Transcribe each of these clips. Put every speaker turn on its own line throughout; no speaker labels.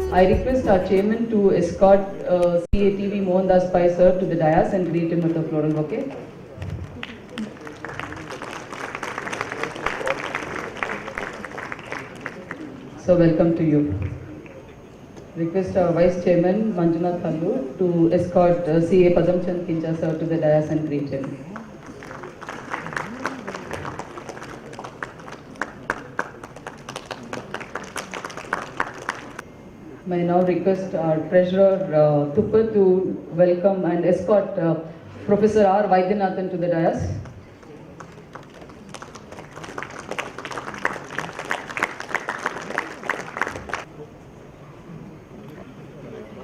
I request our chairman to escort CATV Mohandas Pai sir to the dais and greet him with a floral bouquet. So welcome to you. Request our Vice Chairman Manjunath to escort CA Padamchand Khincha sir to the dais and greet him. May I now request our Treasurer Tupper to welcome and escort Professor R. Vaidyanadhan to the dais.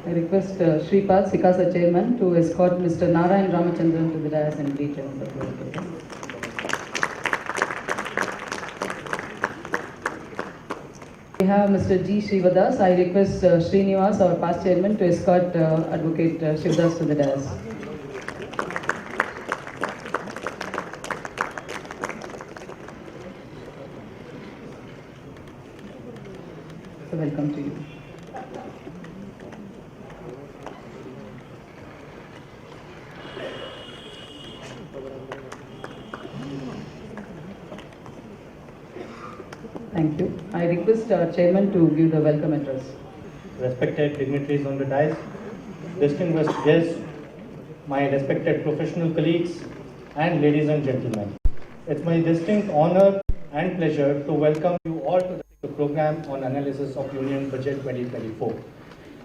I request Shripad Sikasa Chairman to escort Mr. Narayan Ramchandran to the dais and greet him. We have Mr. G. Shivadass. I request Srinivas, our past chairman, to escort Advocate Shivadass to the dais. So welcome to you. Thank you. I request our chairman to give the welcome address.
Respected dignitaries on the dais, distinguished guests, my respected professional colleagues, and ladies and gentlemen. It's my distinct honor and pleasure to welcome you all to the program on analysis of Union Budget 2024.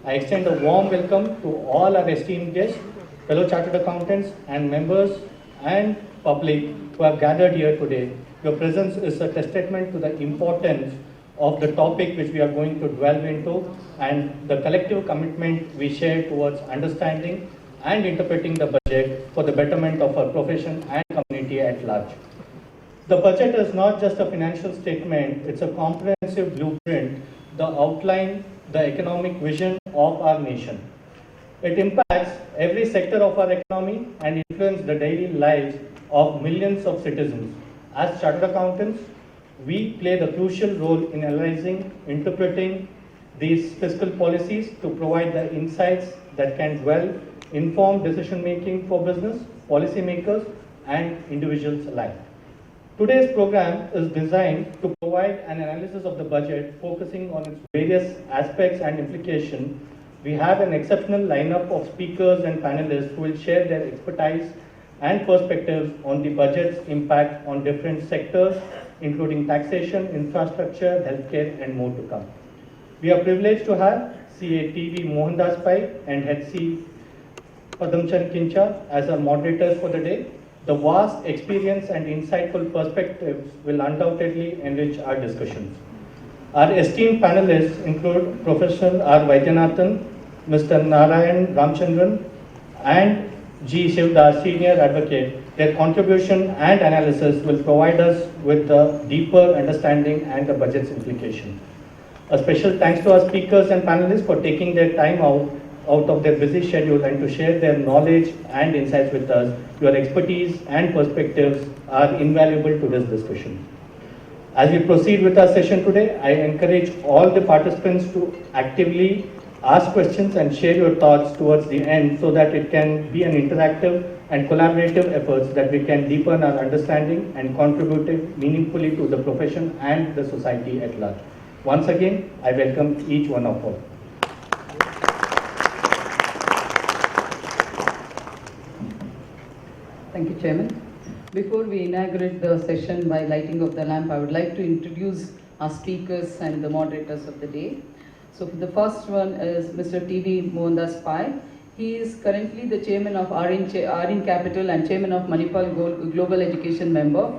I extend a warm welcome to all our esteemed guests, fellow chartered accountants, and members and public who have gathered here today. Your presence is a testament to the importance of the topic which we are going to delve into and the collective commitment we share towards understanding and interpreting the budget for the betterment of our profession and community at large. The budget is not just a financial statement, it's a comprehensive blueprint, the outline, the economic vision of our nation. It impacts every sector of our economy and influences the daily lives of millions of citizens. As chartered accountants, we play the crucial role in analyzing, interpreting these fiscal policies to provide the insights that can inform decision making for business, policymakers, and individuals alike. Today's program is designed to provide an analysis of the budget focusing on its various aspects and implications. We have an exceptional lineup of speakers and panelists who will share their expertise and perspectives on the budget's impact on different sectors, including taxation, infrastructure, healthcare, and more to come. We are privileged to have CATV Mohandas Pai and HC Padamchand Khincha as our moderators for the day. The vast experience and insightful perspectives will undoubtedly enrich our discussions. Our esteemed panelists include Professor R. Vaidyanadhan, Mr. Narayan Ramchandran, and G. Shivadass, Senior Advocate. Their contribution and analysis will provide us with a deeper understanding and the budget's implication. A special thanks to our speakers and panelists for taking their time out of their busy schedule and to share their knowledge and insights with us. Your expertise and perspectives are invaluable to this discussion. As we proceed with our session today, I encourage all the participants to actively ask questions and share your thoughts towards the end so that it can be an interactive and collaborative efforts that we can deepen our understanding and contribute meaningfully to the profession and the society at large. Once again, I welcome each one of all.
Thank you, Chairman. Before we inaugurate the session by lighting of the lamp, I would like to introduce our speakers and the moderators of the day. So the first one is Mr. T.V. Mohandas Pai. He is currently the chairman of RN Capital and chairman of Manipal Global Education Member.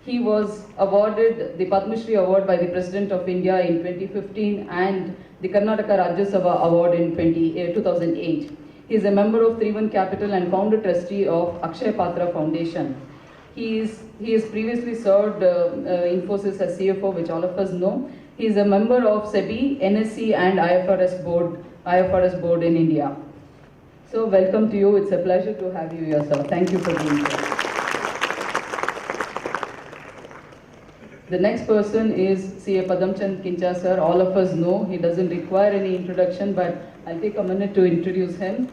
He was awarded the Padma Shri Award by the President of India in 2015 and the Karnataka Rajya Sabha Award in 2008. He is a member of 3-1 Capital and founder trustee of Akshay Patra Foundation. He has previously served Infosys as CFO, which all of us know. He is a member of SEBI, NSE and IFRS board in India. So welcome to you. It's a pleasure to have you here, sir. Thank you for being here. The next person is CA Padamchand Khincha sir. All of us know he doesn't require any introduction, but I'll take a minute to introduce him.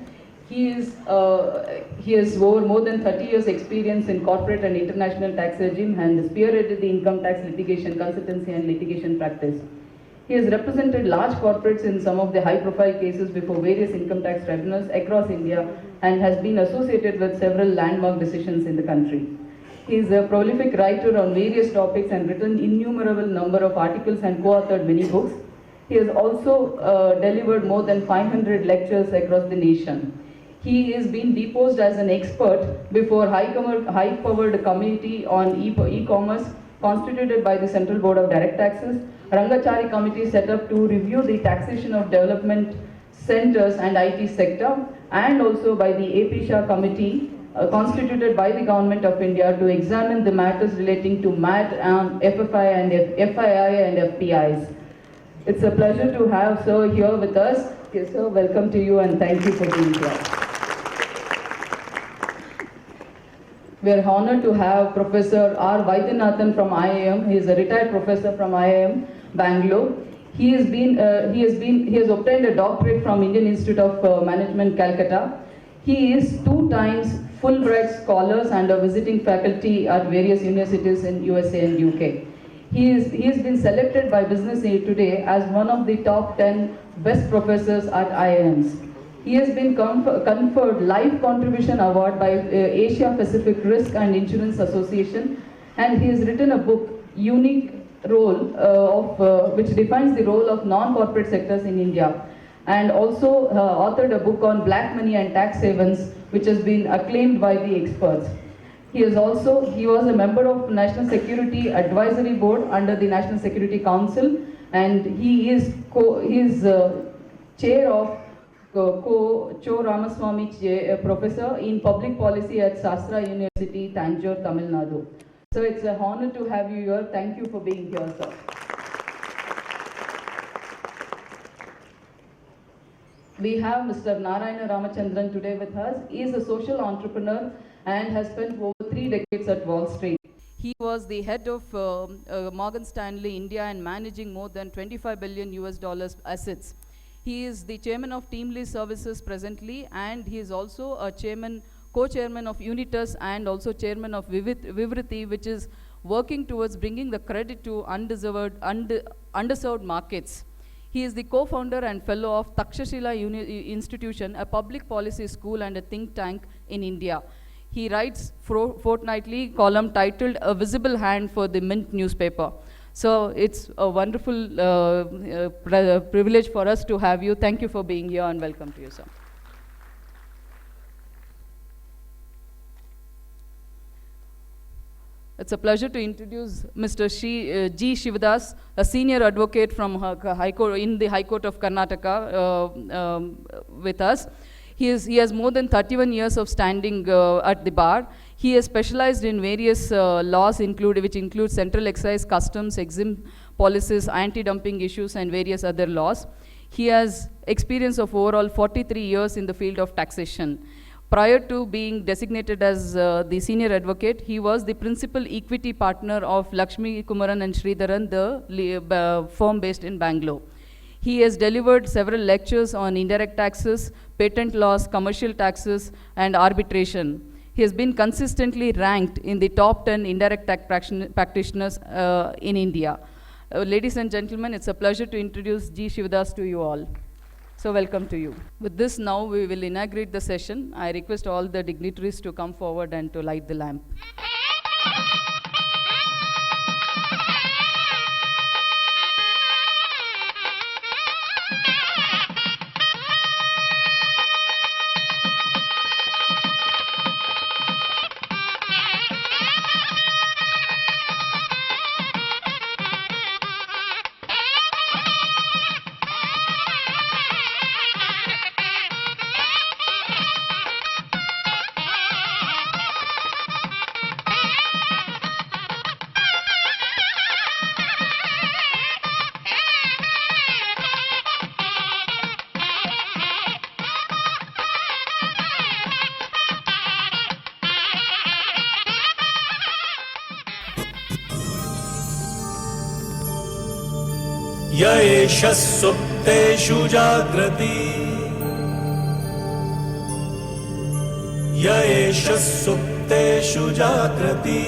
He has over more than 30 years experience in corporate and international tax regime and spearheaded the income tax litigation consultancy and litigation practice. He has represented large corporates in some of the high-profile cases before various income tax tribunals across India and has been associated with several landmark decisions in the country. He is a prolific writer on various topics and written innumerable number of articles and co-authored many books. He has also delivered more than 500 lectures across the nation. He is being deposed as an expert before high-powered committee on e-commerce constituted by the Central Board of Direct Taxes, Rangachari committee set up to review the taxation of development centers and IT sector, and also by the AP Shah committee constituted by the Government of India to examine the matters relating to MAT, FFI and FII and FPIs. It's a pleasure to have sir here with us. Okay, sir, welcome to you and thank you for being here. We are honored to have Professor R. Vaidyanadhan from IIM. He is a retired professor from IIM, Bangalore. He has obtained a doctorate from Indian Institute of Management, Calcutta. He is 2 times Fulbright scholars and a visiting faculty at various universities in USA and UK. He has been selected by Business Today as one of the top 10 best professors at IIMs. He has been conferred Life Contribution Award by Asia Pacific Risk and Insurance Association, and he has written a book, Unique Role, which defines the role of non-corporate sectors in India, and also authored a book on black money and tax havens, which has been acclaimed by the experts. He was a member of National Security Advisory Board under the National Security Council, and he is chair of Cho Ramaswamy Professor in Public Policy at Sastra University, Tanjore, Tamil Nadu. So it's an honor to have you here. Thank you for being here, sir. We have Mr. Narayan Ramchandran today with us. He is a social entrepreneur and has spent over 3 decades at Wall Street. He was the head of Morgan Stanley India and managing more than 25 billion US dollars assets. He is the chairman of Teamly Services presently, and he is also a co-chairman of Unitas and also chairman of Vivriti, which is working towards bringing the credit to underserved markets. He is the co-founder and fellow of Takshashila Institution, a public policy school and a think tank in India. He writes fortnightly column titled A Visible Hand for the Mint newspaper. So it's a wonderful privilege for us to have you. Thank you for being here and welcome to you, sir. It's a pleasure to introduce Mr. G. Shivadass, a senior advocate from High Court, in the High Court of Karnataka with us. He has more than 31 years of standing at the bar. He has specialized in various laws which include central excise, customs, exempt policies, anti-dumping issues, and various other laws. He has experience of overall 43 years in the field of taxation. Prior to being designated as the senior advocate, he was the principal equity partner of Lakshmi Kumaran and Sridharan, the firm based in Bangalore. He has delivered several lectures on indirect taxes, patent laws, commercial taxes, and arbitration. He has been consistently ranked in the top 10 indirect tax practitioners in India. Ladies and gentlemen, it's a pleasure to introduce G. Shivadass to you all. So welcome to you. With this, now we will inaugurate the session. I request all the dignitaries to come forward and to light the lamp.
य एष सुप्तेषु जाग्रति य एष सुप्तेषु जाग्रति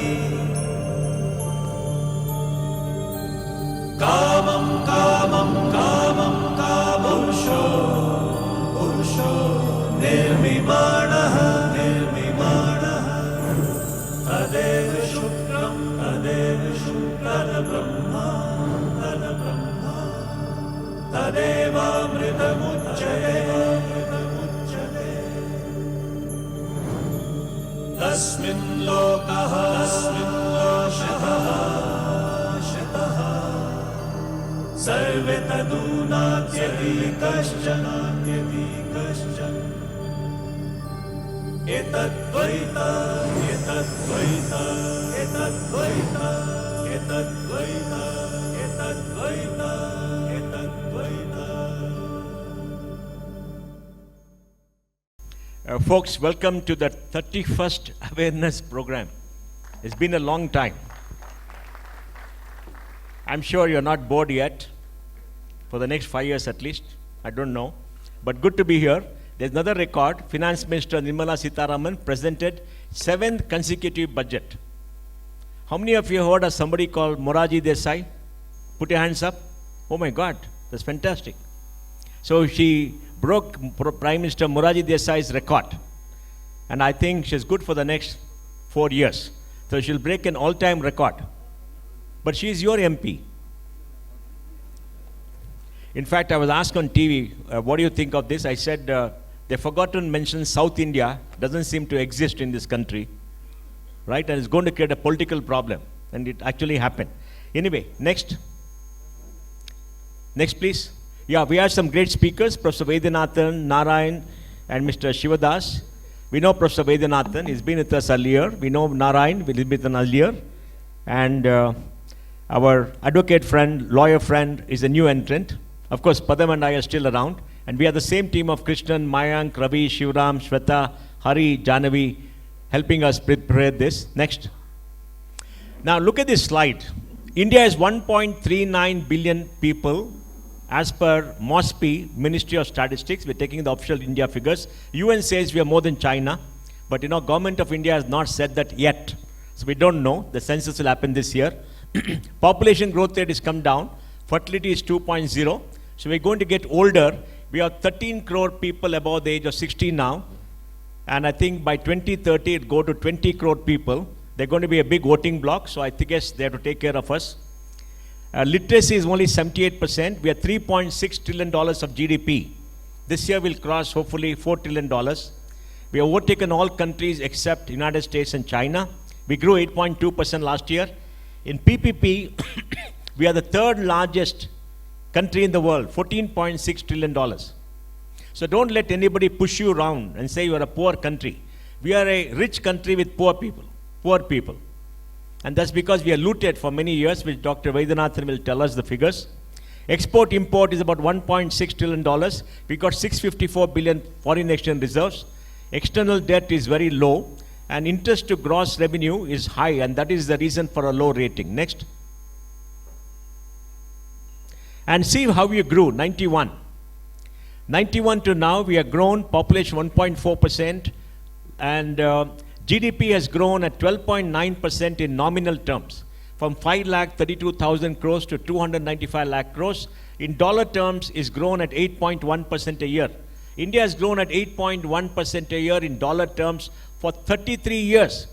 कामं कामं कामं कामुषो पुरुषो निर्मिमाणः तदेव शुक्रं तद्ब्रह्मा तदेवामृतमुच्यते तस्मिन् लोकः शितः सर्वे तदूनात्यति कश्चन एतद्वैता एतद्वैता एतद्वैता एतद्वैता एतद्वैता एतद्वैता.
Folks, welcome to the 31st awareness program. It's been a long time. I'm sure you're not bored yet, for the next 5 years at least. I don't know. But good to be here. There's another record. Finance Minister Nirmala Sitharaman presented 7th consecutive budget. How many of you heard of somebody called Moraji Desai? Put your hands up. Oh my God, that's fantastic. So she broke Prime Minister Moraji Desai's record. And I think she's good for the next 4 years. So she'll break an all-time record. But she's your MP. In fact, I was asked on TV, what do you think of this? I said, they forgot to mention South India. Doesn't seem to exist in this country. Right? And it's going to create a political problem. And it actually happened. Anyway, next. Next, please. Yeah, we have some great speakers, Professor Vaidyanadhan, Narayan, and Mr. Shivadass. We know Professor Vaidyanadhan. He's been with us earlier. We know Narayan. We've been with him earlier. And our advocate friend, lawyer friend, is a new entrant. Of course, Padam and I are still around. And we are the same team of Krishnan, Mayank, Ravi, Shivram, Shweta, Hari, Janavi, helping us prepare this. Next. Now, look at this slide. India is 1.39 billion people. As per MOSPI, Ministry of Statistics, we're taking the official India figures. UN says we are more than China. But, Government of India has not said that yet. So we don't know. The census will happen this year. Population growth rate has come down. Fertility is 2.0. So we're going to get older. We have 13 crore people above the age of 60 now. And I think by 2030, it'll go to 20 crore people. They're going to be a big voting bloc. So I guess they have to take care of us. Literacy is only 78%. We are $3.6 trillion of GDP. This year we'll cross, hopefully, $4 trillion. We have overtaken all countries except United States and China. We grew 8.2% last year. In PPP, we are the third largest country in the world, $14.6 trillion. So don't let anybody push you around and say you are a poor country. We are a rich country with poor people. And that's because we are looted for many years, which Dr. Vaidyanathan will tell us the figures. Export-import is about $1.6 trillion. We got 654 billion foreign exchange reserves. External debt is very low. And interest to gross revenue is high. And that is the reason for a low rating. Next. And see how we grew, 91. 91 to now, we have grown population 1.4%. And GDP has grown at 12.9% in nominal terms, from 5,32,000 crores to 295 lakh crores. In dollar terms, is grown at 8.1% a year. India has grown at 8.1% a year in dollar terms for 33 years.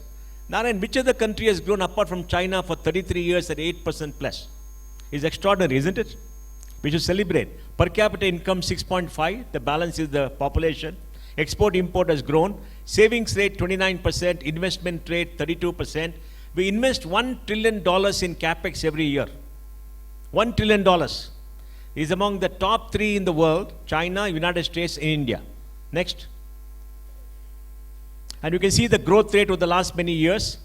Narayan, which other country has grown apart from China for 33 years at 8% plus? It's extraordinary, isn't it? We should celebrate. Per capita income 6.5, the balance is the population. Export-import has grown. Savings rate 29%, investment rate 32%. We invest $1 trillion in capex every year. $1 trillion is among the top 3 in the world: China, United States, and India. Next. And you can see the growth rate over the last many years.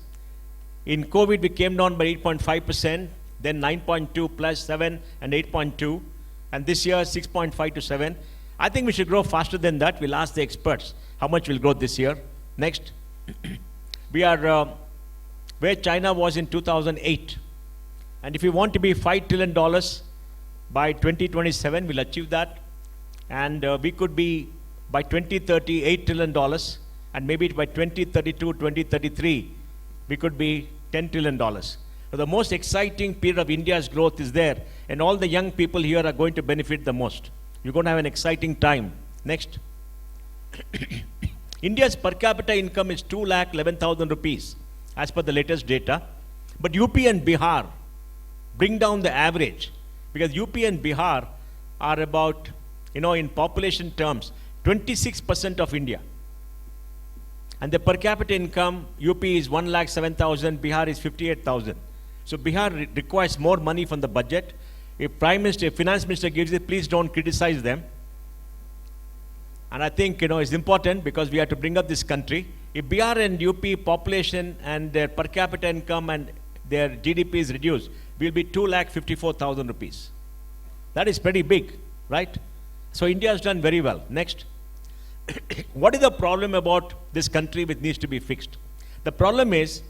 In COVID, we came down by 8.5%, then 9.2 plus 7 and 8.2. And this year, 6.5 to 7. I think we should grow faster than that. We'll ask the experts how much we'll grow this year. Next. We are where China was in 2008. And if you want to be $5 trillion, By 2027, we'll achieve that. And we could be, by 2030, $8 trillion. And maybe by 2032, 2033, we could be $10 trillion. So the most exciting period of India's growth is there. And all the young people here are going to benefit the most. You're going to have an exciting time. Next. India's per capita income is 2,11,000 rupees as per the latest data. But UP and Bihar bring down the average, because UP and Bihar are about, in population terms, 26% of India. And the per capita income, UP is 1,07,000, Bihar is 58,000. So Bihar requires more money from the budget. If Finance Minister gives it, please don't criticize them. And I think, it's important because we have to bring up this country. If Bihar and UP population and their per capita income and their GDP is reduced, will be 2,54,000 rupees. That is pretty big, right? So India has done very well. Next. What is the problem about this country which needs to be fixed? The problem is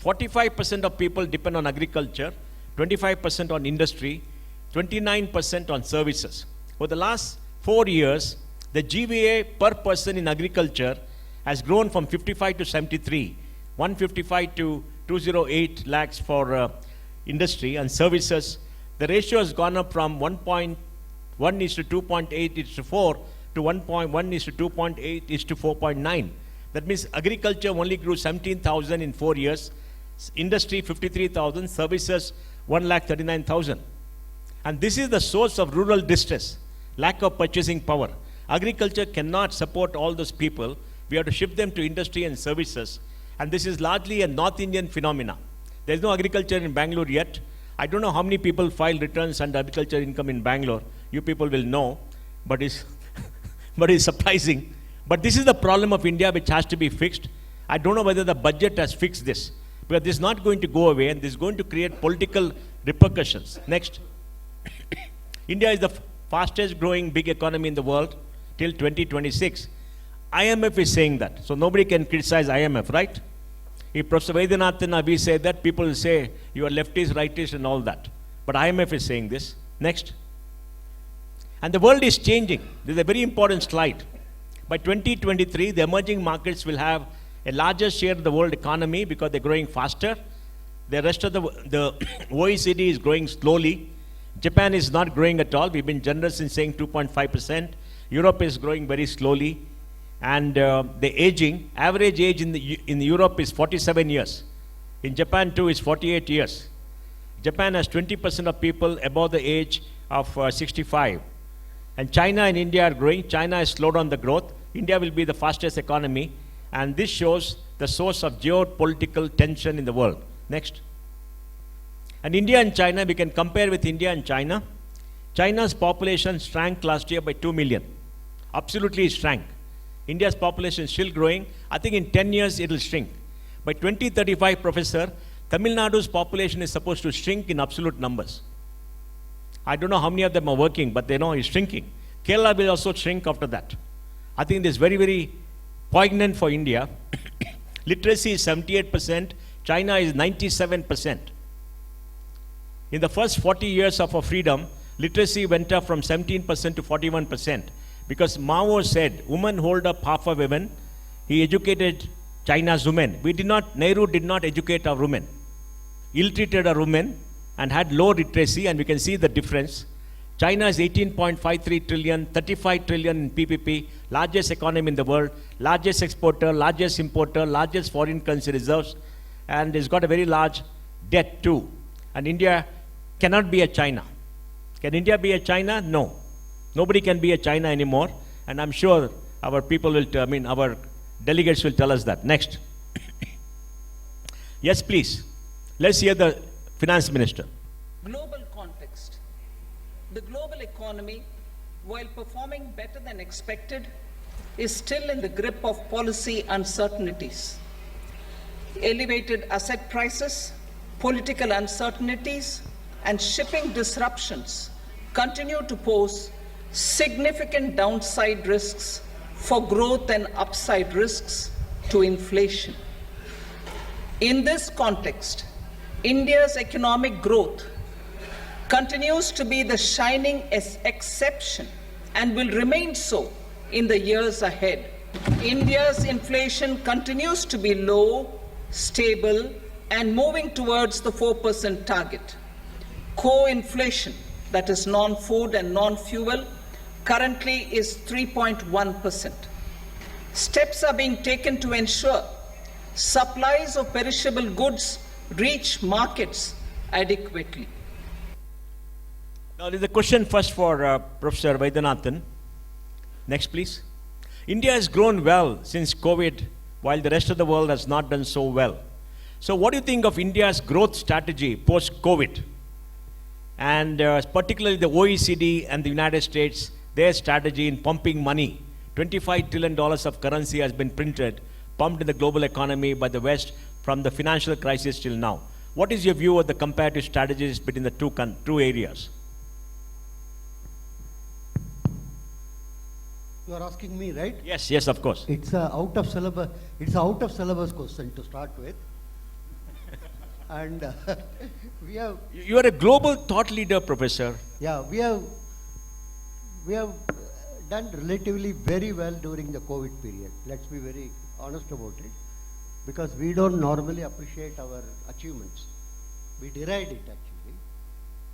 45% of people depend on agriculture, 25% on industry, 29% on services. For the last 4 years, the GVA per person in agriculture has grown from 55 to 73, 155 to 208 lakhs for industry and services. The ratio has gone up from 1.1 is to 2.8 is to 4 to 1.1 is to 2.8 is to 4.9. That means agriculture only grew 17,000 in 4 years, industry 53,000, services 1,39,000. And this is the source of rural distress, lack of purchasing power. Agriculture cannot support all those people. We have to shift them to industry and services. And this is largely a North Indian phenomena. There is no agriculture in Bangalore yet. I don't know how many people file returns under agriculture income in Bangalore. You people will know, but it's, but it's surprising. But this is the problem of India which has to be fixed. I don't know whether the budget has fixed this, because this is not going to go away and this is going to create political repercussions. Next. India is the fastest growing big economy in the world till 2026. IMF is saying that. So nobody can criticize IMF, right? If Professor Vaidyanadhan or we say that, people will say you are leftist, rightist and all that. But IMF is saying this. Next. And the world is changing. This is a very important slide. By 2023, the emerging markets will have a larger share of the world economy because they're growing faster. The rest of the OECD is growing slowly. Japan is not growing at all. We've been generous in saying 2.5%. Europe is growing very slowly. And the aging, average age in Europe is 47 years. In Japan too is 48 years. Japan has 20% of people above the age of 65. And China and India are growing. China has slowed down the growth. India will be the fastest economy. And this shows the source of geopolitical tension in the world. Next. And India and China, we can compare with India and China. China's population shrank last year by 2 million. Absolutely shrank. India's population is still growing. I think in 10 years it will shrink. By 2035, Professor, Tamil Nadu's population is supposed to shrink in absolute numbers. I don't know how many of them are working, but they know it's shrinking. Kerala will also shrink after that. I think this is very, very poignant for India. Literacy is 78%. China is 97%. In the first 40 years of our freedom, literacy went up from 17% to 41%. Because Mao said, women hold up half of women. He educated China's women. Nehru did not educate our women. Ill-treated our women and had low literacy, and we can see the difference. China is 18.53 trillion, 35 trillion in PPP, largest economy in the world, largest exporter, largest importer, largest foreign currency reserves, and it's got a very large debt too. And India cannot be a China. Can India be a China? No. Nobody can be a China anymore, and I'm sure our people will, our delegates will tell us that. Next. Yes, please. Let's hear the Finance Minister.
Global context. The global economy, while performing better than expected, is still in the grip of policy uncertainties. Elevated asset prices, political uncertainties, and shipping disruptions continue to pose significant downside risks for growth and upside risks to inflation. In this context, India's economic growth continues to be the shining exception and will remain so in the years ahead. India's inflation continues to be low, stable, and moving towards the 4% target. Core inflation, that is non-food and non-fuel, currently is 3.1%. Steps are being taken to ensure supplies of perishable goods reach markets adequately.
Now, there's a question first for Professor Vaidyanathan. Next, please. India has grown well since COVID, while the rest of the world has not done so well. So, what do you think of India's growth strategy post-COVID? And particularly the OECD and the United States, their strategy in pumping money. $25 trillion of currency has been printed, pumped in the global economy by the West from the financial crisis till now. What is your view of the comparative strategies between the two areas?
You are asking me, right?
Yes, yes, of course.
It's a out of syllabus. It's a out of syllabus question to start with, and we have.
You are a global thought leader, Professor.
Yeah, we have done relatively very well during the COVID period. Let's be very honest about it, because we don't normally appreciate our achievements. We deride it actually,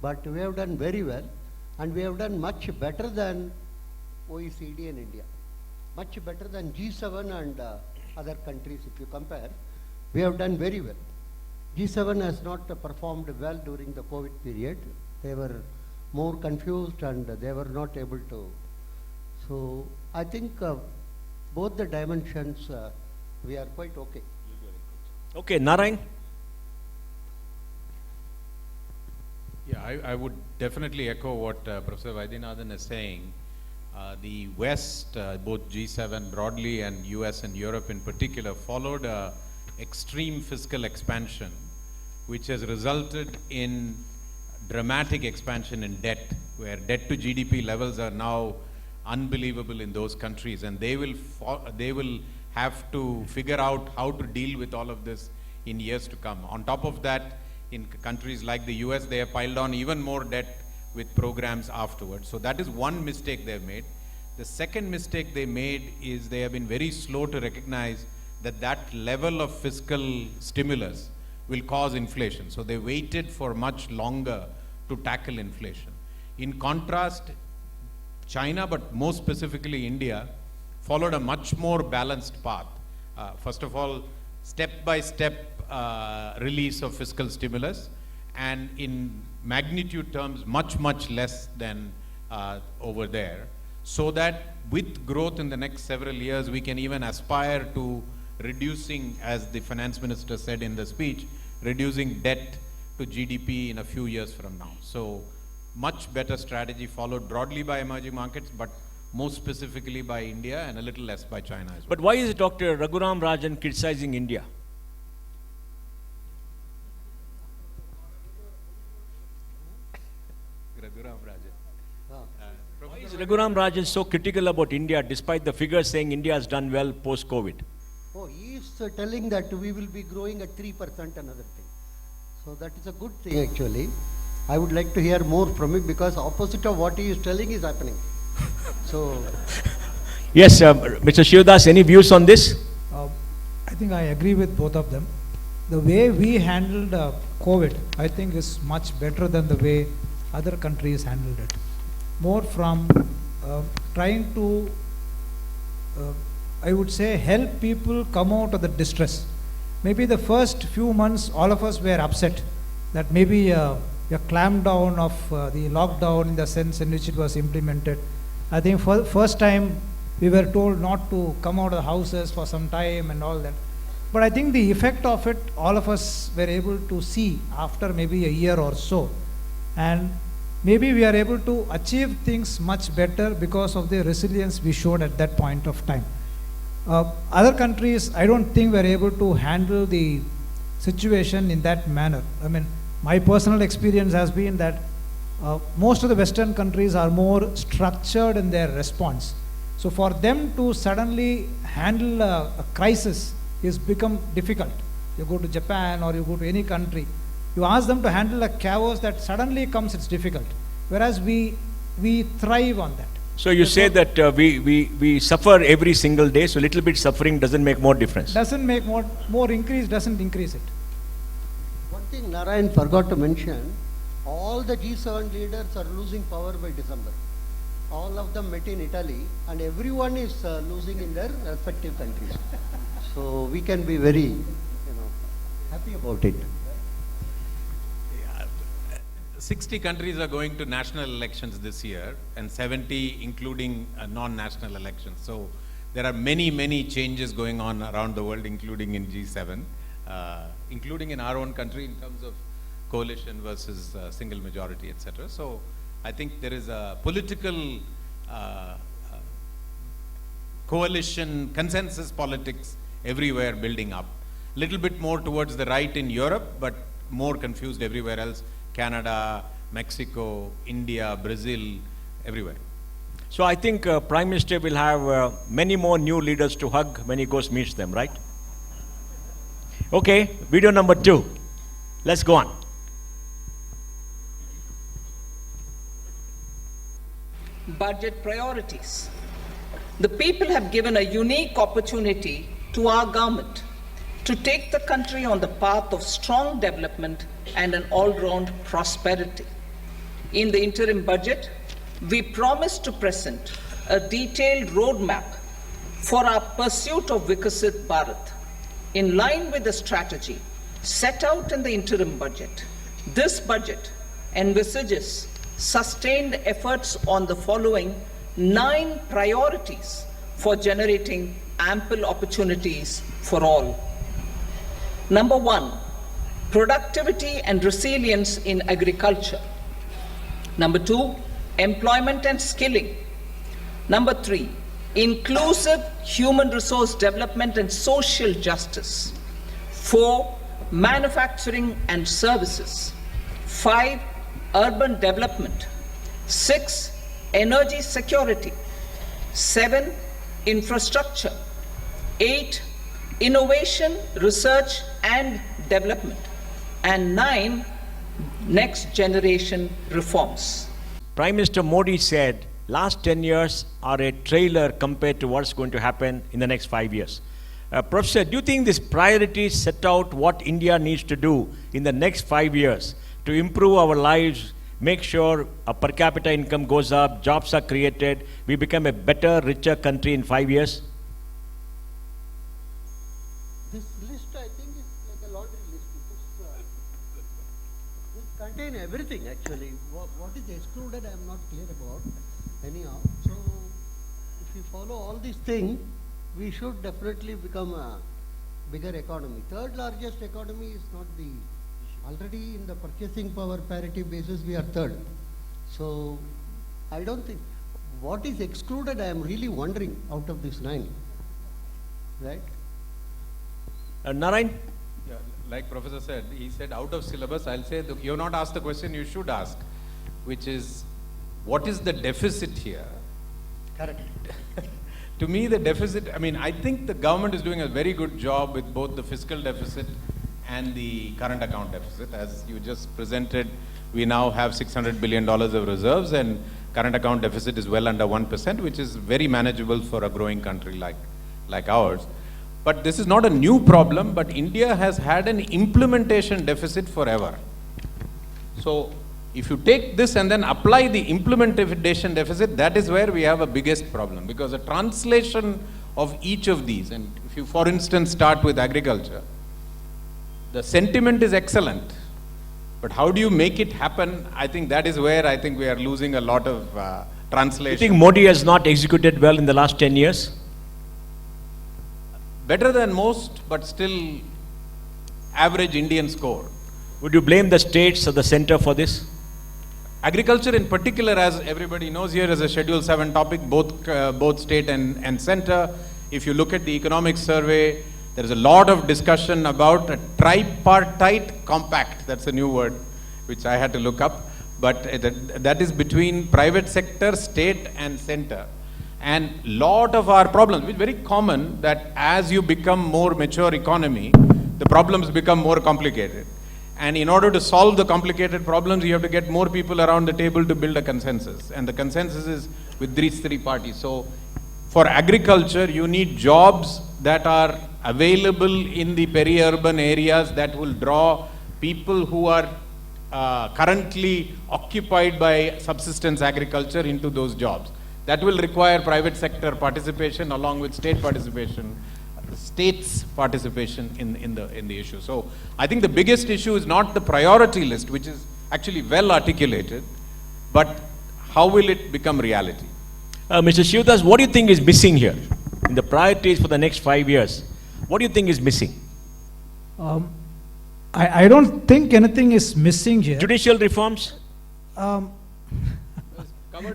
but we have done very well, and we have done much better than OECD and India, much better than G7 and other countries. If you compare, we have done very well. G7 has not performed well during the COVID period. They were more confused and they were not able to. So I think both the dimensions we are quite okay.
Okay, Narayan.
Yeah, I would definitely echo what Professor Vaidyanadhan is saying. The West, both G7 broadly and US and Europe in particular, followed extreme fiscal expansion, which has resulted in dramatic expansion in debt, where debt to GDP levels are now unbelievable in those countries, and they will have to figure out how to deal with all of this in years to come. On top of that, in countries like the US, they have piled on even more debt with programs afterwards. So that is one mistake they've made. The second mistake they made is they have been very slow to recognize that that level of fiscal stimulus will cause inflation. So they waited for much longer to tackle inflation. In contrast, China, but more specifically India, followed a much more balanced path. First of all, step-by-step release of fiscal stimulus, and in magnitude terms, much, much less than over there, so that with growth in the next several years, we can even aspire to reducing, as the finance minister said in the speech, reducing debt to GDP in a few years from now. So much better strategy followed broadly by emerging markets, but more specifically by India and a little less by China as well.
But why is Dr. Raghuram Rajan criticizing India? Why is Raghuram Rajan so critical about India despite the figures saying India has done well post-COVID?
Oh, he is telling that we will be growing at 3% another thing. So that is a good thing actually. I would like to hear more from him, because opposite of what he is telling is happening. So.
Yes, Mr. Shivadass, any views on this?
I think I agree with both of them. The way we handled COVID, I think, is much better than the way other countries handled it. More from trying to, I would say, help people come out of the distress. Maybe the first few months, all of us were upset that maybe a clamp down of the lockdown in the sense in which it was implemented. I think for the first time, we were told not to come out of the houses for some time and all that. But I think the effect of it, all of us were able to see after maybe a year or so. And maybe we are able to achieve things much better because of the resilience we showed at that point of time. Other countries, I don't think were able to handle the situation in that manner. I mean, my personal experience has been that most of the Western countries are more structured in their response. So for them to suddenly handle a crisis is become difficult. You go to Japan or you go to any country, You ask them to handle a chaos that suddenly comes, it's difficult. Whereas we thrive on that.
So you say that we suffer every single day, so little bit suffering doesn't make more difference.
Doesn't make more increase, doesn't increase it.
One thing Narayan forgot to mention, all the G7 leaders are losing power by December. All of them met in Italy and everyone is losing in their respective countries. So we can be very, happy about it.
60 countries are going to national elections this year and 70 including non-national elections. So there are many changes going on around the world, including in G7, including in our own country in terms of coalition versus single majority, etc. So I think there is a political coalition, consensus politics everywhere building up. Little bit more towards the right in Europe, but more confused everywhere else. Canada, Mexico, India, Brazil, everywhere.
So I think Prime Minister will have many more new leaders to hug when he goes meets them, right? Okay, video number 2. Let's go on.
Budget priorities. The people have given a unique opportunity to our government to take the country on the path of strong development and an all-round prosperity. In the interim budget, we promise to present a detailed roadmap for our pursuit of Vikasit Bharat. In line with the strategy set out in the interim budget, this budget envisages sustained efforts on the following 9 priorities for generating ample opportunities for all. Number 1, productivity and resilience in agriculture. Number 2, employment and skilling. Number 3, inclusive human resource development and social justice. 4, manufacturing and services. 5, urban development. 6, energy security. 7, infrastructure. 8, innovation, research and development. And 9, next generation reforms.
Prime Minister Modi said last 10 years are a trailer compared to what's going to happen in the next 5 years. Professor, do you think these priorities set out what India needs to do in the next 5 years to improve our lives, make sure our per capita income goes up, jobs are created, we become a better, richer country in 5 years?
This list, I think, is like a laundry list. This contains everything, actually. What is excluded, I am not clear about. Anyhow, so if we follow all these things, we should definitely become a bigger economy. Third largest economy is not the... Already in the purchasing power parity basis, we are third. So I don't think... What is excluded, I am really wondering, out of this 9. Right?
Narayan?
Yeah, like Professor said, he said out of syllabus, I'll say, you have not asked the question you should ask, which is, what is the deficit here?
Correct.
To me, the deficit, I think the government is doing a very good job with both the fiscal deficit and the current account deficit. As you just presented, we now have $600 billion of reserves and current account deficit is well under 1%, which is very manageable for a growing country like ours. But this is not a new problem, but India has had an implementation deficit forever. So if you take this and then apply the implementation deficit, that is where we have a biggest problem, because the translation of each of these, and if you for instance start with agriculture, the sentiment is excellent, but how do you make it happen? I think that is where I think we are losing a lot of translation.
You think Modi has not executed well in the last 10 years?
Better than most, but still average Indian score.
Would you blame the states or the center for this?
Agriculture in particular, as everybody knows here, is a Schedule 7 topic, both state and center. If you look at the economic survey, there is a lot of discussion about a tripartite compact. That's a new word, which I had to look up. But that is between private sector, state and center. And lot of our problems, which is very common, that as you become more mature economy, the problems become more complicated. And in order to solve the complicated problems, you have to get more people around the table to build a consensus. And the consensus is with these three parties. So for agriculture, you need jobs that are available in the peri-urban areas that will draw people who are currently occupied by subsistence agriculture into those jobs. That will require private sector participation along with state participation, states participation in the issue. So I think the biggest issue is not the priority list, which is actually well articulated, but how will it become reality?
Mr. Shivadass, what do you think is missing here in the priorities for the next 5 years? What do you think is missing?
I don't think anything is missing here.
Judicial reforms?
Covered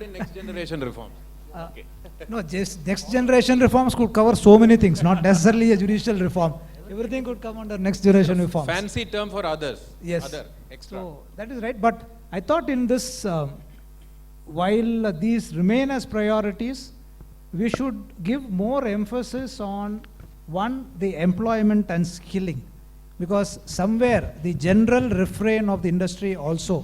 in next generation reforms.
Okay. No, just next generation reforms could cover so many things, not necessarily a judicial reform. Everything could come under next generation reforms.
Fancy term for others.
Yes.
Other, extra.
So that is right. But I thought in this, while these remain as priorities, we should give more emphasis on one, the employment and skilling. Because somewhere the general refrain of the industry also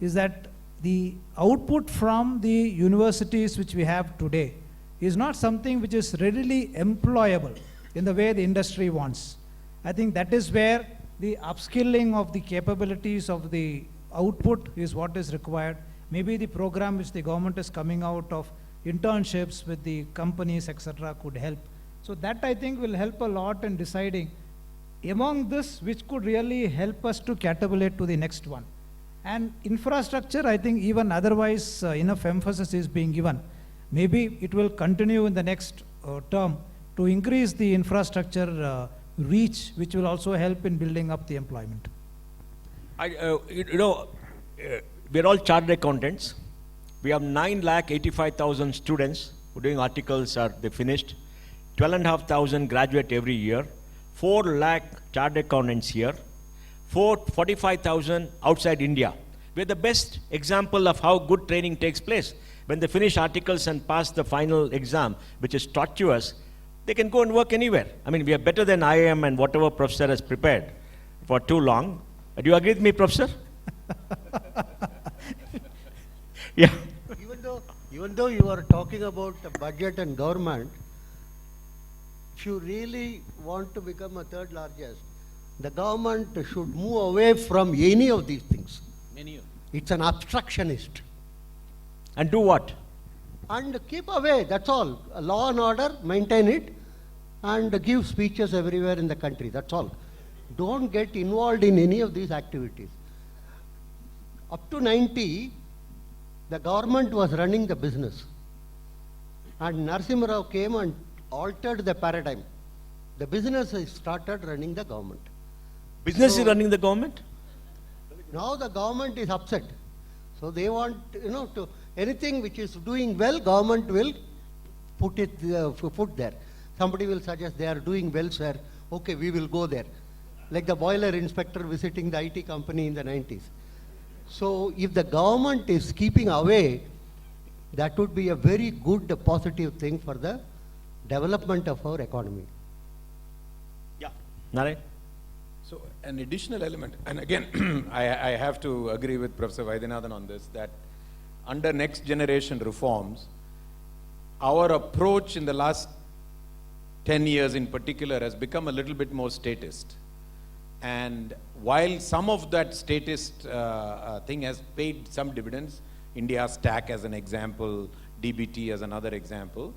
is that the output from the universities which we have today is not something which is readily employable in the way the industry wants. I think that is where the upskilling of the capabilities of the output is what is required. Maybe the program which the government is coming out of internships with the companies, etc., could help. So that I think will help a lot in deciding among this which could really help us to catapult to the next one. And infrastructure, I think even otherwise enough emphasis is being given. Maybe it will continue in the next term to increase the infrastructure reach, which will also help in building up the employment.
We're all chartered accountants. We have 9,85,000 students who are doing articles, they finished. 12,500 graduate every year. 4 lakh chartered accountants here. 45,000 outside India. We're the best example of how good training takes place. When they finish articles and pass the final exam, which is taught to us, they can go and work anywhere. I mean, we are better than IIM and whatever Professor has prepared for too long. Do you agree with me, Professor? Yeah.
Even though you are talking about the budget and government, if you really want to become a third largest, the government should move away from any of these things. It's an obstructionist.
And do what?
And keep away, that's all. Law and order, maintain it, and give speeches everywhere in the country, that's all. Don't get involved in any of these activities. Up to 90, the government was running the business. And Narasimha Rao came and altered the paradigm. The business has started running the government.
Business is running the government?
Now the government is upset. So they want, to anything which is doing well, government will put there. Somebody will suggest they are doing well, sir. Okay, we will go there. Like the boiler inspector visiting the IT company in the 90s. So if the government is keeping away, that would be a very good positive thing for the development of our economy.
Yeah. Narayan?
So an additional element, and again, I have to agree with Professor Vaidyanadhan on this, that under next generation reforms, our approach in the last 10 years in particular has become a little bit more statist. And while some of that statist thing has paid some dividends, India stack as an example, DBT as another example,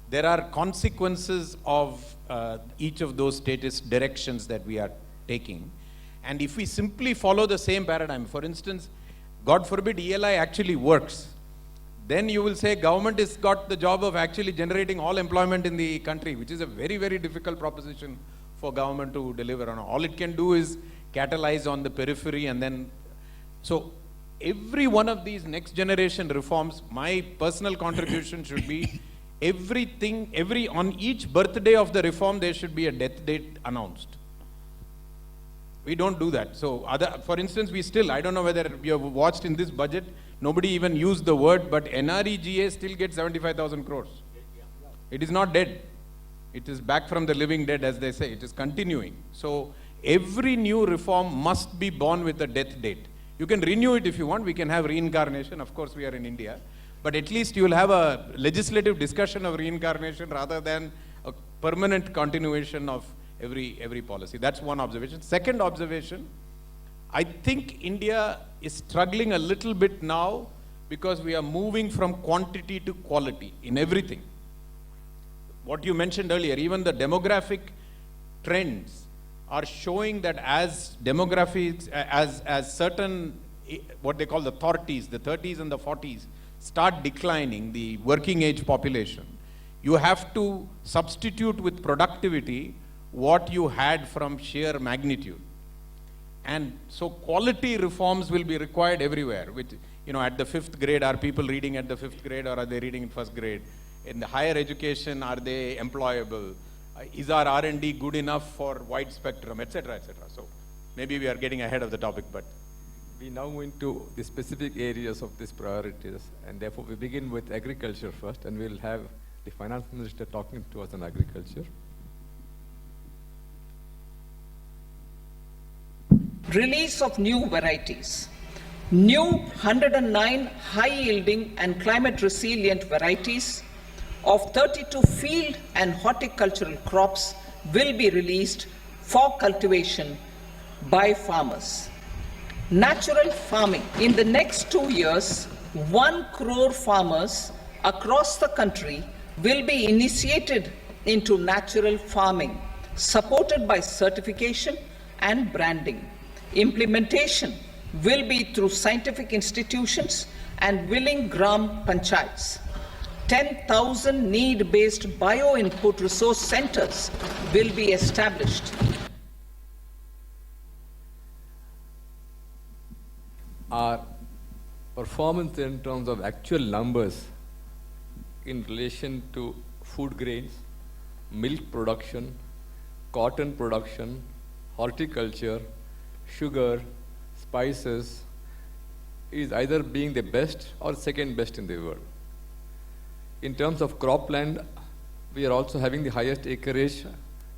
there are consequences of each of those statist directions that we are taking. And if we simply follow the same paradigm, for instance, God forbid ELI actually works, then you will say government has got the job of actually generating all employment in the country, which is a very, very difficult proposition for government to deliver on. All it can do is catalyze on the periphery, and then, so every one of these next generation reforms, my personal contribution should be on each birthday of the reform, there should be a death date announced. We don't do that. So for instance, I don't know whether you have watched in this budget, nobody even used the word, but NREGA still gets 75,000 crores. It is not dead. It is back from the living dead, as they say. It is continuing. So every new reform must be born with a death date. You can renew it if you want. We can have reincarnation. Of course, we are in India. But at least you will have a legislative discussion of reincarnation rather than a permanent continuation of every policy. That's one observation. Second observation, I think India is struggling a little bit now because we are moving from quantity to quality in everything. What you mentioned earlier, even the demographic trends are showing that as demographics, as certain, what they call the 30s and the 40s, start declining, the working age population, you have to substitute with productivity what you had from sheer magnitude. And so quality reforms will be required everywhere. Which, at the 5th grade, are people reading at the 5th grade or are they reading in 1st grade? In the higher education, are they employable? Is our R&D good enough for wide spectrum, etc., etc. So maybe we are getting ahead of the topic, but
we now move into the specific areas of these priorities, and therefore we begin with agriculture first, and we'll have the finance minister talking to us on agriculture.
Release of new varieties. New 109 high-yielding and climate-resilient varieties of 32 field and horticultural crops will be released for cultivation by farmers. Natural farming. In the next 2 years, 1 crore farmers across the country will be initiated into natural farming, supported by certification and branding. Implementation will be through scientific institutions and willing gram panchayats. 10,000 need-based bio-input resource centers will be established.
Our performance in terms of actual numbers in relation to food grains, milk production, cotton production, horticulture, sugar, spices, is either being the best or second best in the world. In terms of cropland, we are also having the highest acreage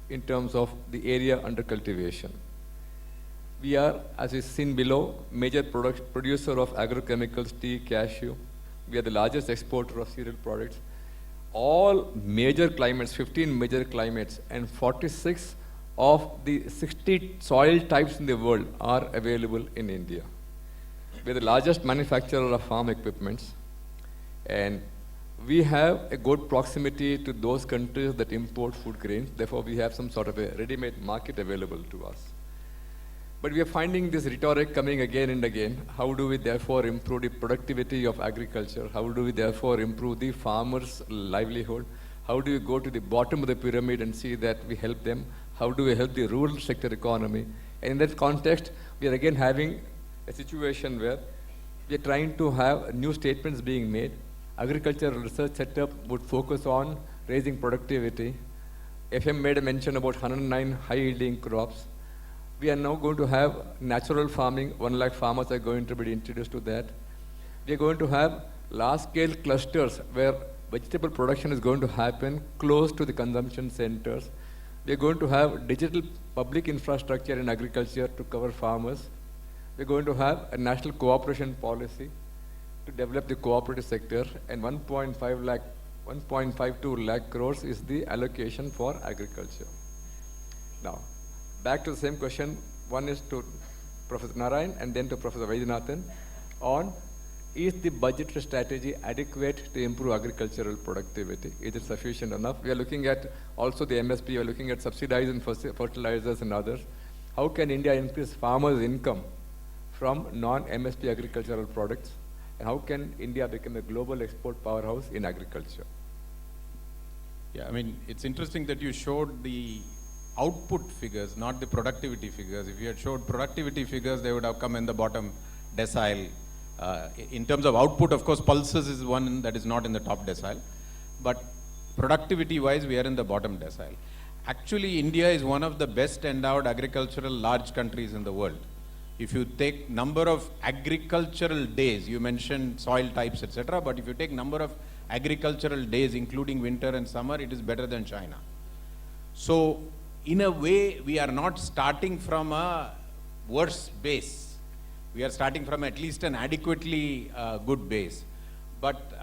in terms of the area under cultivation. We are, as is seen below, major producer of agrochemicals, tea, cashew. We are the largest exporter of cereal products. All major climates, 15 major climates, and 46 of the 60 soil types in the world are available in India. We are the largest manufacturer of farm equipments, and we have a good proximity to those countries that import food grains. Therefore, we have some sort of a ready-made market available to us. But we are finding this rhetoric coming again and again. How do we therefore improve the productivity of agriculture? How do we therefore improve the farmer's livelihood? How do we go to the bottom of the pyramid and see that we help them? How do we help the rural sector economy? And in that context, we are again having a situation where we are trying to have new statements being made. Agricultural research setup would focus on raising productivity. FM made a mention about 109 high-yielding crops. We are now going to have natural farming. 1 lakh farmers are going to be introduced to that. We are going to have large-scale clusters where vegetable production is going to happen close to the consumption centers. We are going to have digital public infrastructure in agriculture to cover farmers. We are going to have a national cooperation policy to develop the cooperative sector, and 1.52 lakh crores is the allocation for agriculture. Now, back to the same question. One is to Professor Narayan and then to Professor Vaidyanadhan on, is the budgetary strategy adequate to improve agricultural productivity? Is it sufficient enough? We are looking at also the MSP, we are looking at subsidizing fertilizers and others. How can India increase farmers' income from non-MSP agricultural products? And how can India become a global export powerhouse in agriculture?
yeah, I mean, it's interesting that you showed the output figures, not the productivity figures. If you had showed productivity figures, they would have come in the bottom decile. In terms of output, of course, pulses is one that is not in the top decile, but productivity-wise, we are in the bottom decile. Actually, India is one of the best endowed agricultural large countries in the world. If you take number of agricultural days, you mentioned soil types, etc., but if you take number of agricultural days, including winter and summer, it is better than China. So, in a way, we are not starting from a worse base. We are starting from at least an adequately good base. But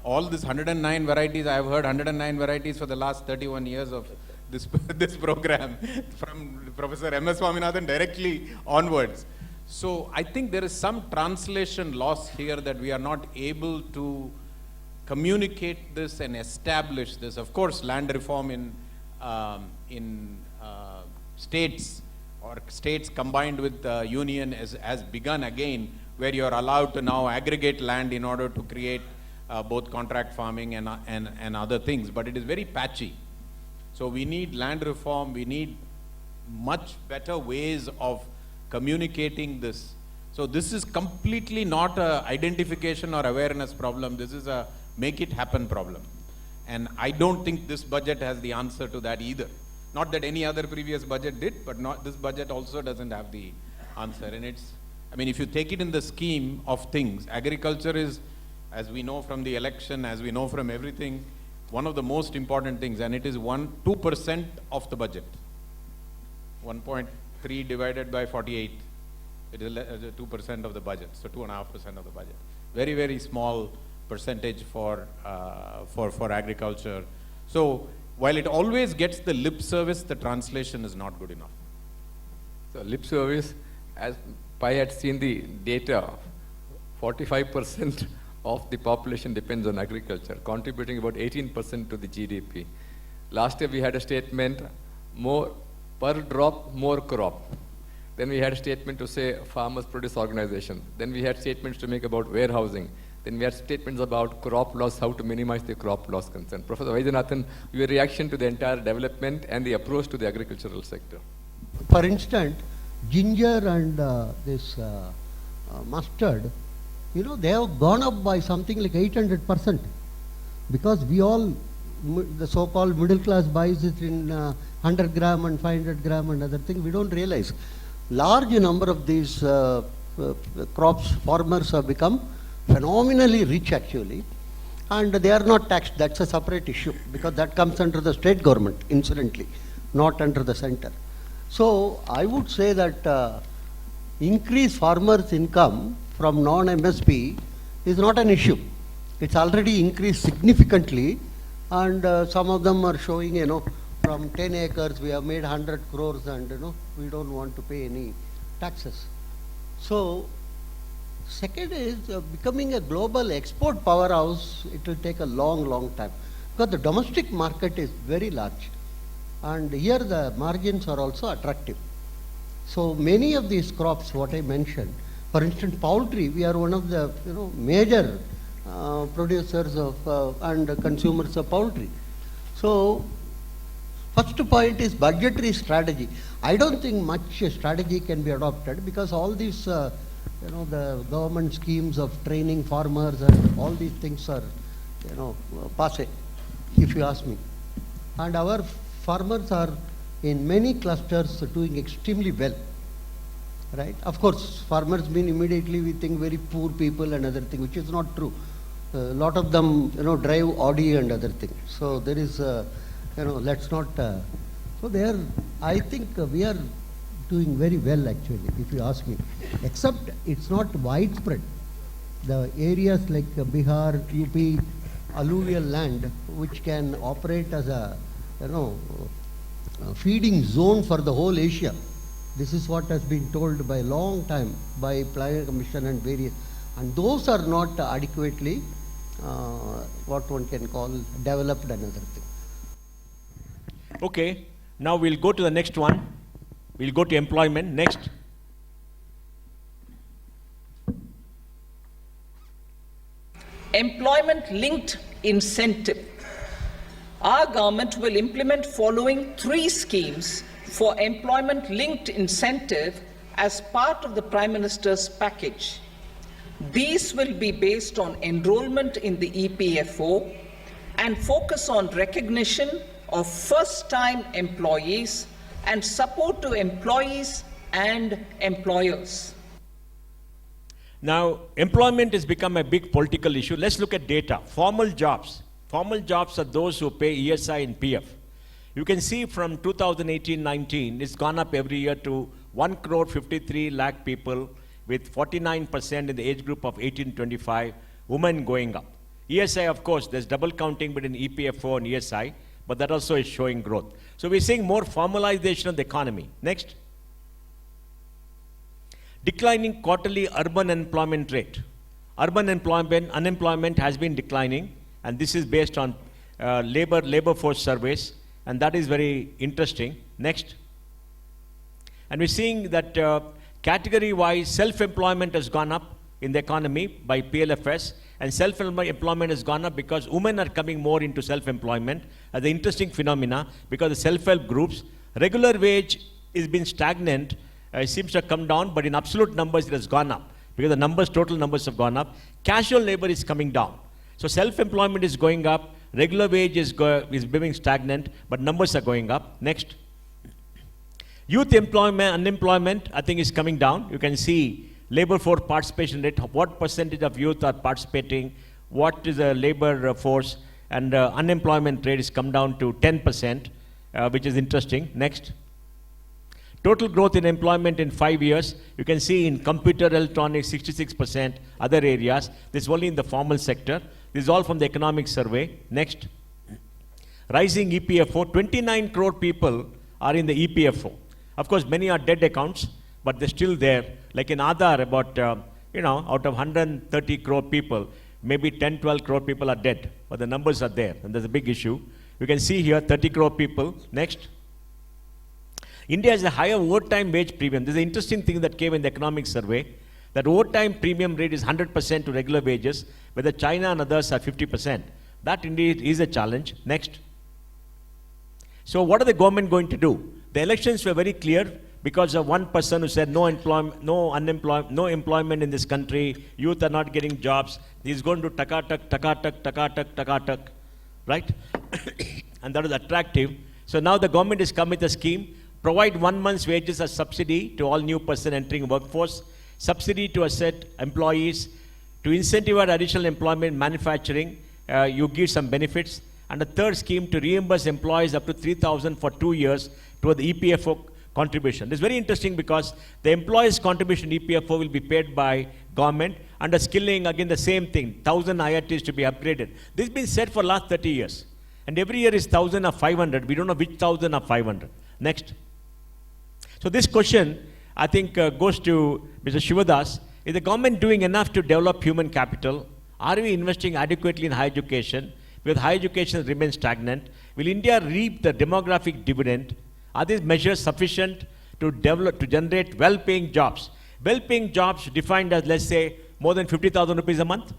all this 109 varieties, I have heard 109 varieties for the last 31 years of this, this program, from Professor M.S. Swaminathan directly onwards. So I think there is some translation loss here, that we are not able to communicate this and establish this. Of course, land reform in states, or states combined with the union has begun again, where you are allowed to now aggregate land in order to create both contract farming and other things, but it is very patchy. So we need land reform, we need much better ways of communicating this. So this is completely not a identification or awareness problem, this is a make it happen problem. And I don't think this budget has the answer to that either. Not that any other previous budget did, but not this budget also doesn't have the answer. And it's, I mean, if you take it in the scheme of things, agriculture is, as we know from the election, as we know from everything, one of the most important things, and it is 2% of the budget. 1.3 divided by 48, it is 2% of the budget, so 2.5% of the budget. Very, very small percentage for agriculture. So while it always gets the lip service, the translation is not good enough.
So lip service, as I had seen the data, 45% of the population depends on agriculture, contributing about 18% to the GDP. Last year we had a statement, more per drop, more crop. Then we had a statement to say farmers produce organization. Then we had statements to make about warehousing. Then we had statements about crop loss, how to minimize the crop loss concern. Professor Vaidyanathan, your reaction to the entire development and the approach to the agricultural sector?
For instance, ginger and this mustard, you know, they have gone up by something like 800%, because we all, the so-called middle class buys it in 100 gram and 500 gram and other things. We don't realize. Large number of these crops, farmers have become phenomenally rich actually, and they are not taxed. That's a separate issue, because that comes under the state government, incidentally, not under the center. So I would say that increase farmers' income from non-MSP is not an issue. It's already increased significantly, and some of them are showing, you know, from 10 acres we have made 100 crores, and you know, we don't want to pay any taxes. So second is becoming a global export powerhouse. It will take a long, long time, because the domestic market is very large, and here the margins are also attractive. So many of these crops, what I mentioned, for instance, poultry, we are one of the major producers of and consumers of poultry. So first point is budgetary strategy. I don't think much strategy can be adopted, because all these the government schemes of training farmers and all these things are passé, if you ask me. And our farmers are in many clusters doing extremely well. Right? Of course, farmers mean immediately we think very poor people and other things, which is not true. A lot of them, drive Audi and other things. So there is, let's not. So there, I think we are doing very well actually, if you ask me. Except it's not widespread. The areas like Bihar, UP, alluvial land, which can operate as a, feeding zone for the whole Asia. This is what has been told by a long time by Planning Commission and various, and those are not adequately what one can call developed another thing.
Okay, now we'll go to the next one. We'll go to employment next.
Employment-linked incentive. Our government will implement following 3 schemes for employment-linked incentive as part of the Prime Minister's package. These will be based on enrollment in the EPFO and focus on recognition of first-time employees and support to employees and employers.
Now, employment has become a big political issue. Let's look at data. Formal jobs. Formal jobs are those who pay ESI and PF. You can see from 2018-19, it's gone up every year to 1 crore 53 lakh people, with 49% in the age group of 18-25, women going up. ESI, of course, there's double counting between EPFO and ESI, but that also is showing growth. So we're seeing more formalization of the economy. Next. Declining quarterly urban employment rate. Urban unemployment has been declining, and this is based on labor force surveys, and that is very interesting. Next. And we're seeing that category-wise, self-employment has gone up in the economy by PLFS, and self-employment has gone up because women are coming more into self-employment as an interesting phenomena, because the self-help groups, regular wage has been stagnant, it seems to have come down, but in absolute numbers it has gone up, because the numbers, total numbers have gone up. Casual labor is coming down. So self-employment is going up, regular wage is becoming stagnant, but numbers are going up. Next. Youth unemployment, I think, is coming down. You can see labor force participation rate, what percentage of youth are participating, what is the labor force, and unemployment rate has come down to 10%, which is interesting. Next. Total growth in employment in 5 years, you can see in computer electronics 66%, other areas. This is only in the formal sector. This is all from the economic survey. Next. Rising EPFO, 29 crore people are in the EPFO. Of course, many are dead accounts, but they're still there. Like in Aadhaar, about, out of 130 crore people, maybe 10, 12 crore people are dead, but the numbers are there, and there's a big issue. You can see here 30 crore people. Next. India has a higher overtime wage premium. This is an interesting thing that came in the economic survey, that overtime premium rate is 100% to regular wages, whether China and others are 50%. That indeed is a challenge. Next. So what are the government going to do? The elections were very clear because of one person who said no employment in this country, youth are not getting jobs. He's going to takatak, right? And that was attractive. So now the government has come with a scheme, provide 1 month's wages as subsidy to all new person entering workforce, subsidy to asset employees, to incentivize additional employment, manufacturing, you give some benefits, and a third scheme to reimburse employees up to 3,000 for 2 years toward the EPFO contribution. This is very interesting because the employees' contribution EPFO will be paid by government. Under skilling, again the same thing, 1,000 IITs to be upgraded. This has been said for the last 30 years. And every year is 1,000 or 500. We don't know which 1,000 or 500. Next. So this question, I think, goes to Mr. Shivadass. Is the government doing enough to develop human capital? Are we investing adequately in higher education? Will higher education remain stagnant? Will India reap the demographic dividend? Are these measures sufficient to generate well-paying jobs? Well-paying jobs defined as, let's say, more than 50,000 rupees a month?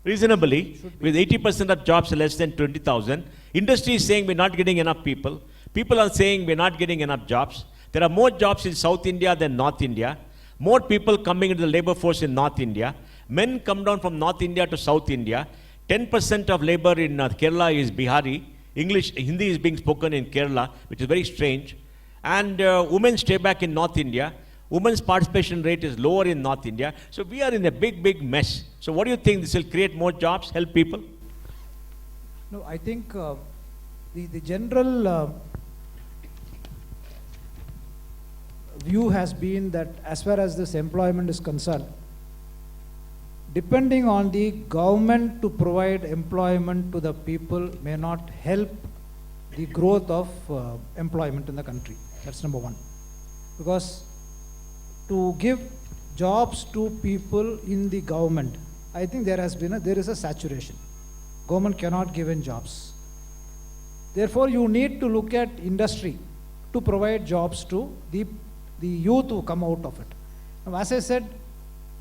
Reasonably, with 80% of jobs less than 20,000. Industry is saying we're not getting enough people. People are saying we're not getting enough jobs. There are more jobs in South India than North India. More people coming into the labor force in North India. Men come down from North India to South India. 10% of labor in Kerala is Bihari. Hindi is being spoken in Kerala, which is very strange. And women stay back in North India. Women's participation rate is lower in North India. So we are in a big, big mess. So what do you think? This will create more jobs, help people?
No, I think the general view has been that as far as this employment is concerned, depending on the government to provide employment to the people may not help the growth of employment in the country. That's number one. Because to give jobs to people in the government, I think there is a saturation. Government cannot give in jobs. Therefore, you need to look at industry to provide jobs to the youth who come out of it. Now, as I said,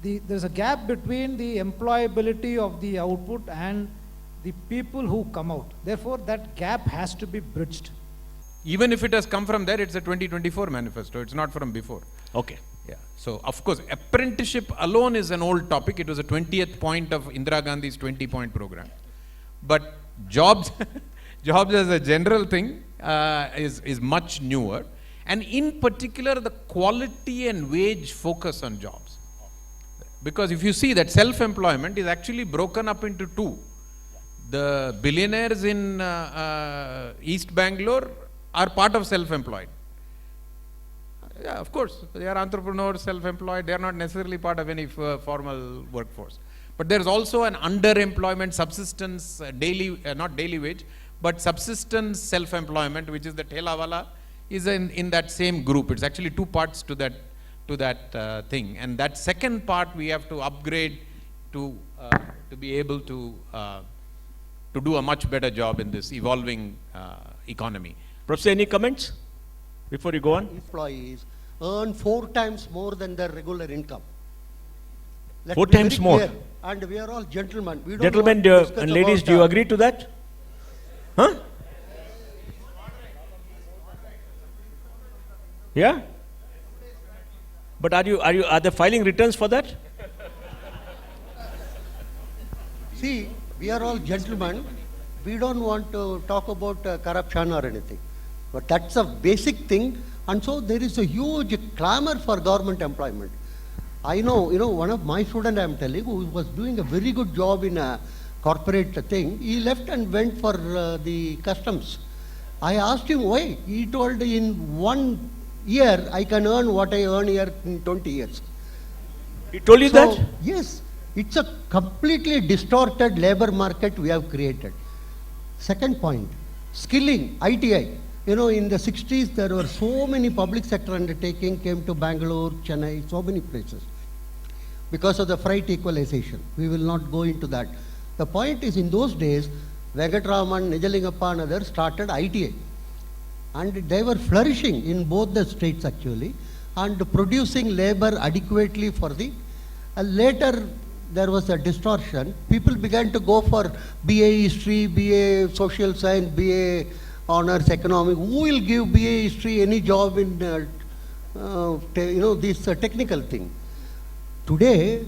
there's a gap between the employability of the output and the people who come out. Therefore, that gap has to be bridged.
Even if it has come from there, it's a 2024 manifesto. It's not from before.
Okay.
Yeah. So, of course, apprenticeship alone is an old topic. It was a 20th point of Indira Gandhi's 20-point program. But jobs, jobs as a general thing is much newer. And in particular, the quality and wage focus on jobs. Because if you see that self-employment is actually broken up into two. The billionaires in East Bangalore are part of self-employed. Yeah, of course, they are entrepreneurs, self-employed. They are not necessarily part of any formal workforce. But there is also an underemployment, subsistence, not daily wage, but subsistence self-employment, which is the Thelawala, is in that same group. It's actually two parts to that thing. And that second part we have to upgrade to be able to do a much better job in this evolving economy.
Professor, any comments before you go on?
Employees earn 4 times more than their regular income. Let's
4
be
times
very
more.
clear. And we are all gentlemen. We don't
Gentlemen
want to discuss
and ladies,
about,
do you agree to that? Huh? Yeah? But are they filing returns for that?
See, we are all gentlemen. We don't want to talk about corruption or anything. But that's a basic thing. And so there is a huge clamor for government employment. I know, one of my students, I'm telling, who was doing a very good job in a corporate thing, he left and went for the customs. I asked him why. He told, in 1 year, I can earn what I earn here in 20 years.
He told you that?
Yes, it's a completely distorted labor market we have created. Second point, skilling, ITI. In the 60s, there were so many public sector undertakings came to Bangalore, Chennai, so many places. Because of the freight equalization. We will not go into that. The point is, in those days, Venkatraman, Nijalingappa and others started ITI. And they were flourishing in both the states actually, and producing labor adequately for the... later, there was a distortion. People began to go for BA History, BA Social Science, BA Honors Economics. Who will give BA History any job in, this technical thing? Today,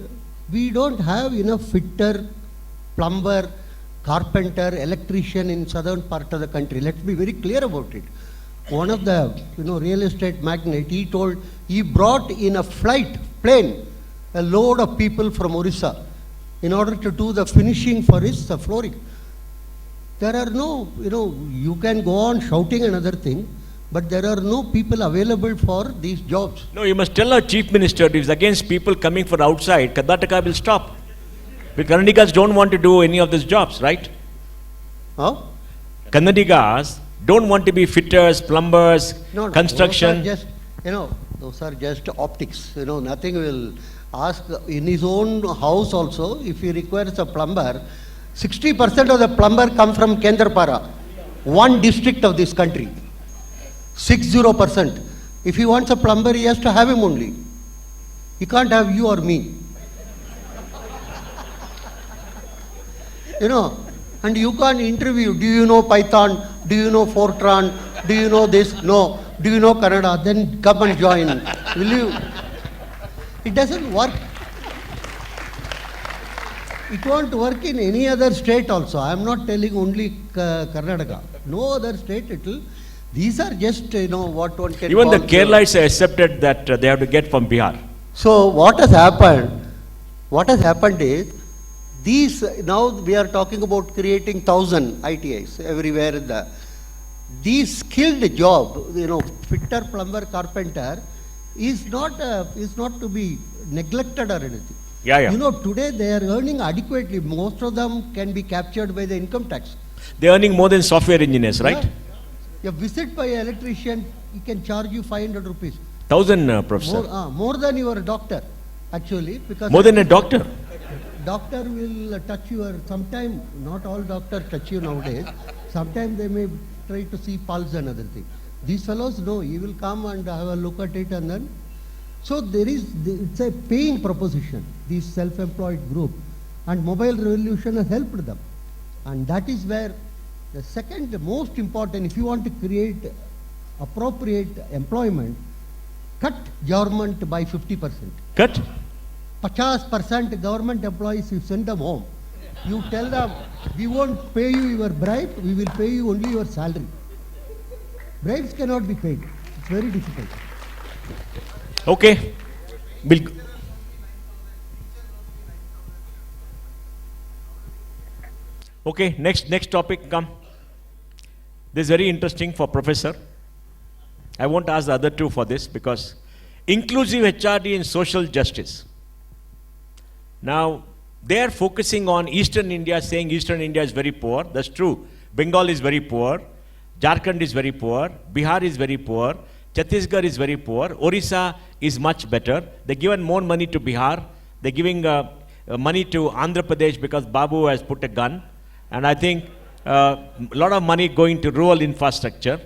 we don't have enough fitter, plumber, carpenter, electrician in southern part of the country. Let's be very clear about it. One of the real estate magnate, he told, he brought in a plane, a load of people from Orissa in order to do the finishing for his flooring. There are no, you can go on shouting another thing, but there are no people available for these jobs.
No, you must tell our Chief Minister, if it's against people coming from outside, Karnataka will stop. But Kannadigas don't want to do any of these jobs, right?
Huh?
Kannadigas don't want to be fitters, plumbers, construction.
Those are just optics. Nothing will ask. In his own house also, if he requires a plumber, 60% of the plumber come from Kendrapara, one district of this country. 60%. If he wants a plumber, he has to have him only. He can't have you or me. And you can't interview, do you know Python? Do you know Fortran? Do you know this? No. Do you know Kannada? Then come and join. Will you? It doesn't work. It won't work in any other state also. I am not telling only Karnataka. No other state it will. These are just, what one can
Even
call...
the Keralites have accepted that they have to get from Bihar.
So what has happened? What has happened is, now we are talking about creating 1,000 ITIs everywhere in the... These skilled job, fitter, plumber, carpenter, is not to be neglected or anything.
Yeah.
Today they are earning adequately. Most of them can be captured by the income tax.
They are earning more than software engineers, right?
Yeah. A visit by an electrician, he can charge you 500 rupees.
1,000, Professor.
More than your doctor, actually. Because
more than a doctor?
Doctor will touch your, sometime, not all doctors touch you nowadays. Sometimes they may try to see pulse and other thing. These fellows, no, he will come and have a look at it and then. So it's a paying proposition, this self-employed group. And mobile revolution has helped them. And that is where the second most important, if you want to create appropriate employment, cut government by 50%.
Cut?
50% government employees, you send them home. You tell them, we won't pay you your bribe, we will pay you only your salary. Bribes cannot be paid. It's very difficult.
Okay. Okay, next topic come. This is very interesting for Professor. I won't ask the other two for this because inclusive HRD and social justice. Now, they are focusing on Eastern India, saying Eastern India is very poor. That's true. Bengal is very poor. Jharkhand is very poor. Bihar is very poor. Chhattisgarh is very poor. Orissa is much better. They're given more money to Bihar. They're giving money to Andhra Pradesh because Babu has put a gun. And I think a lot of money going to rural infrastructure.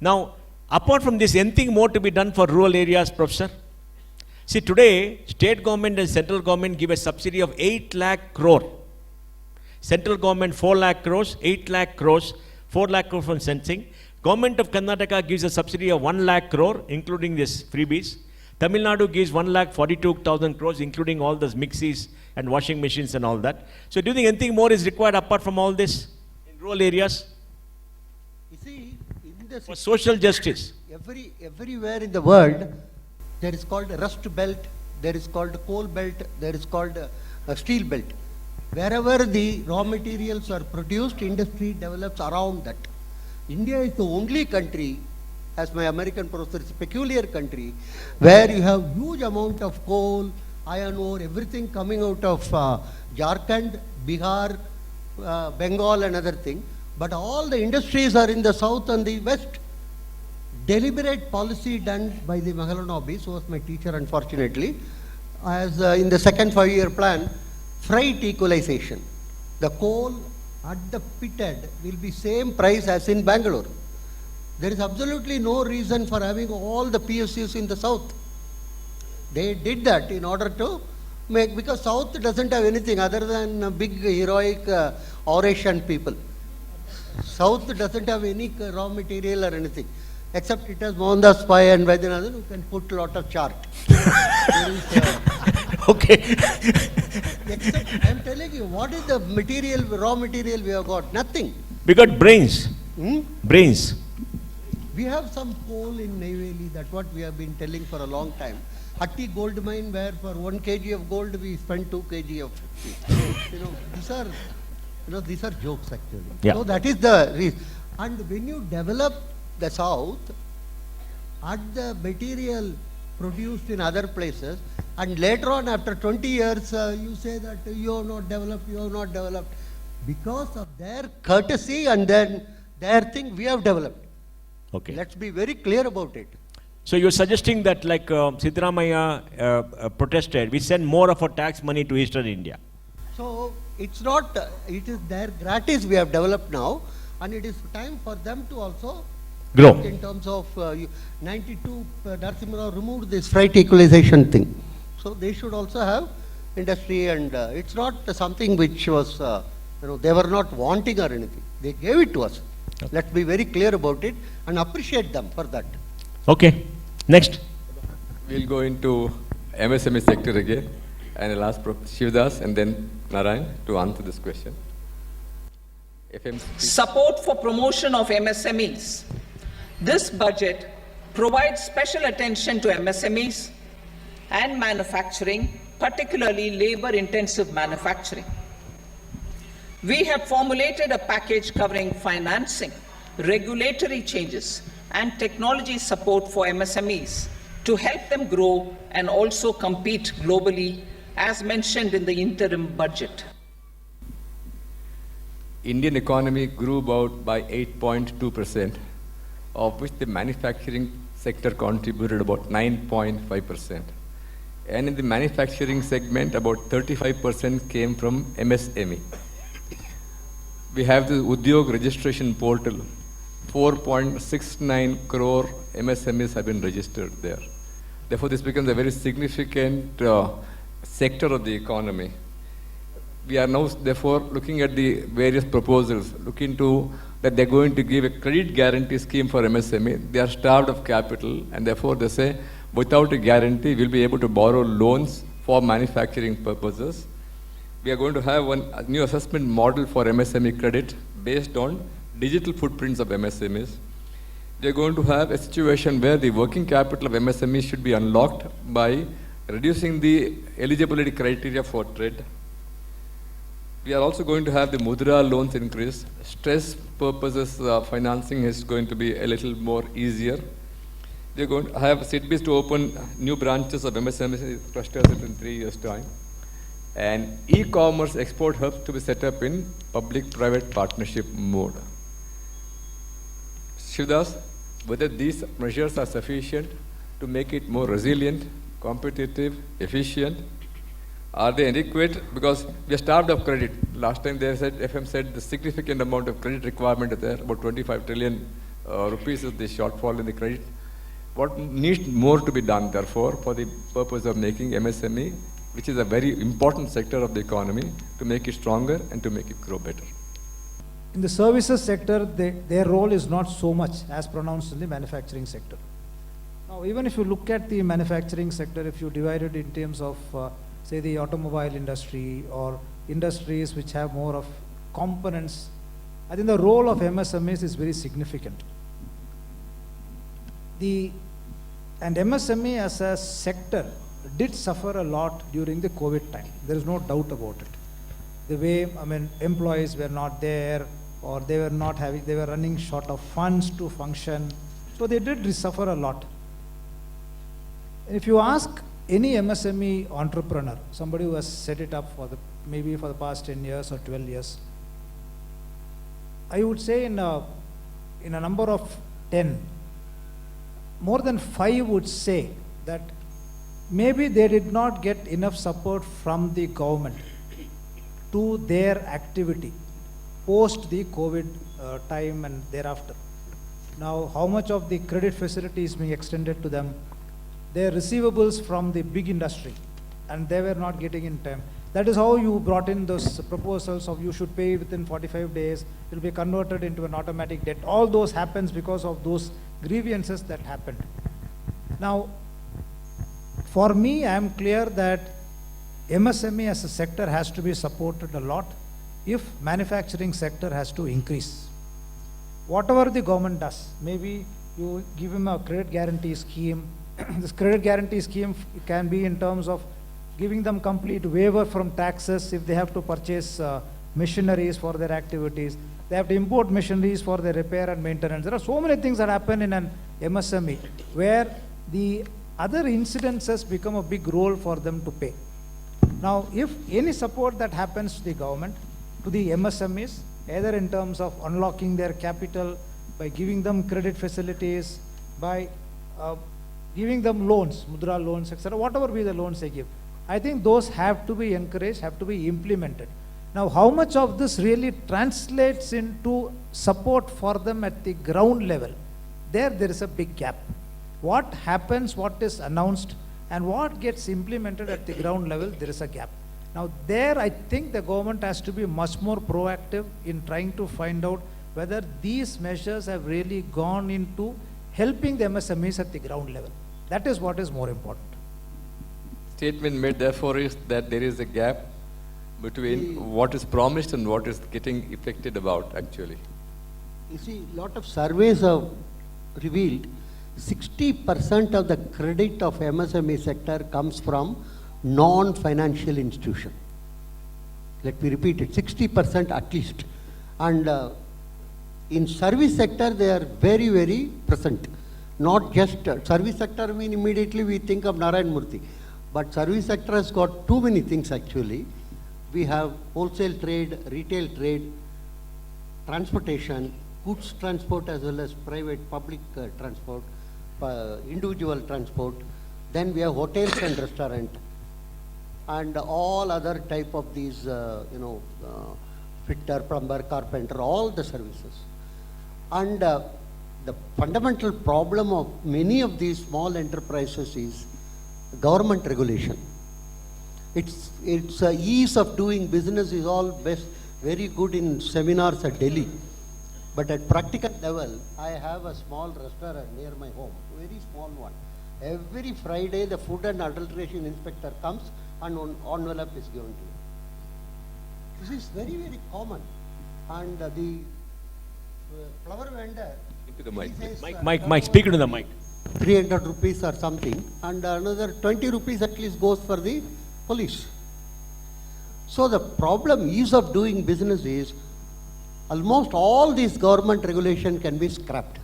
Now, apart from this, anything more to be done for rural areas, Professor? See, today, state government and central government give a subsidy of 8 lakh crore. Central government 4 lakh crores, 8 lakh crores, 4 lakh crore from sensing. Government of Karnataka gives a subsidy of 1 lakh crore, including this freebies. Tamil Nadu gives 1 lakh 42,000 crores, including all those mixies and washing machines and all that. So do you think anything more is required apart from all this in rural areas?
You see, in the
For social justice.
everywhere in the world, there is called rust belt, there is called coal belt, there is called steel belt. Wherever the raw materials are produced, industry develops around that. India is the only country, as my American professor, it's a peculiar country, where you have huge amount of coal, iron ore, everything coming out of Jharkhand, Bihar, Bengal and other thing. But all the industries are in the south and the west. Deliberate policy done by the Mahalanobis, who was my teacher unfortunately, as in the second 5-year plan, freight equalization. The coal at the pithead will be same price as in Bangalore. There is absolutely no reason for having all the PSUs in the south. They did that in order to make, because south doesn't have anything other than big heroic oration people. South doesn't have any raw material or anything, except it has Mohandas and Vaidyanadhan who can put a lot of chart.
Okay.
Except, I am telling you, what is the material, raw material we have got? Nothing.
We got brains. Brains.
We have some coal in Neyveli, that's what we have been telling for a long time. Hatti gold mine, where for 1 kg of gold we spend 2 kg of. These are jokes actually.
Yeah.
So that is the reason. And when you develop the south, at the material produced in other places, and later on after 20 years you say that you have not developed, because of their courtesy and then their thing we have developed.
Okay.
Let's be very clear about it.
So you're suggesting that like Siddaramaiah protested, we send more of our tax money to Eastern India.
So it's not, it is their gratis we have developed now, and it is time for them to also
grow.
In terms of 92, Narasimha Rao removed this freight equalization thing. So they should also have industry, and it's not something which was, they were not wanting or anything. They gave it to us. Okay. Let's be very clear about it and appreciate them for that.
Okay. Next.
We'll go into MSME sector again, and I'll ask Prof. Shivadass and then Narayan to answer this question.
Support for promotion of MSMEs. This budget provides special attention to MSMEs and manufacturing, particularly labor-intensive manufacturing. We have formulated a package covering financing, regulatory changes, and technology support for MSMEs to help them grow and also compete globally, as mentioned in the interim budget.
Indian economy grew about by 8.2%, of which the manufacturing sector contributed about 9.5%. And in the manufacturing segment, about 35% came from MSME. We have the Udyog registration portal. 4.69 crore MSMEs have been registered there. Therefore, this becomes a very significant sector of the economy. We are now, therefore, looking at the various proposals, looking to that they're going to give a credit guarantee scheme for MSME. They are starved of capital, and therefore they say, without a guarantee, we'll be able to borrow loans for manufacturing purposes. We are going to have a new assessment model for MSME credit based on digital footprints of MSMEs. They're going to have a situation where the working capital of MSMEs should be unlocked by reducing the eligibility criteria for trade. We are also going to have the Mudra loans increase. Stress purposes financing is going to be a little more easier. We are going to have SIDBIs to open new branches of MSME clusters in 3 years' time. And e-commerce export hubs to be set up in public-private partnership mode. Shivadass, whether these measures are sufficient to make it more resilient, competitive, efficient? Are they adequate? Because we are starved of credit. Last time they said, FM said the significant amount of credit requirement is there, about 25 trillion rupees is the shortfall in the credit. What needs more to be done, therefore, for the purpose of making MSME, which is a very important sector of the economy, to make it stronger and to make it grow better?
In the services sector, their role is not so much as pronounced in the manufacturing sector. Now, even if you look at the manufacturing sector, if you divide it in terms of, say, the automobile industry or industries which have more of components, I think the role of MSMEs is very significant. And MSME as a sector did suffer a lot during the COVID time. There is no doubt about it. The way, employees were not there, or they were running short of funds to function. So they did suffer a lot. If you ask any MSME entrepreneur, somebody who has set it up maybe for the past 10 years or 12 years, I would say in a number of 10, more than 5 would say that maybe they did not get enough support from the government to their activity post the COVID time and thereafter. Now, how much of the credit facility is being extended to them? Their receivables from the big industry, and they were not getting in time. That is how you brought in those proposals of you should pay within 45 days, it will be converted into an automatic debt. All those happens because of those grievances that happened. Now, for me, I am clear that MSME as a sector has to be supported a lot if manufacturing sector has to increase. Whatever the government does, maybe you give him a credit guarantee scheme. This credit guarantee scheme can be in terms of giving them complete waiver from taxes if they have to purchase machineries for their activities. They have to import machineries for their repair and maintenance. There are so many things that happen in an MSME where the other incidences become a big role for them to pay. Now, if any support that happens to the government, to the MSMEs, either in terms of unlocking their capital, by giving them credit facilities, by giving them loans, Mudra loans, etc., whatever be the loans they give, I think those have to be encouraged, have to be implemented. Now, how much of this really translates into support for them at the ground level? There is a big gap. What happens, what is announced, and what gets implemented at the ground level, there is a gap. Now, there I think the government has to be much more proactive in trying to find out whether these measures have really gone into helping the MSMEs at the ground level. That is what is more important.
Statement made therefore is that there is a gap between what is promised and what is getting effected about actually.
You see, a lot of surveys have revealed 60% of the credit of MSME sector comes from non-financial institution. Let me repeat it, 60% at least. And in service sector, they are very, very present. Not just service sector, immediately we think of Narayan Murthy. But service sector has got too many things actually. We have wholesale trade, retail trade, transportation, goods transport as well as private public transport, individual transport. Then we have hotels and restaurant and all other type of these, fitter, plumber, carpenter, all the services. And the fundamental problem of many of these small enterprises is government regulation. It's ease of doing business is all very good in seminars at Delhi. But at practical level, I have a small restaurant near my home, very small one. Every Friday, the food and adulteration inspector comes and an envelope is given to you. This is very, very common. And the flower vendor,
Into the mic.
he says,
Mike, speak into the mic.
300 rupees or something, and another 20 rupees at least goes for the police. So the problem, ease of doing business is, almost all these government regulation can be scrapped.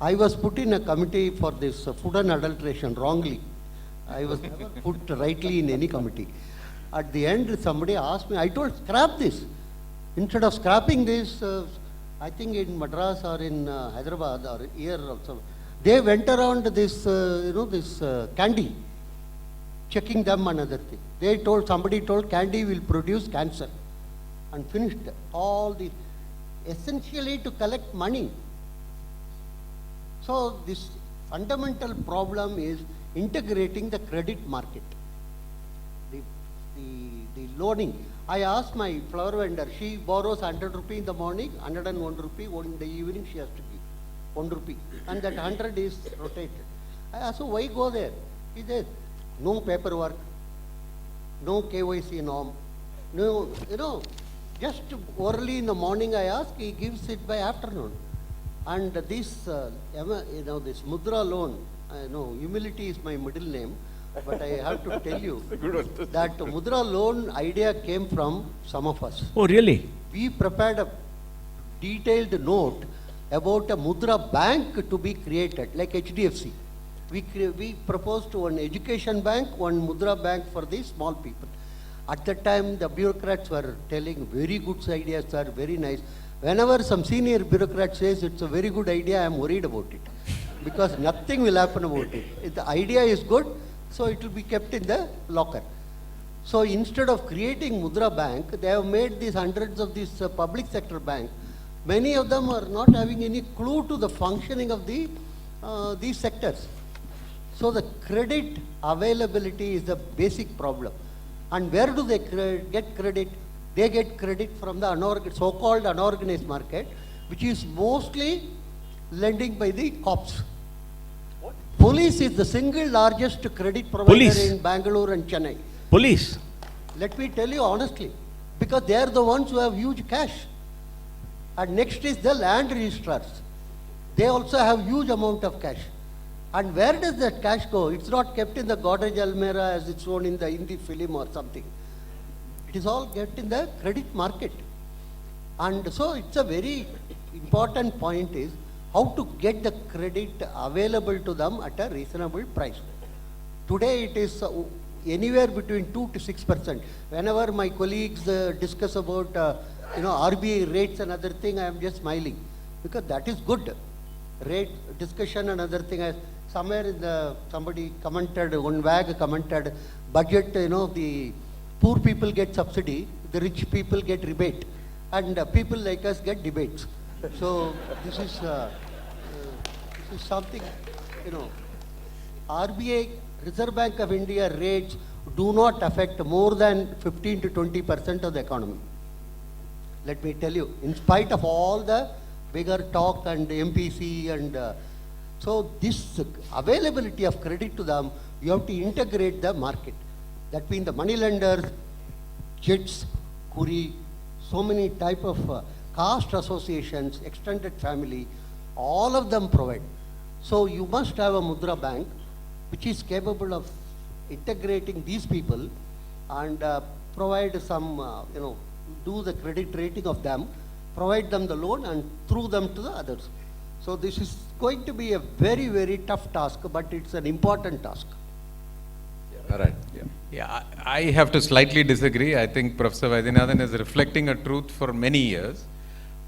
I was put in a committee for this food and adulteration wrongly. I was never put rightly in any committee. At the end, somebody asked me, I told, scrap this. Instead of scrapping this, I think in Madras or in Hyderabad or here also, they went around this, this candy, checking them another thing. They told, somebody told candy will produce cancer, and finished all the, essentially to collect money. So this fundamental problem is integrating the credit market, the loaning. I asked my flower vendor, she borrows 100 rupee in the morning, 101 rupee, in the evening she has to give 1 rupee, and that 100 is rotated. I asked, so why go there? He said, no paperwork, no KYC norm, no, just early in the morning I ask, he gives it by afternoon. And this, this Mudra loan, humility is my middle name, but I have to tell you that Mudra loan idea came from some of us.
Oh, really?
We prepared a detailed note about a Mudra bank to be created, like HDFC. We proposed to one education bank, one Mudra bank for the small people. At that time, the bureaucrats were telling, very good ideas, sir, very nice. Whenever some senior bureaucrat says it's a very good idea, I am worried about it. Because nothing will happen about it. If the idea is good, so it will be kept in the locker. So instead of creating Mudra Bank, they have made these hundreds of these public sector banks. Many of them are not having any clue to the functioning of these sectors. So the credit availability is the basic problem. And where do they get credit? They get credit from the so-called unorganized market, which is mostly lending by the cops. What? Police is the single largest credit provider in Bangalore and Chennai.
Police?
Let me tell you honestly, because they are the ones who have huge cash. And next is the land registrars. They also have huge amount of cash. And where does that cash go? It's not kept in the Godrej Almera as it's shown in the Hindi film or something. It is all kept in the credit market. And so it's a very important point is how to get the credit available to them at a reasonable price. Today it is anywhere between 2 to 6%. Whenever my colleagues discuss about RBI rates and other thing, I am just smiling because that is good. Rate discussion and other thing. Somewhere in somebody commented, one wag commented, budget, the poor people get subsidy, the rich people get rebate, and people like us get debates. So this is something, RBI, Reserve Bank of India rates do not affect more than 15 to 20% of the economy. Let me tell you, in spite of all the bigger talk and MPC and so this availability of credit to them, you have to integrate the market. That means the money lenders, JITs, Kuri, so many type of caste associations, extended family, all of them provide. So you must have a Mudra bank which is capable of integrating these people and provide some, do the credit rating of them, provide them the loan and through them to the others. So this is going to be a very, very tough task, but it's an important task.
Yeah, right. Yeah, I have to slightly disagree. I think Professor Vaidyanadhan is reflecting a truth for many years,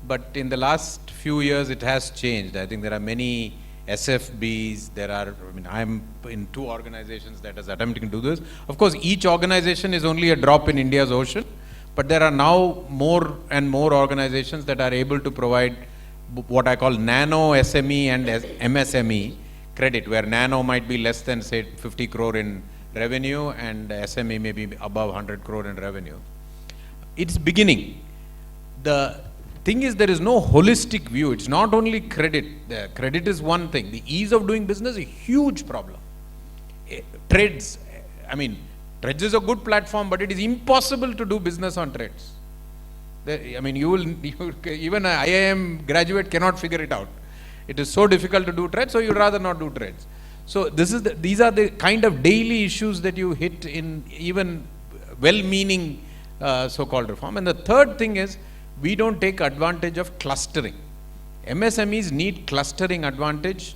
but in the last few years it has changed. I think there are many SFBs, I'm in 2 organizations that is attempting to do this. Of course, each organization is only a drop in India's ocean, but there are now more and more organizations that are able to provide what I call nano SME and MSME credit, where nano might be less than say 50 crore in revenue and SME may be above 100 crore in revenue. It's beginning. The thing is, there is no holistic view. It's not only credit. The credit is one thing. The ease of doing business is a huge problem. Trades, trades is a good platform, but it is impossible to do business on trades. Even an IIM graduate cannot figure it out. It is so difficult to do trades, so you'd rather not do trades. So these are the kind of daily issues that you hit in even well-meaning so-called reform. And the third thing is, we don't take advantage of clustering. MSMEs need clustering advantage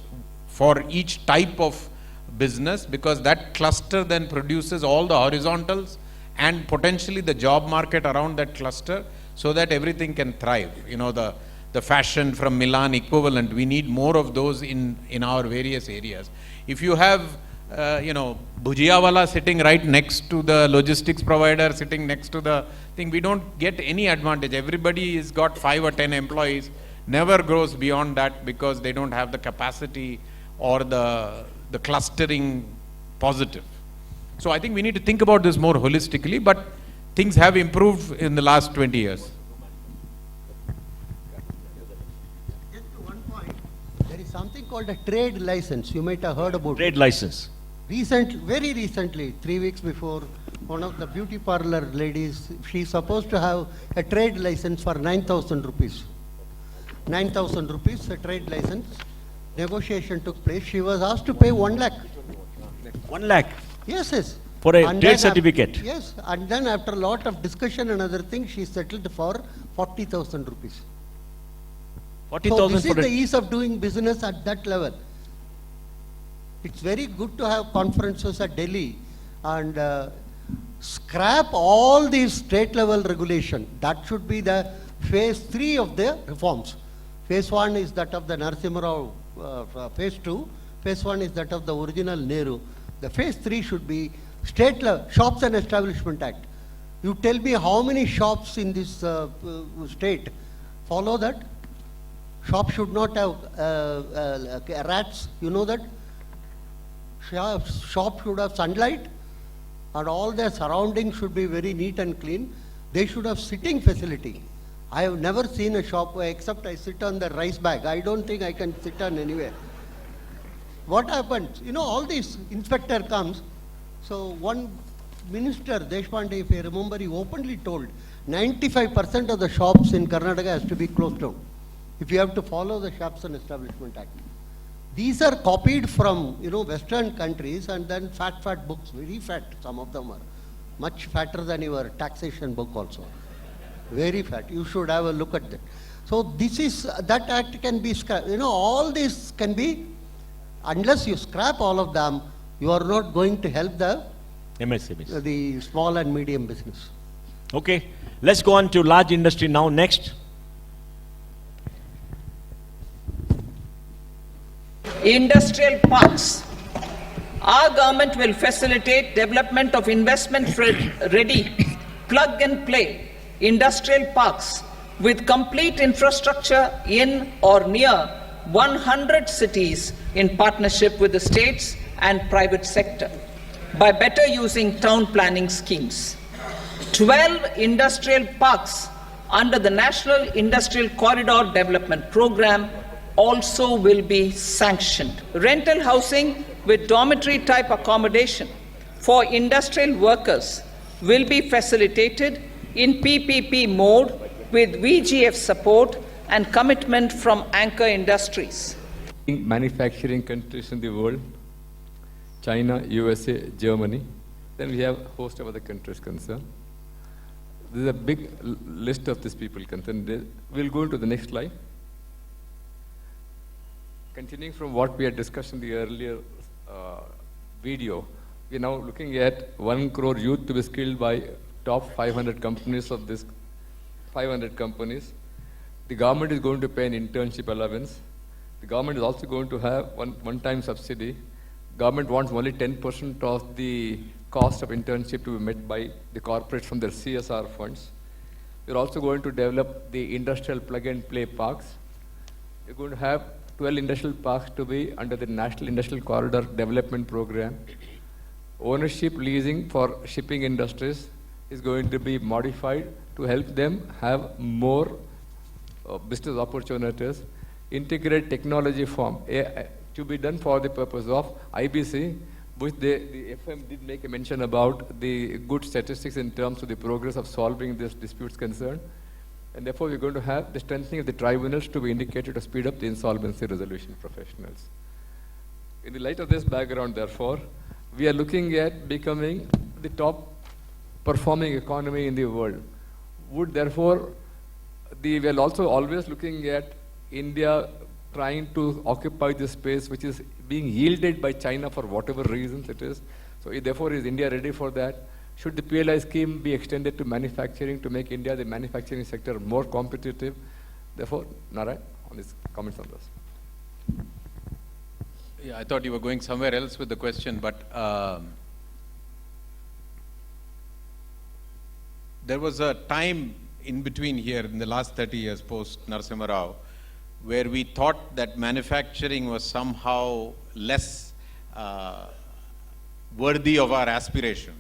for each type of business, because that cluster then produces all the horizontals and potentially the job market around that cluster, so that everything can thrive. You know, the fashion from Milan equivalent, we need more of those in our various areas. If you have, Bhujiyawala sitting right next to the logistics provider, sitting next to the thing, we don't get any advantage. Everybody has got 5 or 10 employees, never grows beyond that, because they don't have the capacity or the clustering positive. So I think we need to think about this more holistically, but things have improved in the last 20 years.
Just to one point, there is something called a trade license. You might have heard about
Trade
it.
license.
Very recently, 3 weeks before, one of the beauty parlor ladies, she's supposed to have a trade license for 9,000 rupees. 9,000 rupees, a trade license. Negotiation took place. She was asked to pay 1 lakh.
1 lakh
Yes.
for a
And
trade
then
certificate.
Yes, and then after a lot of discussion and other things, she settled for 40,000 rupees. So
40,000
this is
for
the
a
ease of doing business at that level. It's very good to have conferences at Delhi and scrap all these state level regulation. That should be the phase 3 of the reforms. Phase 1 is that of the Narasimha Rao, phase 2. Phase 1 is that of the original Nehru. The phase 3 should be state level, Shops and Establishment Act. You tell me how many shops in this state follow that? Shop should not have rats, you know that? Shop should have sunlight, and all their surroundings should be very neat and clean. They should have sitting facility. I have never seen a shop where, except I sit on the rice bag. I don't think I can sit on anywhere. What happens? You know, all this inspector comes. So one minister, Deshpande, if I remember, he openly told 95% of the shops in Karnataka has to be closed down if you have to follow the Shops and Establishment Act. These are copied from, Western countries, and then fat books, very fat. Some of them are much fatter than your taxation book also. Very fat. You should have a look at that. So that act can be scrapped. All this can be, unless you scrap all of them, you are not going to help the
MSMEs.
The small and medium business.
Okay, let's go on to large industry now. Next.
Industrial parks. Our government will facilitate development of investment-ready, plug-and-play industrial parks with complete infrastructure in or near 100 cities in partnership with the states and private sector by better using town planning schemes. 12 industrial parks under the National Industrial Corridor Development Program also will be sanctioned. Rental housing with dormitory type accommodation for industrial workers will be facilitated in PPP mode with VGF support and commitment from anchor industries.
Manufacturing countries in the world, China, USA, Germany, then we have a host of other countries concerned. There's a big list of these people concerned. We'll go to the next slide. Continuing from what we had discussed in the earlier video, we're now looking at 1 crore youth to be skilled by top 500 companies of this 500 companies. The government is going to pay an internship allowance. The government is also going to have one-time subsidy. Government wants only 10% of the cost of internship to be met by the corporates from their CSR funds. We're also going to develop the industrial plug-and-play parks. We're going to have 12 industrial parks to be under the National Industrial Corridor Development Program. Ownership leasing for shipping industries is going to be modified to help them have more business opportunities. Integrate technology farm to be done for the purpose of IBC, which the FM did make a mention about the good statistics in terms of the progress of solving this disputes concerned. And therefore, we're going to have the strengthening of the tribunals to be indicated to speed up the insolvency resolution professionals. In the light of this background, therefore, we are looking at becoming the top performing economy in the world. Would therefore, we are also always looking at India trying to occupy this space which is being yielded by China for whatever reasons it is. So therefore, is India ready for that? Should the PLI scheme be extended to manufacturing to make India, the manufacturing sector, more competitive? Therefore, Narayan, on his comments on this.
Yeah, I thought you were going somewhere else with the question, but there was a time in between here in the last 30 years post Narasimha Rao where we thought that manufacturing was somehow less worthy of our aspiration.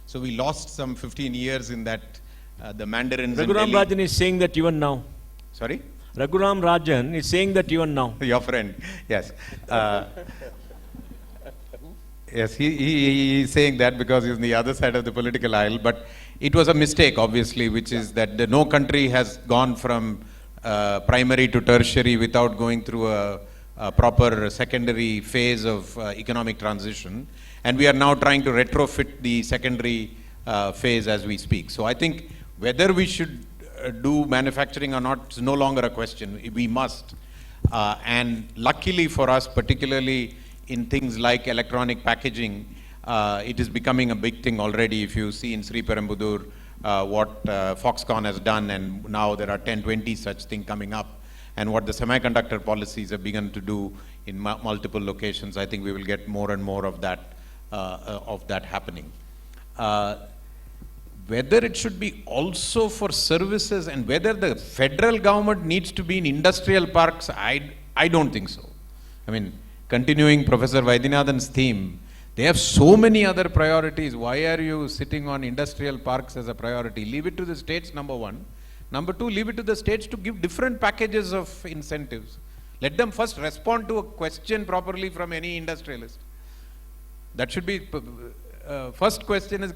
So we lost some 15 years in that the Mandarins in
Raghuram
Delhi.
Rajan is saying that even now.
Sorry?
Raghuram Rajan is saying that even now.
Your friend, yes. Yes, he is saying that because he's on the other side of the political aisle, but it was a mistake, obviously, which is that no country has gone from primary to tertiary without going through a proper secondary phase of economic transition. And we are now trying to retrofit the secondary phase as we speak. So I think whether we should do manufacturing or not is no longer a question. We must. And luckily for us, particularly in things like electronic packaging, it is becoming a big thing already. If you see in Sri Perumbudur what Foxconn has done, and now there are 10, 20 such things coming up, and what the semiconductor policies have begun to do in multiple locations, I think we will get more and more of that happening. Whether it should be also for services and whether the federal government needs to be in industrial parks, I don't think so. I mean, continuing Professor Vaidyanadhan's theme, they have so many other priorities. Why are you sitting on industrial parks as a priority? Leave it to the states, number one. Number two, leave it to the states to give different packages of incentives. Let them first respond to a question properly from any industrialist. That should be, first question is,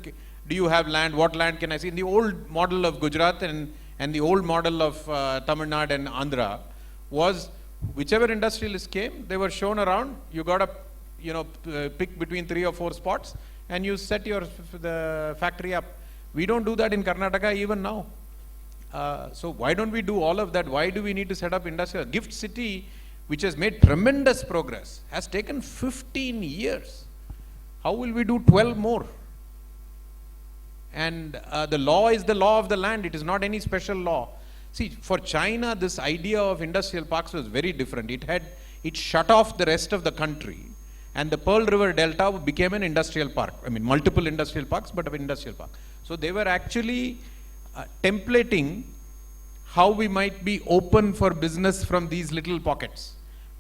do you have land? What land can I see? In the old model of Gujarat and the old model of Tamil Nadu and Andhra was, whichever industrialist came, they were shown around. You got to, pick between 3 or 4 spots, and you set the factory up. We don't do that in Karnataka even now. So why don't we do all of that? Why do we need to set up industrial? Gift City, which has made tremendous progress, has taken 15 years. How will we do 12 more? And the law is the law of the land. It is not any special law. See, for China, this idea of industrial parks was very different. It shut off the rest of the country, and the Pearl River Delta became an industrial park. I mean, multiple industrial parks, but an industrial park. So they were actually templating how we might be open for business from these little pockets.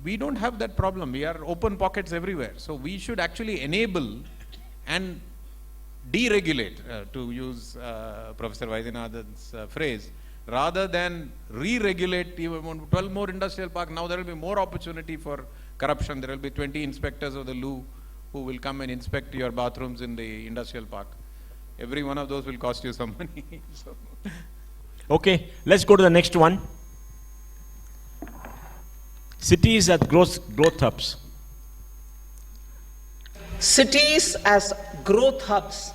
We don't have that problem. We are open pockets everywhere. So we should actually enable and deregulate, to use Professor Vaidyanadhan's phrase, rather than re-regulate even 12 more industrial parks. Now there will be more opportunity for corruption. There will be 20 inspectors of the loo who will come and inspect your bathrooms in the industrial park. Every one of those will cost you some money. So.
Okay, let's go to the next one. Cities as growth hubs.
Cities as growth hubs.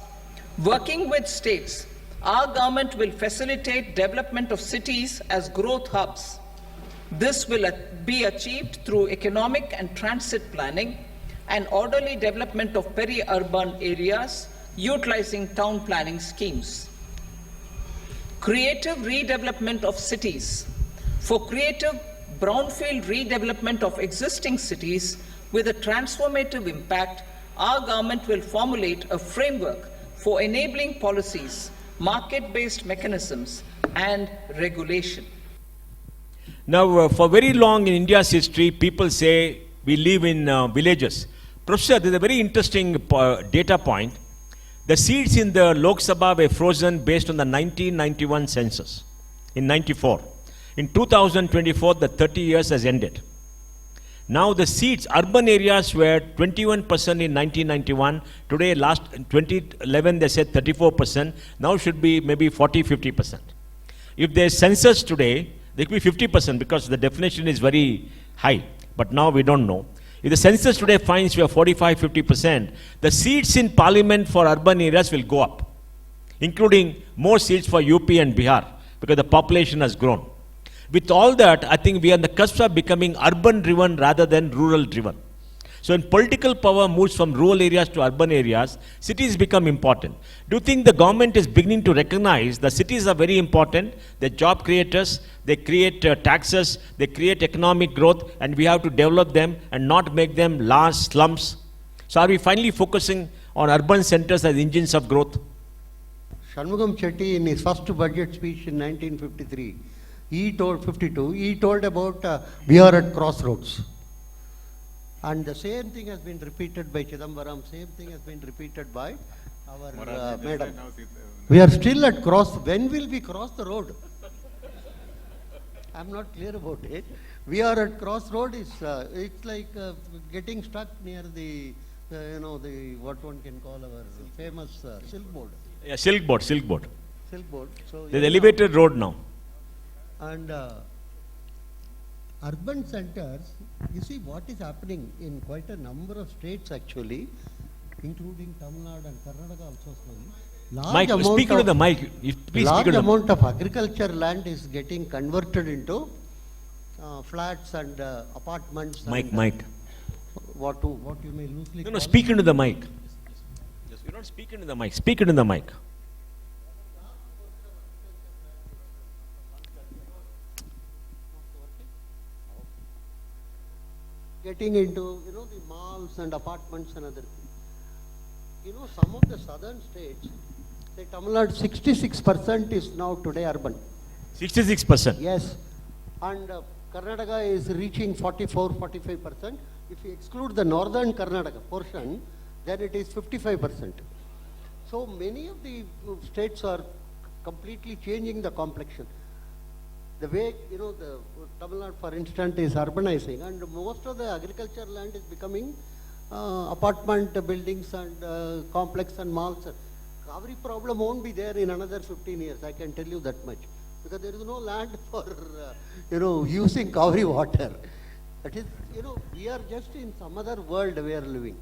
Working with states, our government will facilitate development of cities as growth hubs. This will be achieved through economic and transit planning and orderly development of peri-urban areas utilizing town planning schemes. Creative redevelopment of cities. For creative brownfield redevelopment of existing cities with a transformative impact, our government will formulate a framework for enabling policies, market-based mechanisms, and regulation.
Now, for very long in India's history, people say we live in villages. Professor, there's a very interesting data point. The seats in the Lok Sabha were frozen based on the 1991 census, in 94. In 2024, the 30 years has ended. Now the seats, urban areas were 21% in 1991. Today, last 2011, they said 34%. Now should be maybe 40-50%. If there's census today, there could be 50% because the definition is very high. But now we don't know. If the census today finds we are 45-50%, the seats in parliament for urban areas will go up. including more seats for UP and Bihar, because the population has grown. With all that, I think we are on the cusp of becoming urban-driven rather than rural-driven. So when political power moves from rural areas to urban areas, cities become important. Do you think the government is beginning to recognize that cities are very important? They're job creators, they create taxes, they create economic growth, and we have to develop them and not make them large slums. So are we finally focusing on urban centers as engines of growth?
Shanmugam Chetty, in his first budget speech in 1953, he told about we are at crossroads. And the same thing has been repeated by Chidambaram, same thing has been repeated by our madam. We are still at when will we cross the road? I'm not clear about it. We are at crossroad, it's like getting stuck near the what one can call our famous silk board.
Yeah, silk board.
Silk board. So
there's elevated road now.
And urban centers, you see what is happening in quite a number of states actually, including Tamil Nadu and Karnataka also slowly.
Mike, speak into the mic. Please
large amount of agriculture land is getting converted into flats and apartments.
Mike.
What you may loosely
No, speak into the mic. Just you don't speak into the mic. Speak into the mic.
Getting into the malls and apartments and other things. Some of the southern states, say Tamil Nadu, 66% is now today urban.
66%?
Yes. And Karnataka is reaching 44-45%. If you exclude the northern Karnataka portion, then it is 55%. So many of the states are completely changing the complexion. The way, the Tamil Nadu, for instance, is urbanizing, and most of the agriculture land is becoming apartment buildings and complex and malls. Kaveri problem won't be there in another 15 years, I can tell you that much. Because there is no land for, using Kaveri water. That is, we are just in some other world we are living.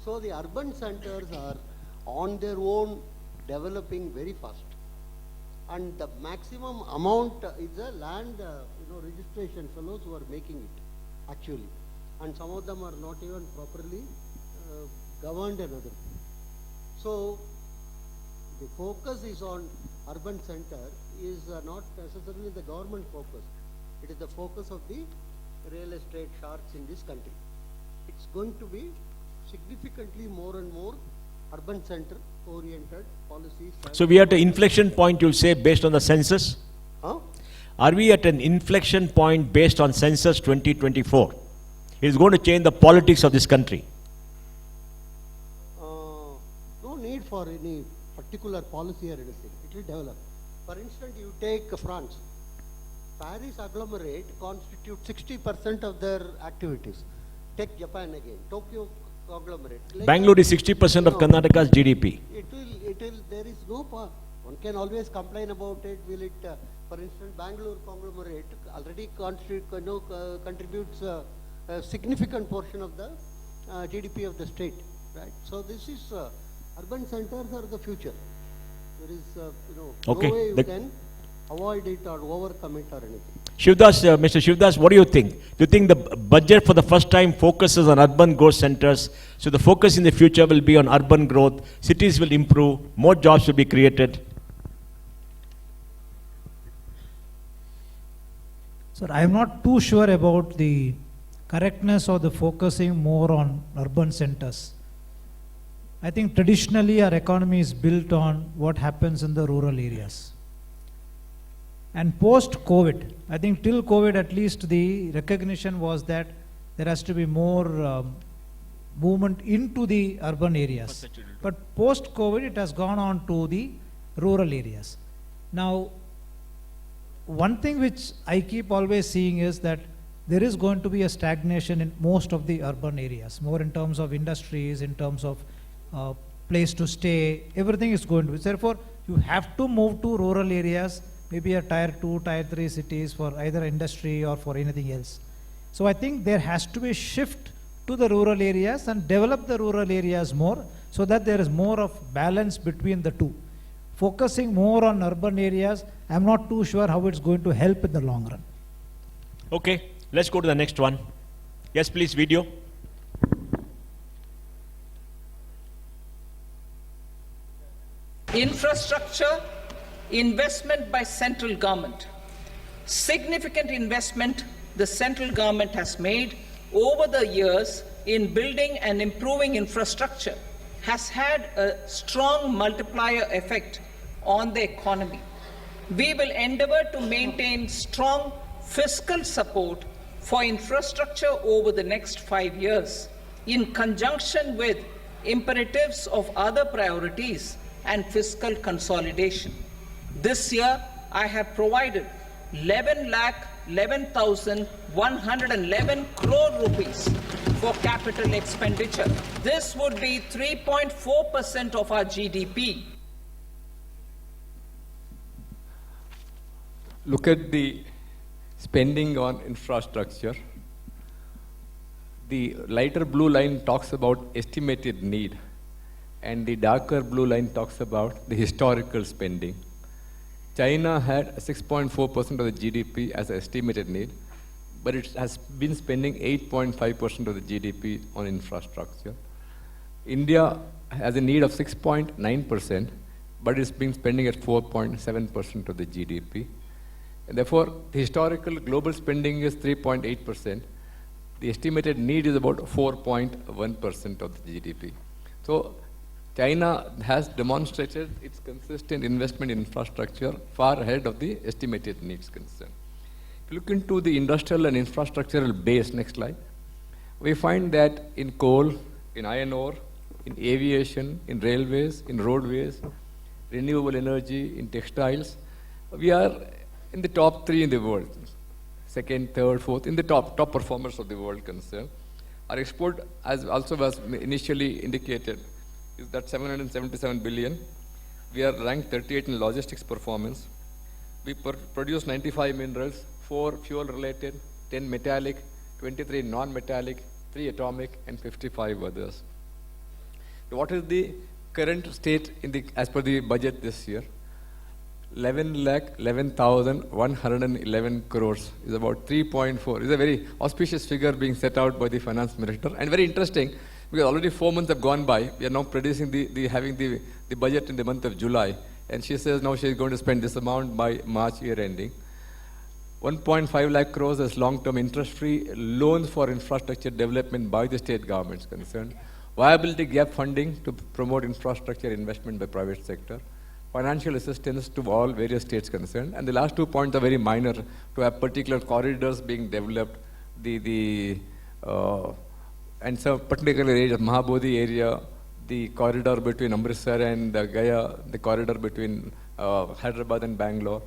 So the urban centers are on their own developing very fast. And the maximum amount is the land, registration fellows who are making it, actually. And some of them are not even properly governed and other things. So, the focus is on urban center is not necessarily the government focus. It is the focus of the real estate sharks in this country. It's going to be significantly more and more urban center oriented policies.
So we are at an inflection point, you'll say, based on the census?
Huh?
Are we at an inflection point based on census 2024? It is going to change the politics of this country.
No need for any particular policy or anything. It will develop. For instance, you take France. Paris agglomerate constitutes 60% of their activities. Take Japan again. Tokyo conglomerate. Like
Bangalore is 60% of Karnataka's GDP.
There is no, one can always complain about it. Will it, for instance, Bangalore conglomerate already contributes a significant portion of the GDP of the state, right? So this is, urban centers are the future. There is, no way you can avoid it or overcome it or anything.
Shivadass, Mr. Shivadass, what do you think? Do you think the budget for the first time focuses on urban growth centers? So the focus in the future will be on urban growth, cities will improve, more jobs will be created?
Sir, I am not too sure about the correctness of the focusing more on urban centers. I think traditionally our economy is built on what happens in the rural areas. And post-COVID, I think till COVID at least the recognition was that there has to be more movement into the urban areas. But post-COVID it has gone on to the rural areas. Now, one thing which I keep always seeing is that there is going to be a stagnation in most of the urban areas, more in terms of industries, in terms of place to stay, everything is going to be. Therefore, you have to move to rural areas, maybe a tier 2, tier 3 cities for either industry or for anything else. So I think there has to be a shift to the rural areas and develop the rural areas more so that there is more of balance between the two. focusing more on urban areas, I'm not too sure how it's going to help in the long run.
Okay, let's go to the next one. Yes, please, video.
Infrastructure, investment by central government. Significant investment the central government has made over the years in building and improving infrastructure has had a strong multiplier effect on the economy. We will endeavor to maintain strong fiscal support for infrastructure over the next 5 years in conjunction with imperatives of other priorities and fiscal consolidation. This year, I have provided 11,11,111 crore rupees for capital expenditure. This would be 3.4% of our GDP.
Look at the spending on infrastructure. The lighter blue line talks about estimated need, and the darker blue line talks about the historical spending. China had 6.4% of the GDP as an estimated need, but it has been spending 8.5% of the GDP on infrastructure. India has a need of 6.9%, but it's been spending at 4.7% of the GDP. And therefore, the historical global spending is 3.8%. The estimated need is about 4.1% of the GDP. So China has demonstrated its consistent investment in infrastructure far ahead of the estimated needs concern. If you look into the industrial and infrastructural base, next slide, we find that in coal, in iron ore, in aviation, in railways, in roadways, renewable energy, in textiles, we are in the top 3 in the world. Second, third, fourth, in the top performers of the world concerned. Our export, as also was initially indicated, is that 777 billion. We are ranked 38 in logistics performance. We produce 95 minerals, 4 fuel-related, 10 metallic, 23 non-metallic, 3 atomic, and 55 others. So what is the current state as per the budget this year? 11,11,111 crores is about 3.4. It's a very auspicious figure being set out by the finance minister, and very interesting because already 4 months have gone by. We are now producing having the budget in the month of July, and she says now she is going to spend this amount by March year ending. 1.5 lakh crores as long-term interest-free loans for infrastructure development by the state governments concerned. Viability gap funding to promote infrastructure investment by private sector. Financial assistance to all various states concerned. And the last 2 points are very minor, to have particular corridors being developed, and some particular areas, Mahabodhi area, the corridor between Amritsar and Gaya, the corridor between Hyderabad and Bangalore.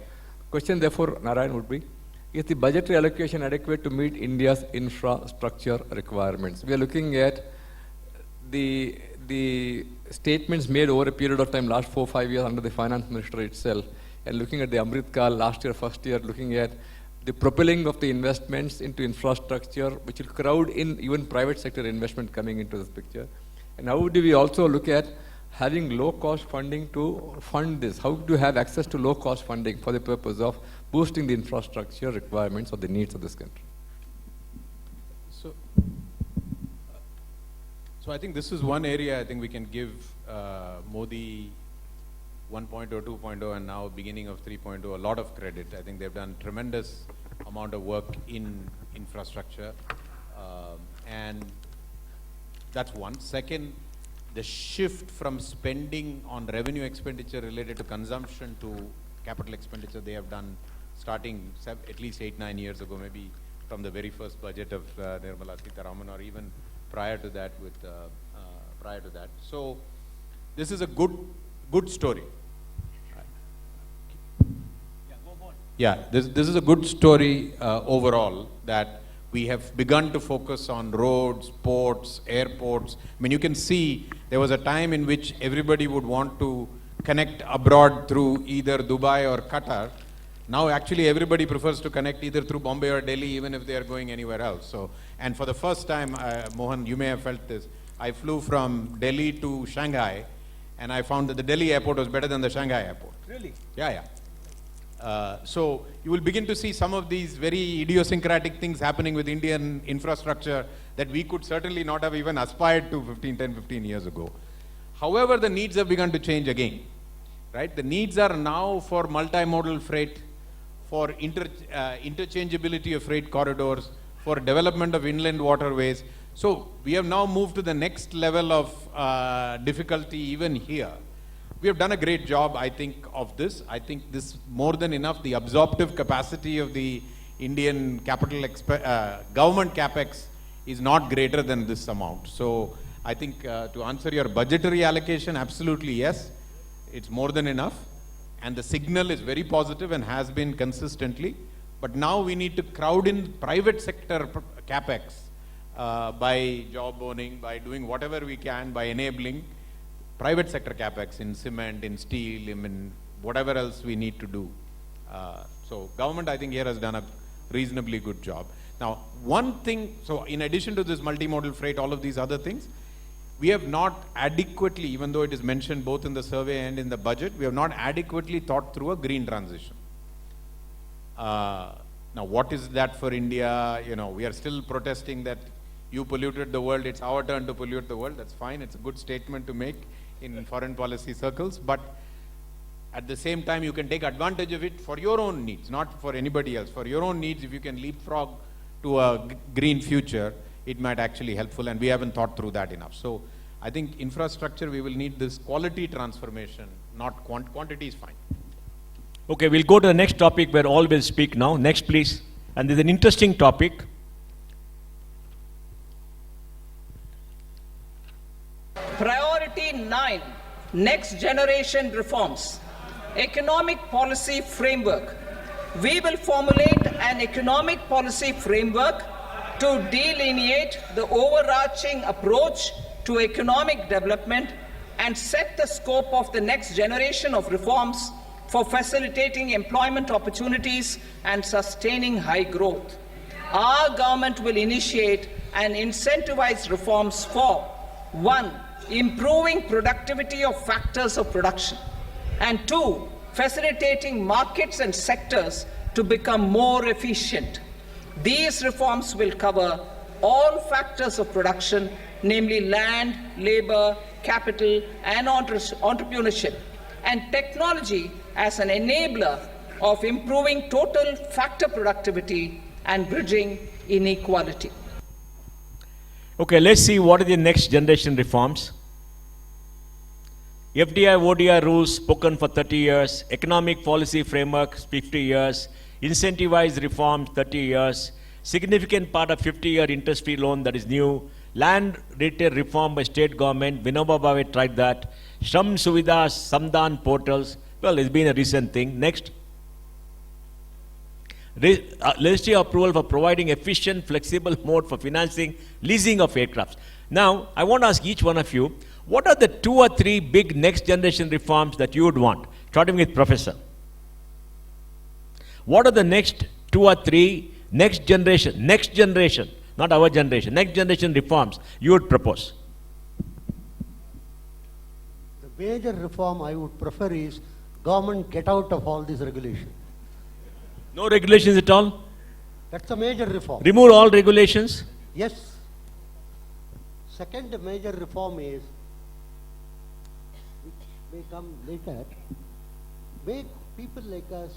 Question therefore, Narayan, would be, is the budgetary allocation adequate to meet India's infrastructure requirements? We are looking at the statements made over a period of time, last 4 or 5 years under the finance minister itself, and looking at the Amrit Kaal last year, first year, looking at the propelling of the investments into infrastructure, which will crowd in even private sector investment coming into this picture. And how do we also look at having low-cost funding to fund this? How do you have access to low-cost funding for the purpose of boosting the infrastructure requirements or the needs of this country?
So I think this is one area I think we can give Modi 1.0, 2.0, and now beginning of 3.0 a lot of credit. I think they've done tremendous amount of work in infrastructure, and that's one. Second, the shift from spending on revenue expenditure related to consumption to capital expenditure they have done starting at least 8-9 years ago, maybe from the very first budget of Nirmala Sitharaman, or even prior to that So this is a good story. Yeah, this is a good story overall, that we have begun to focus on roads, ports, airports. I mean, you can see there was a time in which everybody would want to connect abroad through either Dubai or Qatar. Now actually everybody prefers to connect either through Bombay or Delhi, even if they are going anywhere else. So, and for the first time, Mohan, you may have felt this, I flew from Delhi to Shanghai, and I found that the Delhi airport was better than the Shanghai airport.
Really?
Yeah. So you will begin to see some of these very idiosyncratic things happening with Indian infrastructure that we could certainly not have even aspired to 15 years ago. However, the needs have begun to change again, right? The needs are now for multimodal freight, for interchangeability of freight corridors, for development of inland waterways. So we have now moved to the next level of difficulty even here. We have done a great job, I think, of this. I think this more than enough. The absorptive capacity of the Indian government capex is not greater than this amount. So I think to answer your budgetary allocation, absolutely yes, it's more than enough. And the signal is very positive and has been consistently. But now we need to crowd in private sector capex by job owning, by doing whatever we can, by enabling private sector capex in cement, in steel, in whatever else we need to do. So government, I think, here has done a reasonably good job. Now, one thing, so in addition to this multimodal freight, all of these other things, we have not adequately, even though it is mentioned both in the survey and in the budget, we have not adequately thought through a green transition. Now, what is that for India? You know, we are still protesting that you polluted the world, it's our turn to pollute the world. That's fine, it's a good statement to make in foreign policy circles, but at the same time you can take advantage of it for your own needs, not for anybody else. For your own needs, if you can leapfrog to a green future, it might actually helpful, and we haven't thought through that enough. So I think infrastructure, we will need this quality transformation, not quantity is fine.
Okay, we'll go to the next topic where all will speak now. Next, please. And there's an interesting topic.
Priority 9, Next Generation Reforms. Economic Policy Framework. We will formulate an economic policy framework to delineate the overarching approach to economic development and set the scope of the next generation of reforms for facilitating employment opportunities and sustaining high growth. Our government will initiate and incentivize reforms for 1. Improving productivity of factors of production, and 2. Facilitating markets and sectors to become more efficient. These reforms will cover all factors of production, namely land, labor, capital, and entrepreneurship, and technology as an enabler of improving total factor productivity and bridging inequality.
Okay, let's see what are the next generation reforms. FDI ODI rules spoken for 30 years, economic policy framework 50 years, incentivized reforms 30 years, significant part of 50-year interest-free loan that is new, land retail reform by state government, Vinoba Bhave tried that, Shram Shivadass, Samdan portals, well, it's been a recent thing. Next. Legislative approval for providing efficient, flexible mode for financing, leasing of aircrafts. Now, I want to ask each one of you, what are the 2 or 3 big next generation reforms that you would want? Starting with Professor. What are the next 2 or 3 next generation, not our generation, next generation reforms you would propose?
The major reform I would prefer is government get out of all these regulations.
No regulations at all?
That's a major reform.
Remove all regulations?
Yes. Second major reform is, which may come later, make people like us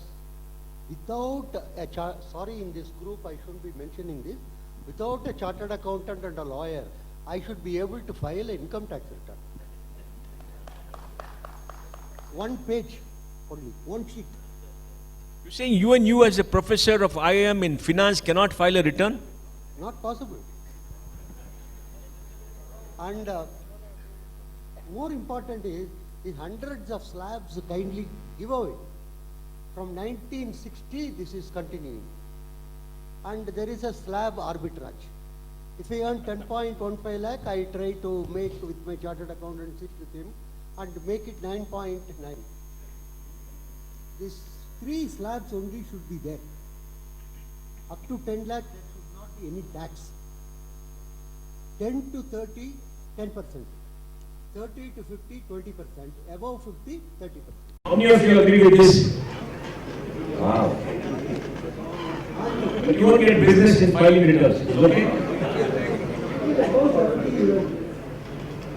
without a sorry, in this group I shouldn't be mentioning this, without a chartered accountant and a lawyer, I should be able to file an income tax return. 1 page only, 1 sheet.
You're saying you as a professor of IIM in finance cannot file a return?
Not possible. And more important is the hundreds of slabs kindly give away. From 1960 this is continuing. And there is a slab arbitrage. If I earn 10.15 lakh, I try to make with my chartered accountant, sit with him and make it 9.9. These 3 slabs only should be there. Up to 10 lakh, there should not be any tax. 10 to 30, 10%. 30 to 50, 20%. Above 50, 30%.
How many of you agree with this? Wow. But you won't get business in filing returns. Is it okay?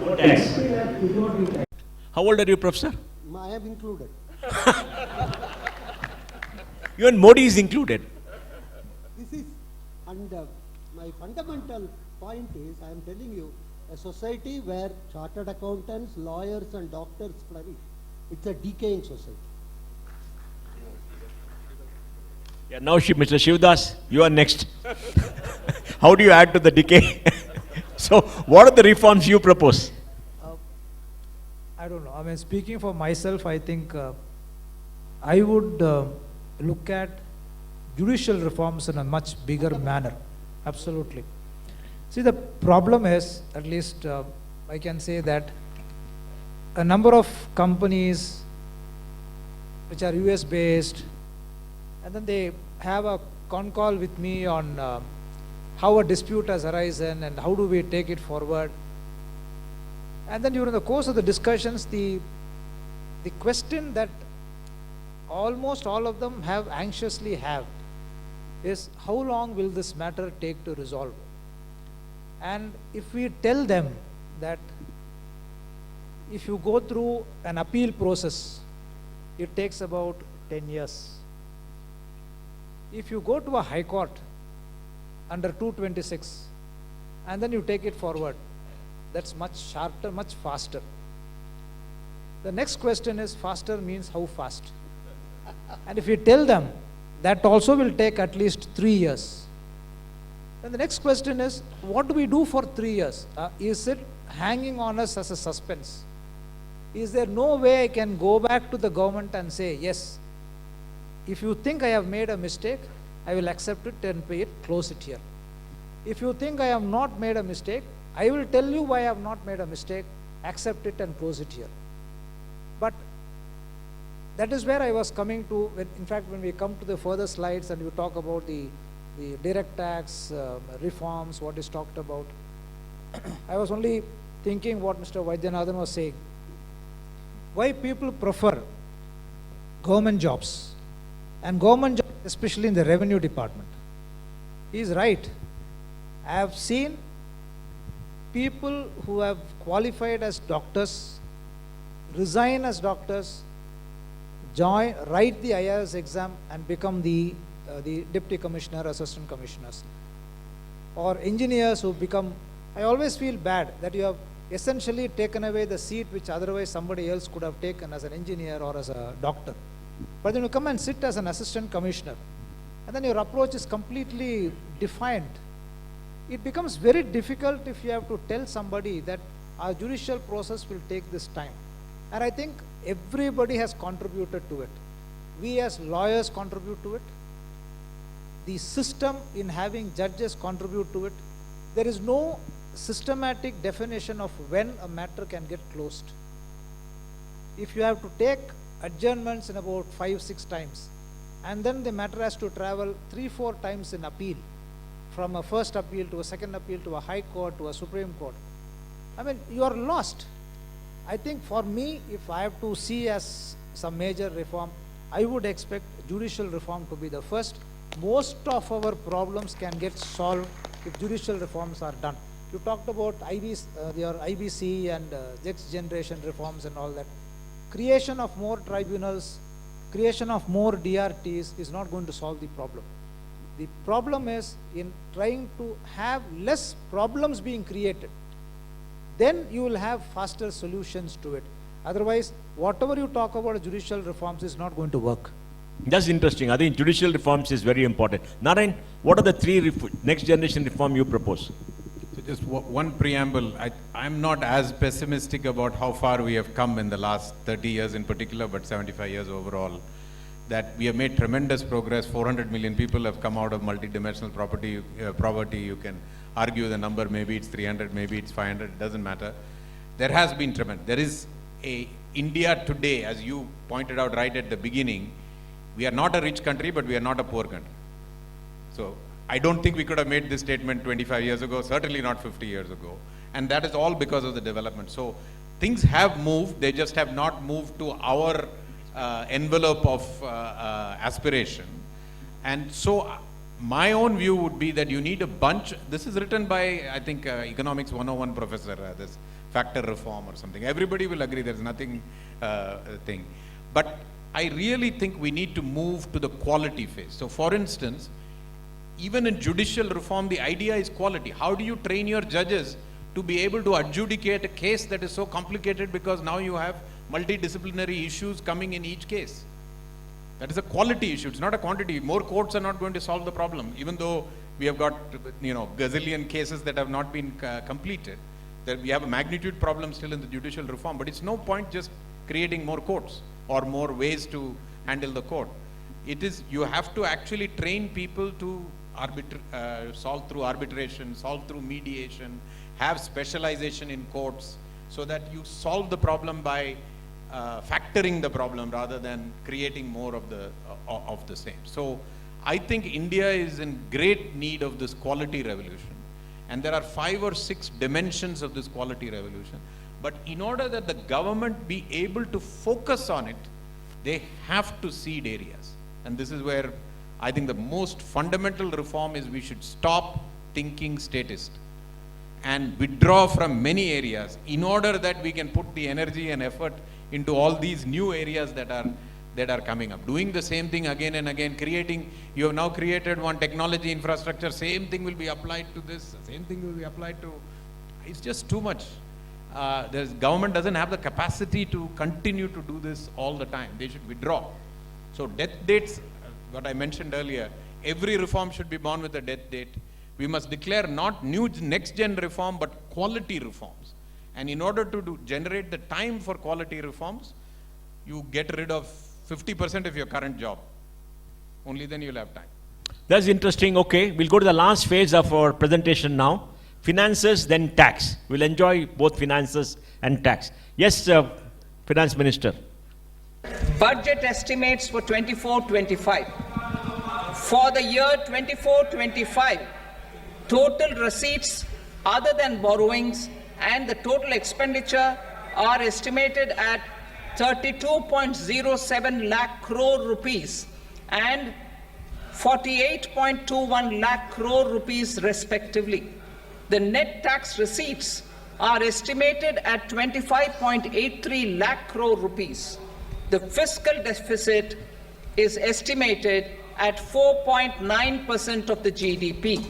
No tax.
How old are you, Professor?
I am included.
Even Modi is included.
This is, and my fundamental point is, I am telling you, a society where chartered accountants, lawyers and doctors flourish, it's a decaying society.
Yeah, now Mr. Shivadass, you are next. How do you add to the decay? So, what are the reforms you propose?
I don't know. I mean, speaking for myself, I think I would look at judicial reforms in a much bigger manner. Absolutely. See, the problem is, at least I can say that a number of companies which are US based, and then they have a con call with me on how a dispute has arisen and how do we take it forward. And then during the course of the discussions, the question that almost all of them have anxiously have is, how long will this matter take to resolve? And if we tell them that if you go through an appeal process, it takes about 10 years. If you go to a high court under 226 and then you take it forward, that's much shorter, much faster. The next question is, faster means how fast? And if we tell them that also will take at least 3 years, then the next question is, what do we do for 3 years? Is it hanging on us as a suspense? Is there no way I can go back to the government and say, yes, if you think I have made a mistake, I will accept it and pay it, close it here. If you think I have not made a mistake, I will tell you why I have not made a mistake, accept it and close it here. But that is where I was coming to, in fact, when we come to the further slides and you talk about the direct tax reforms, what is talked about, I was only thinking what Mr. Vaidyanadhan was saying. Why people prefer government jobs, and government jobs, especially in the revenue department. He is right. I have seen people who have qualified as doctors, resign as doctors, write the IRS exam and become the deputy commissioner, assistant commissioners. Or engineers who become, I always feel bad that you have essentially taken away the seat which otherwise somebody else could have taken as an engineer or as a doctor. But then you come and sit as an assistant commissioner, and then your approach is completely defiant. It becomes very difficult if you have to tell somebody that our judicial process will take this time. And I think everybody has contributed to it. We as lawyers contribute to it. The system in having judges contribute to it. There is no systematic definition of when a matter can get closed. If you have to take adjournments in about 5-6 times, and then the matter has to travel 3-4 times in appeal, from a first appeal to a second appeal to a high court to a Supreme Court, I mean, you are lost. I think for me, if I have to see as some major reform, I would expect judicial reform to be the first. Most of our problems can get solved if judicial reforms are done. You talked about your IBC and next generation reforms and all that. Creation of more tribunals, creation of more DRTs is not going to solve the problem. The problem is in trying to have less problems being created. Then you will have faster solutions to it. Otherwise, whatever you talk about judicial reforms is not going to work.
That's interesting. I think judicial reforms is very important. Narayan, what are the 3 next generation reform you propose?
So just one preamble. I'm not as pessimistic about how far we have come in the last 30 years in particular, but 75 years overall, that we have made tremendous progress. 400 million people have come out of multidimensional poverty. You can argue the number, maybe it's 300, maybe it's 500, it doesn't matter. There has been tremendous. There is India today, as you pointed out right at the beginning, we are not a rich country, but we are not a poor country. So I don't think we could have made this statement 25 years ago, certainly not 50 years ago. And that is all because of the development. So things have moved, they just have not moved to our envelope of aspiration. And so my own view would be that you need a bunch, this is written by, I think, Economics 101 professor, this factor reform or something. Everybody will agree, there's nothing thing. But I really think we need to move to the quality phase. So for instance, even in judicial reform, the idea is quality. How do you train your judges to be able to adjudicate a case that is so complicated, because now you have multidisciplinary issues coming in each case? That is a quality issue, it's not a quantity. More courts are not going to solve the problem, even though we have got, gazillion cases that have not been completed. That we have a magnitude problem still in the judicial reform, but it's no point just creating more courts or more ways to handle the court. It is, you have to actually train people to solve through arbitration, solve through mediation, have specialization in courts, so that you solve the problem by factoring the problem rather than creating more of the same. So I think India is in great need of this quality revolution. And there are 5 or 6 dimensions of this quality revolution. But in order that the government be able to focus on it, they have to seed areas. And this is where I think the most fundamental reform is we should stop thinking statist and withdraw from many areas in order that we can put the energy and effort into all these new areas that are coming up. Doing the same thing again and again, you have now created one technology infrastructure, same thing will be applied to this, same thing will be applied to, it's just too much. The government doesn't have the capacity to continue to do this all the time. They should withdraw. So death dates, what I mentioned earlier, every reform should be born with a death date. We must declare not new next gen reform, but quality reforms. And in order to generate the time for quality reforms, you get rid of 50% of your current job. Only then you'll have time.
That's interesting. Okay, we'll go to the last phase of our presentation now. Finances, then tax. We'll enjoy both finances and tax. Yes, Finance Minister.
Budget estimates for 24-25. For the year 24-25, total receipts other than borrowings and the total expenditure are estimated at 32.07 lakh crore rupees and 48.21 lakh crore rupees respectively. The net tax receipts are estimated at 25.83 lakh crore rupees. The fiscal deficit is estimated at 4.9% of the GDP.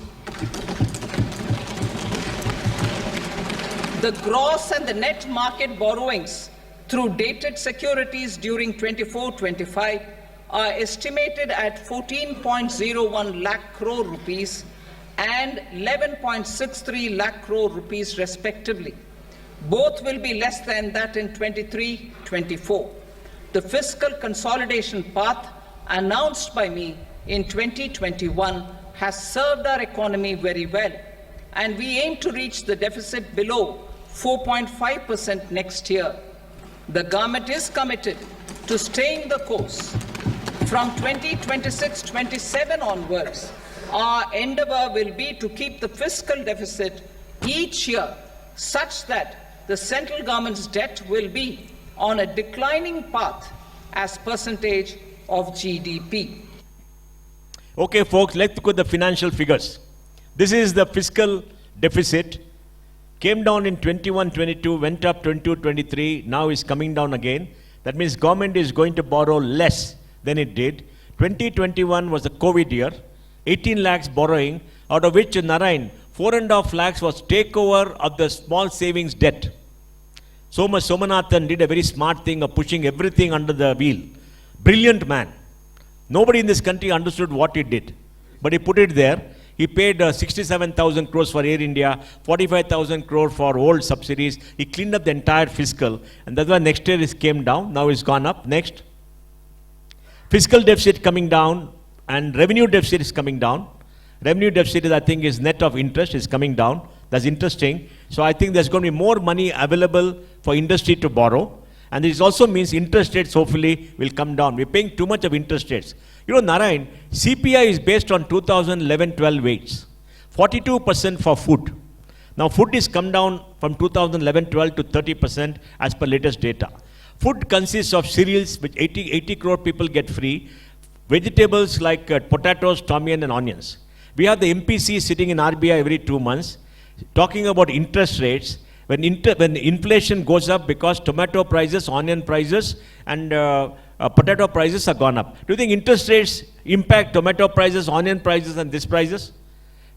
The gross and the net market borrowings through dated securities during 24-25 are estimated at 14.01 lakh crore rupees and 11.63 lakh crore rupees respectively. Both will be less than that in 23-24. The fiscal consolidation path announced by me in 2021 has served our economy very well, and we aim to reach the deficit below 4.5% next year. The government is committed to staying the course. From 2026-27 onwards, our endeavor will be to keep the fiscal deficit each year such that the central government's debt will be on a declining path as percentage of GDP.
Okay, folks, let's look at the financial figures. This is the fiscal deficit. Came down in 21-22, went up 22-23, now is coming down again. That means government is going to borrow less than it did. 2021 was the COVID year, 18 lakhs borrowing, out of which Narayan, 4.5 lakhs was takeover of the small savings debt. So much Somanathan did a very smart thing of pushing everything under the wheel. Brilliant man. Nobody in this country understood what he did, but he put it there. He paid 67,000 crores for Air India, 45,000 crore for old subsidies. He cleaned up the entire fiscal, and that's why next year it came down. Now it's gone up. Next. Fiscal deficit coming down, and revenue deficit is coming down. Revenue deficit is, I think, is net of interest is coming down. That's interesting. So I think there's going to be more money available for industry to borrow. And this also means interest rates hopefully will come down. We're paying too much of interest rates. You know, Narayan, CPI is based on 2011-12 weights. 42% for food. Now food is come down from 2011-12 to 30% as per latest data. Food consists of cereals, which 80 crore people get free, vegetables like potatoes, tomato and onions. We have the MPC sitting in RBI every 2 months, talking about interest rates. When inflation goes up because tomato prices, onion prices and potato prices are gone up. Do you think interest rates impact tomato prices, onion prices and these prices?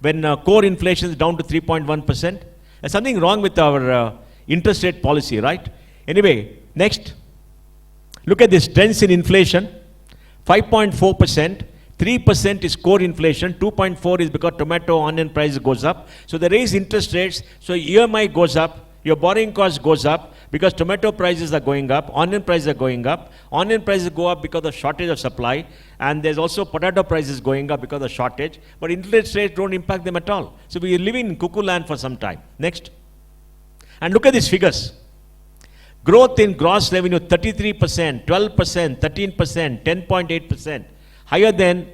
When core inflation is down to 3.1%? There's something wrong with our interest rate policy, right? Anyway, next. Look at this trends in inflation. 5.4%. 3% is core inflation, 2.4 is because tomato, onion price goes up. So they raise interest rates, so EMI goes up, your borrowing cost goes up because tomato prices are going up, onion prices are going up. Onion prices go up because of shortage of supply, and there's also potato prices going up because of shortage, but interest rates don't impact them at all. So we are living in cuckoo land for some time. Next. And look at these figures. Growth in gross revenue, 33%, 12%, 13%, 10.8%. Higher than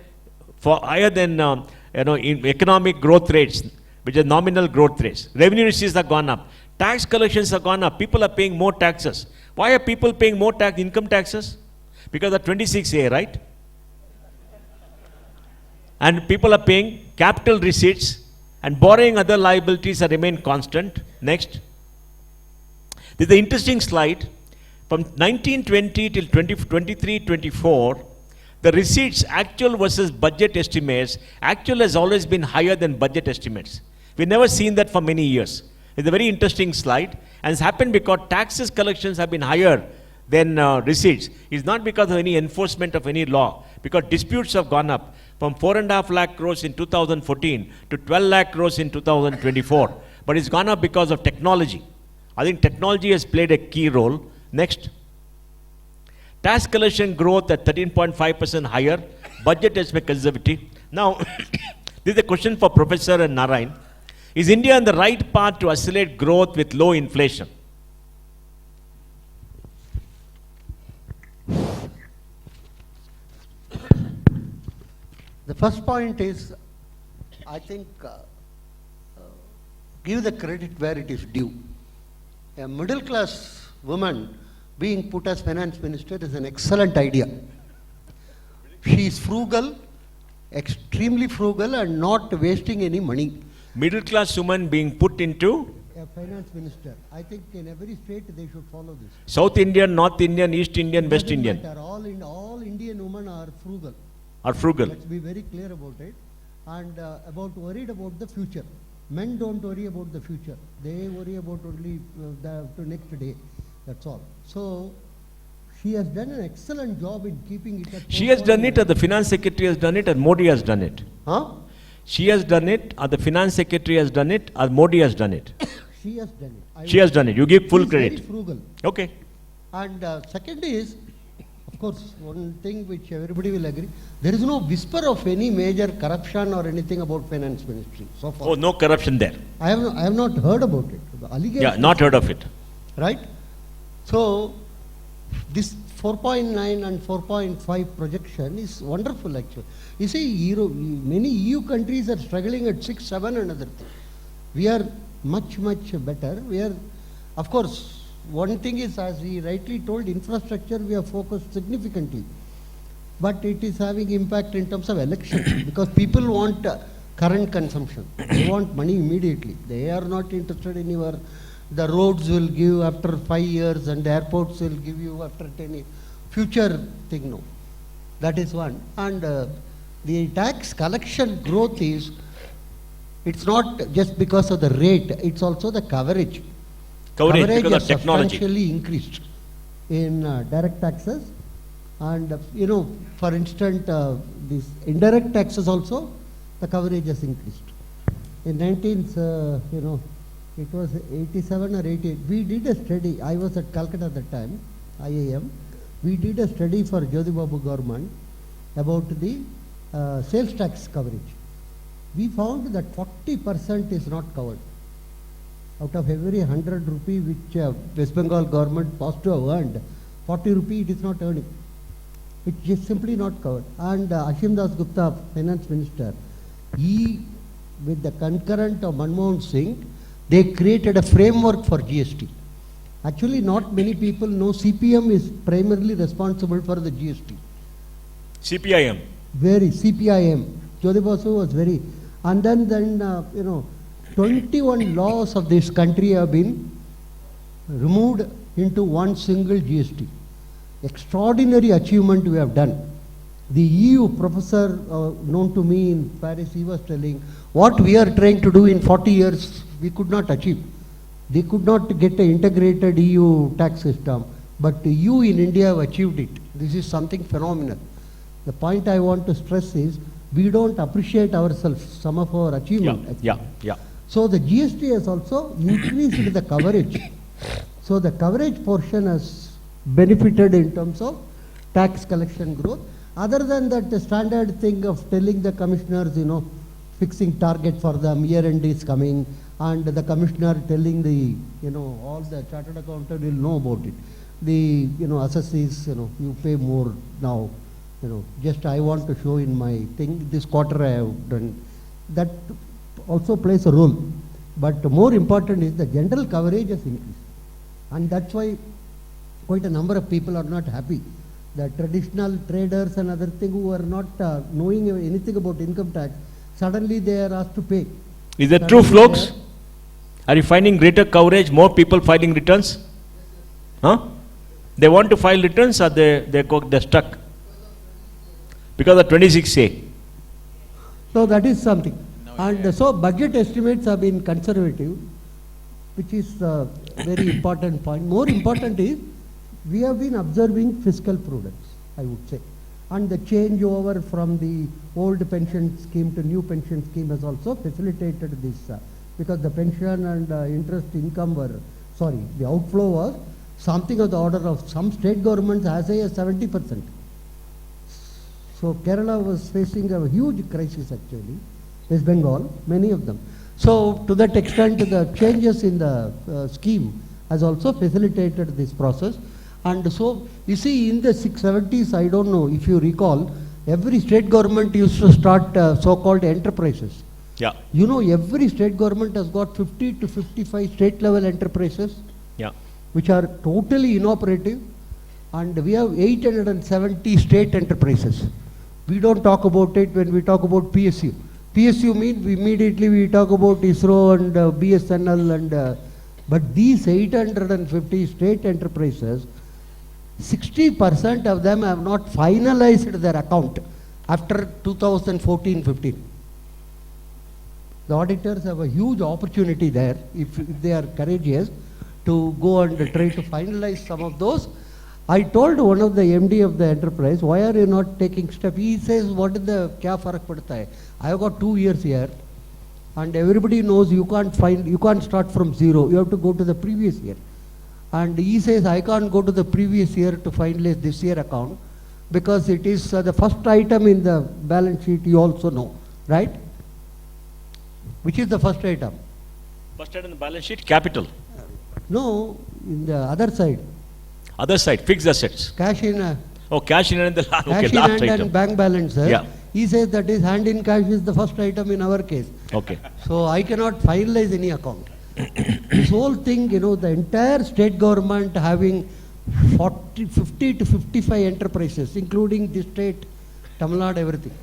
in economic growth rates, which are nominal growth rates. Revenue receipts have gone up. Tax collections have gone up. People are paying more taxes. Why are people paying more income taxes? Because of 26A, right? And people are paying capital receipts and borrowing other liabilities have remained constant. Next. This is the interesting slide. From 1920 till 23-24, the receipts actual versus budget estimates, actual has always been higher than budget estimates. We've never seen that for many years. It's a very interesting slide, and it's happened because taxes collections have been higher than receipts. It's not because of any enforcement of any law, because disputes have gone up from 4.5 lakh crores in 2014 to 12 lakh crores in 2024. But it's gone up because of technology. I think technology has played a key role. Next. Tax collection growth at 13.5% higher. Budget has been conservative. Now, this is a question for Professor and Narayan. Is India on the right path to accelerate growth with low inflation?
The first point is, I think, give the credit where it is due. A middle class woman being put as finance minister is an excellent idea. She is frugal, extremely frugal and not wasting any money.
Middle class woman being put into?
A finance minister. I think in every state they should follow this.
South Indian, North Indian, East Indian, West Indian.
All Indian women are frugal.
Are frugal.
Let's be very clear about it. And worried about the future. Men don't worry about the future. They worry about only the next day. That's all. So, she has done an excellent job in keeping it at...
She has done it, or the finance secretary has done it, or Modi has done it?
Huh?
She has done it, or the finance secretary has done it, or Modi has done it?
She has done it.
She has done it. You give full credit.
Very frugal.
Okay.
And second is, of course, one thing which everybody will agree, there is no whisper of any major corruption or anything about finance ministry so far.
Oh, no corruption there.
I have not heard about it. The allegation,
yeah, not heard of it.
Right? So, this 4.9 and 4.5 projection is wonderful actually. You see, many EU countries are struggling at 6, 7 and other things. We are much, much better. We are, of course, one thing is, as he rightly told, infrastructure we have focused significantly. But it is having impact in terms of election because people want current consumption. They want money immediately. They are not interested in your... The roads will give after 5 years and the airports will give you after 10 years. Future thing, no. That is one. And the tax collection growth is, it's not just because of the rate, it's also the coverage.
Coverage because
has
of technology.
Substantially increased in direct taxes. And, for instance, these indirect taxes also, the coverage has increased. In 19th, it was 87 or 88. We did a study. I was at Calcutta at the time, IIM. We did a study for Jyoti Babu government about the sales tax coverage. We found that 40% is not covered. Out of every 100 rupee which West Bengal government was to have earned, 40 rupee it is not earning. It's just simply not covered. And Ashim Das Gupta, finance minister, he, with the concurrent of Manmohan Singh, They created a framework for GST. Actually, not many people know CPM is primarily responsible for the GST.
CPIM.
Very, CPIM. Jyoti Basu was very, and then 21 laws of this country have been removed into one single GST. Extraordinary achievement we have done. The EU professor known to me in Paris, he was telling, what we are trying to do in 40 years, we could not achieve. They could not get an integrated EU tax system, but you in India have achieved it. This is something phenomenal. The point I want to stress is, we don't appreciate ourselves, some of our achievement.
Yeah.
So the GST has also increased the coverage. So the coverage portion has benefited in terms of tax collection growth. Other than that, the standard thing of telling the commissioners, fixing target for them, year end is coming, and the commissioner telling the, all the chartered accountant will know about it. The, assessees, you pay more now. Just I want to show in my thing, this quarter I have done. That also plays a role. But more important is the general coverage has increased. And that's why quite a number of people are not happy. The traditional traders and other things who are not knowing anything about income tax, suddenly they are asked to pay.
Is that true, folks? Are you finding greater coverage, more people filing returns? Huh? They want to file returns or they're stuck? Because of 26A.
So that is something. And so budget estimates have been conservative, which is a very important point. More important is, we have been observing fiscal prudence, I would say. And the changeover from the old pension scheme to new pension scheme has also facilitated this. Because the pension and interest income the outflow was something of the order of some state governments as high as 70%. So Kerala was facing a huge crisis actually, West Bengal, many of them. So to that extent, the changes in the scheme has also facilitated this process. And so, you see, in the 70s, I don't know if you recall, every state government used to start so-called enterprises.
Yeah.
Every state government has got 50 to 55 state-level enterprises, which are totally inoperative. And we have 870 state enterprises. We don't talk about it when we talk about PSU. PSU means immediately we talk about ISRO and BSNL but these 850 state enterprises, 60% of them have not finalized their account after 2014-15. The auditors have a huge opportunity there, if they are courageous, to go and try to finalize some of those. I told one of the MD of the enterprise, why are you not taking steps? He says, what is the kya farak padta hai? I have got 2 years here, and everybody knows you can't start from zero. You have to go to the previous year. And he says, I can't go to the previous year to finalize this year account, because it is the first item in the balance sheet, you also know, right? Which is the first item?
First item in the balance sheet, capital.
No, in the other side.
Other side, fixed assets.
Cash in.
Cash in and the last
Cash in
last
hand
item.
and bank balance.
Yeah.
He says that is hand in cash is the first item in our case.
Okay.
So I cannot finalize any account. This whole thing, the entire state government having 50 to 55 enterprises, including the state, Tamil Nadu, everything.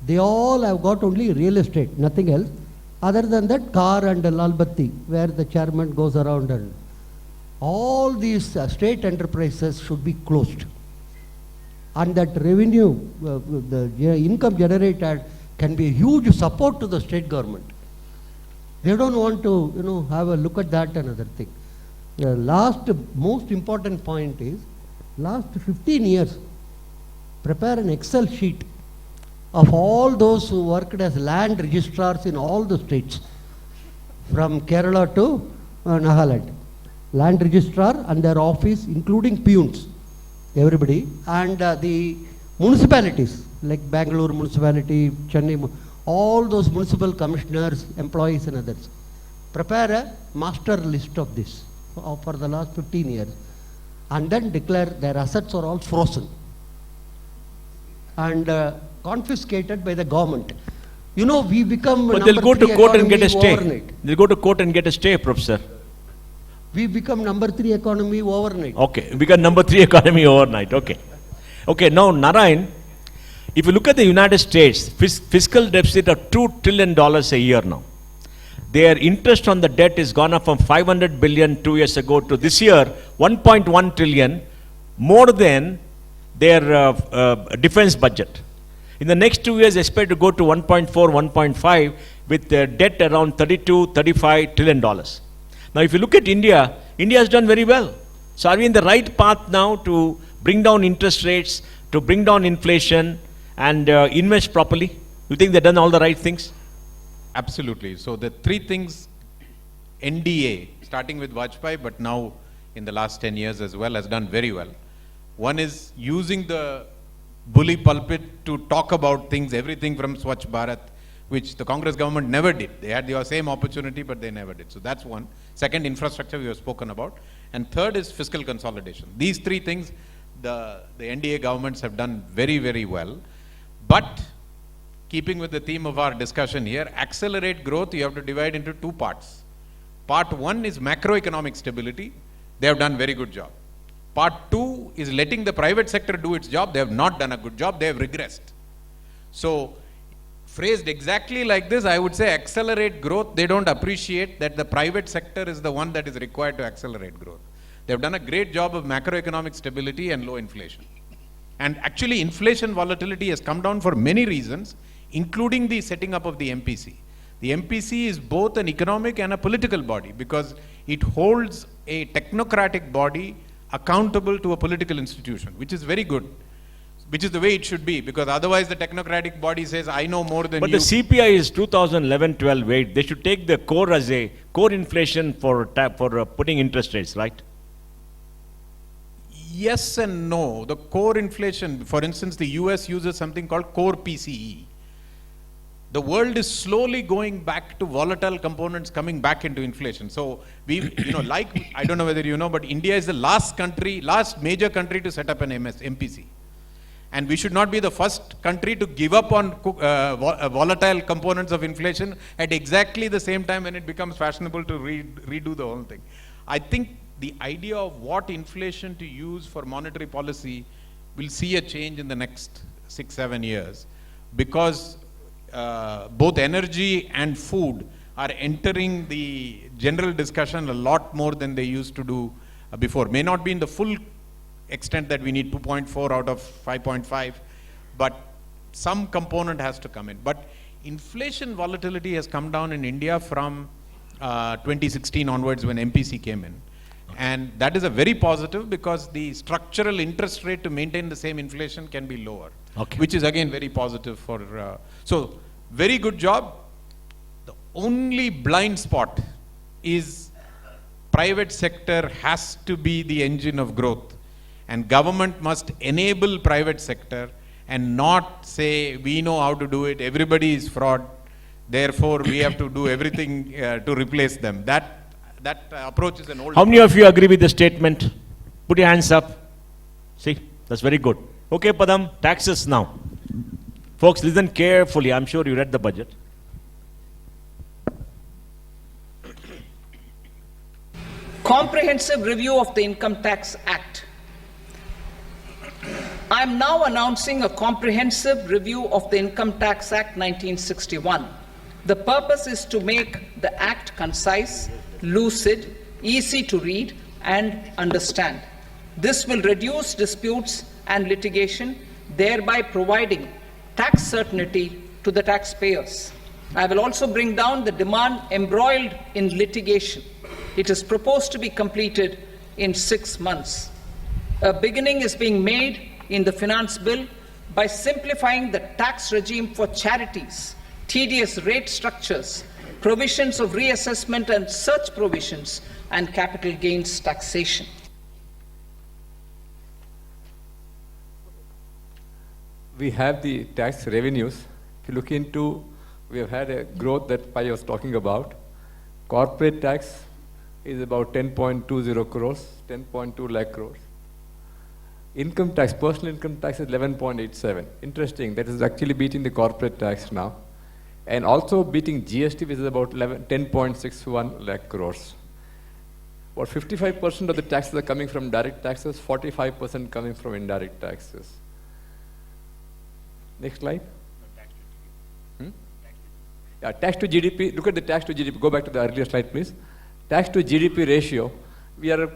They all have got only real estate, nothing else. Other than that, car and Lal Batti, where the chairman goes around and all these state enterprises should be closed. And that revenue, the income generated can be a huge support to the state government. They don't want to, have a look at that another thing. The last most important point is, last 15 years, prepare an Excel sheet of all those who worked as land registrars in all the states, from Kerala to Nagaland. Land registrar and their office, including peons, everybody, and the municipalities, like Bangalore municipality, Chennai, all those municipal commissioners, employees and others. Prepare a master list of this for the last 15 years, and then declare their assets are all frozen and confiscated by the government. You know, we become
But they'll
number
go to
3
court and get a
economy
stay.
overnight.
They'll go to court and get a stay, Professor.
We become number 3 economy overnight.
Okay, we got number 3 economy overnight. Okay. Okay, now Narayan, if you look at the United States, fiscal deficit of $2 trillion a year now. Their interest on the debt is gone up from 500 billion 2 years ago to this year 1.1 trillion, more than their defense budget. In the next 2 years, expect to go to 1.4, 1.5 with debt around 32, 35 trillion dollars. Now, if you look at India, India has done very well. So, are we in the right path now to bring down interest rates, to bring down inflation, and invest properly? You think they've done all the right things?
Absolutely. So the three things NDA, starting with Vajpayee, but now in the last 10 years as well, has done very well. One is using the bully pulpit to talk about things, everything from Swachh Bharat, which the Congress government never did. They had the same opportunity, but they never did. So that's one. Second, infrastructure we have spoken about. And third is fiscal consolidation. These three things, the NDA governments have done very, very well. But keeping with the theme of our discussion here, accelerate growth, you have to divide into two parts. Part one is macroeconomic stability. They have done very good job. Part two is letting the private sector do its job. They have not done a good job. They have regressed. So, phrased exactly like this, I would say accelerate growth. They don't appreciate that the private sector is the one that is required to accelerate growth. They have done a great job of macroeconomic stability and low inflation. And actually, inflation volatility has come down for many reasons, including the setting up of the MPC. The MPC is both an economic and a political body because it holds a technocratic body accountable to a political institution, which is very good, which is the way it should be, because otherwise the technocratic body says, I know more than
but
you.
But the CPI is 2011-12 weight. They should take the core as a core inflation for putting interest rates, right?
Yes and no. The core inflation, for instance, the US uses something called core PCE. The world is slowly going back to volatile components coming back into inflation. So we, like, I don't know whether you know, but India is the last major country to set up an MPC. And we should not be the first country to give up on volatile components of inflation at exactly the same time when it becomes fashionable to redo the whole thing. I think the idea of what inflation to use for monetary policy will see a change in the next 6-7 years because both energy and food are entering the general discussion a lot more than they used to do before. May not be in the full extent that we need 2.4 out of 5.5, but some component has to come in. But inflation volatility has come down in India from 2016 onwards when MPC came in. And that is a very positive because the structural interest rate to maintain the same inflation can be lower, which is again very positive for, so very good job. The only blind spot is private sector has to be the engine of growth and government must enable private sector and not say we know how to do it, everybody is fraud, therefore we have to do everything to replace them. That approach is an old.
How many of you agree with the statement? Put your hands up. See, that's very good. Okay, Padam, taxes now. Folks, listen carefully. I'm sure you read the budget.
Comprehensive review of the Income Tax Act. I am now announcing a comprehensive review of the Income Tax Act 1961. The purpose is to make the Act concise, lucid, easy to read and understand. This will reduce disputes and litigation, thereby providing tax certainty to the taxpayers. I will also bring down the demand embroiled in litigation. It is proposed to be completed in 6 months. A beginning is being made in the finance bill by simplifying the tax regime for charities, tedious rate structures, provisions of reassessment and search provisions, and capital gains taxation.
We have the tax revenues. If you look into, we have had a growth that Pai was talking about. Corporate tax is about 10.20 crores, 10.2 lakh crores. Income tax, personal income tax is 11.87. Interesting, that is actually beating the corporate tax now. and also beating GST, which is about 10.61 lakh crores. About 55% of the taxes are coming from direct taxes, 45% coming from indirect taxes. Next slide. Yeah, tax to GDP, look at the tax to GDP, go back to the earlier slide please. Tax to GDP ratio, we are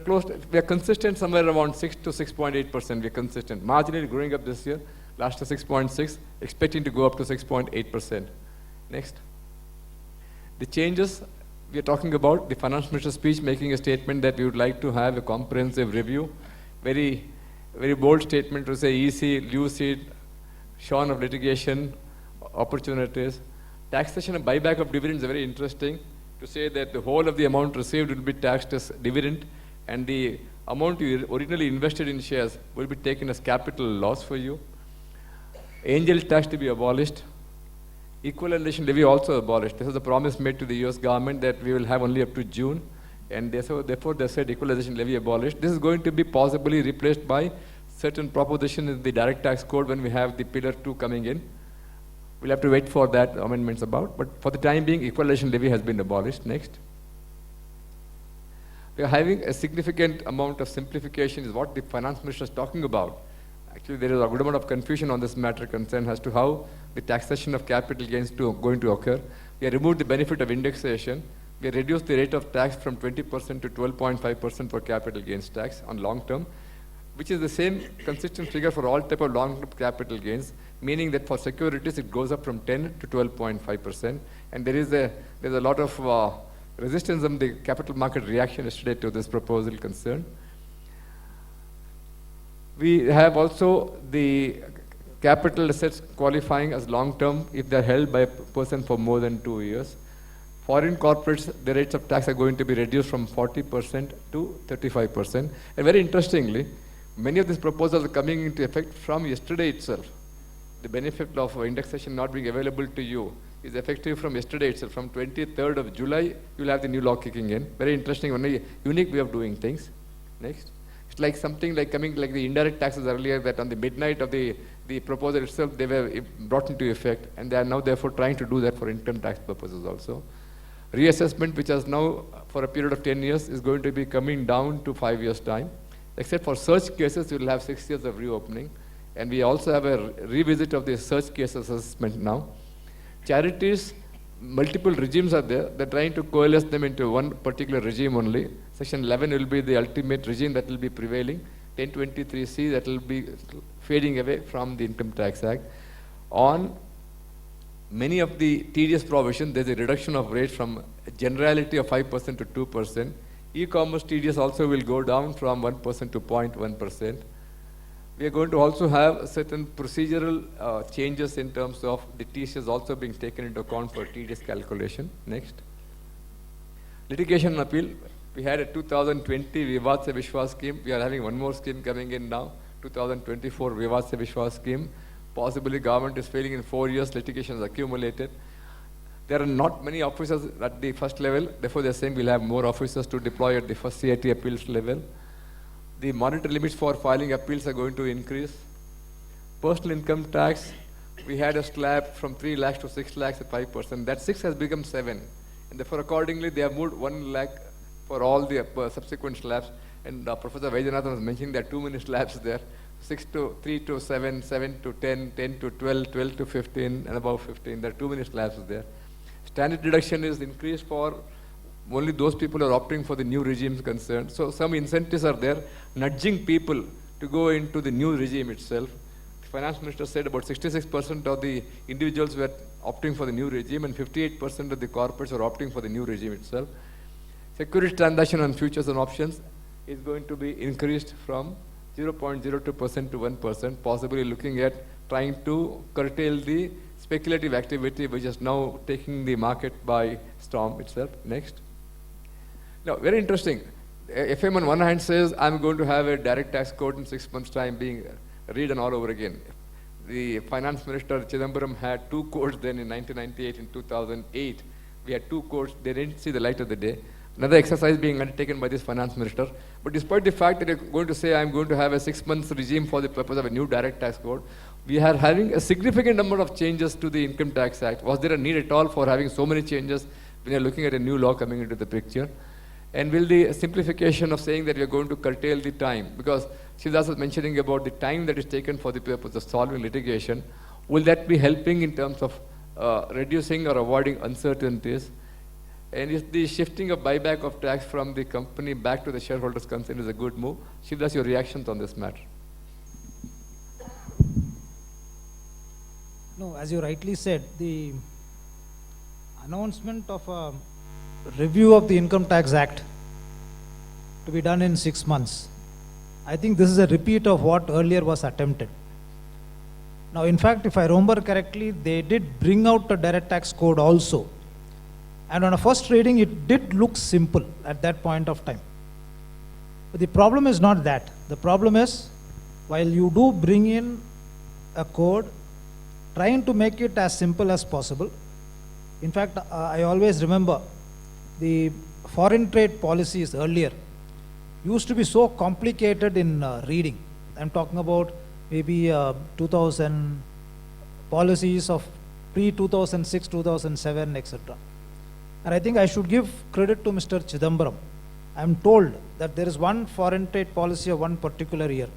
consistent somewhere around 6 to 6.8%, we are consistent. Marginally growing up this year, last year 6.6, expecting to go up to 6.8%. Next. The changes, we are talking about the finance minister's speech making a statement that we would like to have a comprehensive review. Very, very bold statement to say easy, lucid, shorn of litigation, opportunities. Taxation and buyback of dividends is very interesting to say that the whole of the amount received will be taxed as dividend and the amount you originally invested in shares will be taken as capital loss for you. Angel tax to be abolished. Equalization levy also abolished. This is a promise made to the US government that we will have only up to June, and therefore they said equalization levy abolished. This is going to be possibly replaced by certain proposition in the direct tax code when we have the pillar 2 coming in. We'll have to wait for that amendments about, but for the time being, equalization levy has been abolished. Next. We are having a significant amount of simplification is what the finance minister is talking about. Actually, there is a good amount of confusion on this matter concern as to how the taxation of capital gains going to occur. We have removed the benefit of indexation. We have reduced the rate of tax from 20% to 12.5% for capital gains tax on long term, which is the same consistent figure for all type of long-term capital gains, meaning that for securities it goes up from 10 to 12.5%. And there's a lot of resistance on the capital market reaction yesterday to this proposal concern. We have also the capital assets qualifying as long-term if they're held by a person for more than 2 years. Foreign corporates, the rates of tax are going to be reduced from 40% to 35%. And very interestingly, many of these proposals are coming into effect from yesterday itself. The benefit of indexation not being available to you is effective from yesterday itself. From 23rd of July, you'll have the new law kicking in. Very interesting, only unique way of doing things. Next. It's like something like coming like the indirect taxes earlier that on the midnight of the proposal itself, they were brought into effect. And they are now therefore trying to do that for income tax purposes also. Reassessment, which is now for a period of 10 years, is going to be coming down to 5 years' time. Except for search cases, you will have 6 years of reopening. And we also have a revisit of the search case assessment now. Charities, multiple regimes are there. They're trying to coalesce them into one particular regime only. Section 11 will be the ultimate regime that will be prevailing. 1023C, that will be fading away from the Income Tax Act. On many of the tedious provisions, there's a reduction of rates from a generality of 5% to 2%. E-commerce TDS also will go down from 1% to 0.1%. We are going to also have certain procedural changes in terms of the TCS also being taken into account for TDS calculation. Next. Litigation and appeal. We had a 2020 Vivad Se Vishwas scheme. We are having one more scheme coming in now. 2024 Vivad Se Vishwas scheme. Possibly government is failing in 4 years, litigation is accumulated. There are not many officers at the first level, therefore they're saying we'll have more officers to deploy at the first CIT appeals level. The monetary limits for filing appeals are going to increase. Personal income tax, we had a slab from 3 lakhs to 6 lakhs at 5%. That 6 has become 7. And therefore accordingly they have moved 1 lakh for all the subsequent slabs. And Professor Vaidyanadhan was mentioning there are too many slabs there. 6 to 3 to 7, 7 to 10, 10 to 12, 12 to 15 and above 15. There are too many slabs there. Standard deduction is increased for only those people who are opting for the new regimes concerned. So some incentives are there, nudging people to go into the new regime itself. The finance minister said about 66% of the individuals were opting for the new regime and 58% of the corporates are opting for the new regime itself. Security transaction on futures and options is going to be increased from 0.02% to 1%, possibly looking at trying to curtail the speculative activity which is now taking the market by storm itself. Next. Now, very interesting. FM on one hand says, I'm going to have a direct tax code in 6 months' time being redone all over again. The finance minister, Chidambaram, had 2 codes then in 1998 and 2008. We had 2 codes. They didn't see the light of the day. Another exercise being undertaken by this finance minister. But despite the fact that they're going to say, I'm going to have a 6 months regime for the purpose of a new direct tax code, We are having a significant number of changes to the Income Tax Act. Was there a need at all for having so many changes when you're looking at a new law coming into the picture? And will the simplification of saying that we are going to curtail the time, because Shivadass was mentioning about the time that is taken for the purpose of solving litigation, will that be helping in terms of reducing or avoiding uncertainties? And if the shifting of buyback of tax from the company back to the shareholders concerned is a good move, Shivadass, your reactions on this matter?
No, as you rightly said, the announcement of a review of the Income Tax Act to be done in 6 months, I think this is a repeat of what earlier was attempted. Now, in fact, if I remember correctly, they did bring out a direct tax code also. And on a first reading, it did look simple at that point of time. But the problem is not that. The problem is, while you do bring in a code, trying to make it as simple as possible. In fact, I always remember the foreign trade policies earlier used to be so complicated in reading. I'm talking about maybe 2000 policies of pre-2006, 2007, etc. And I think I should give credit to Mr. Chidambaram. I'm told that there is one foreign trade policy of one particular year,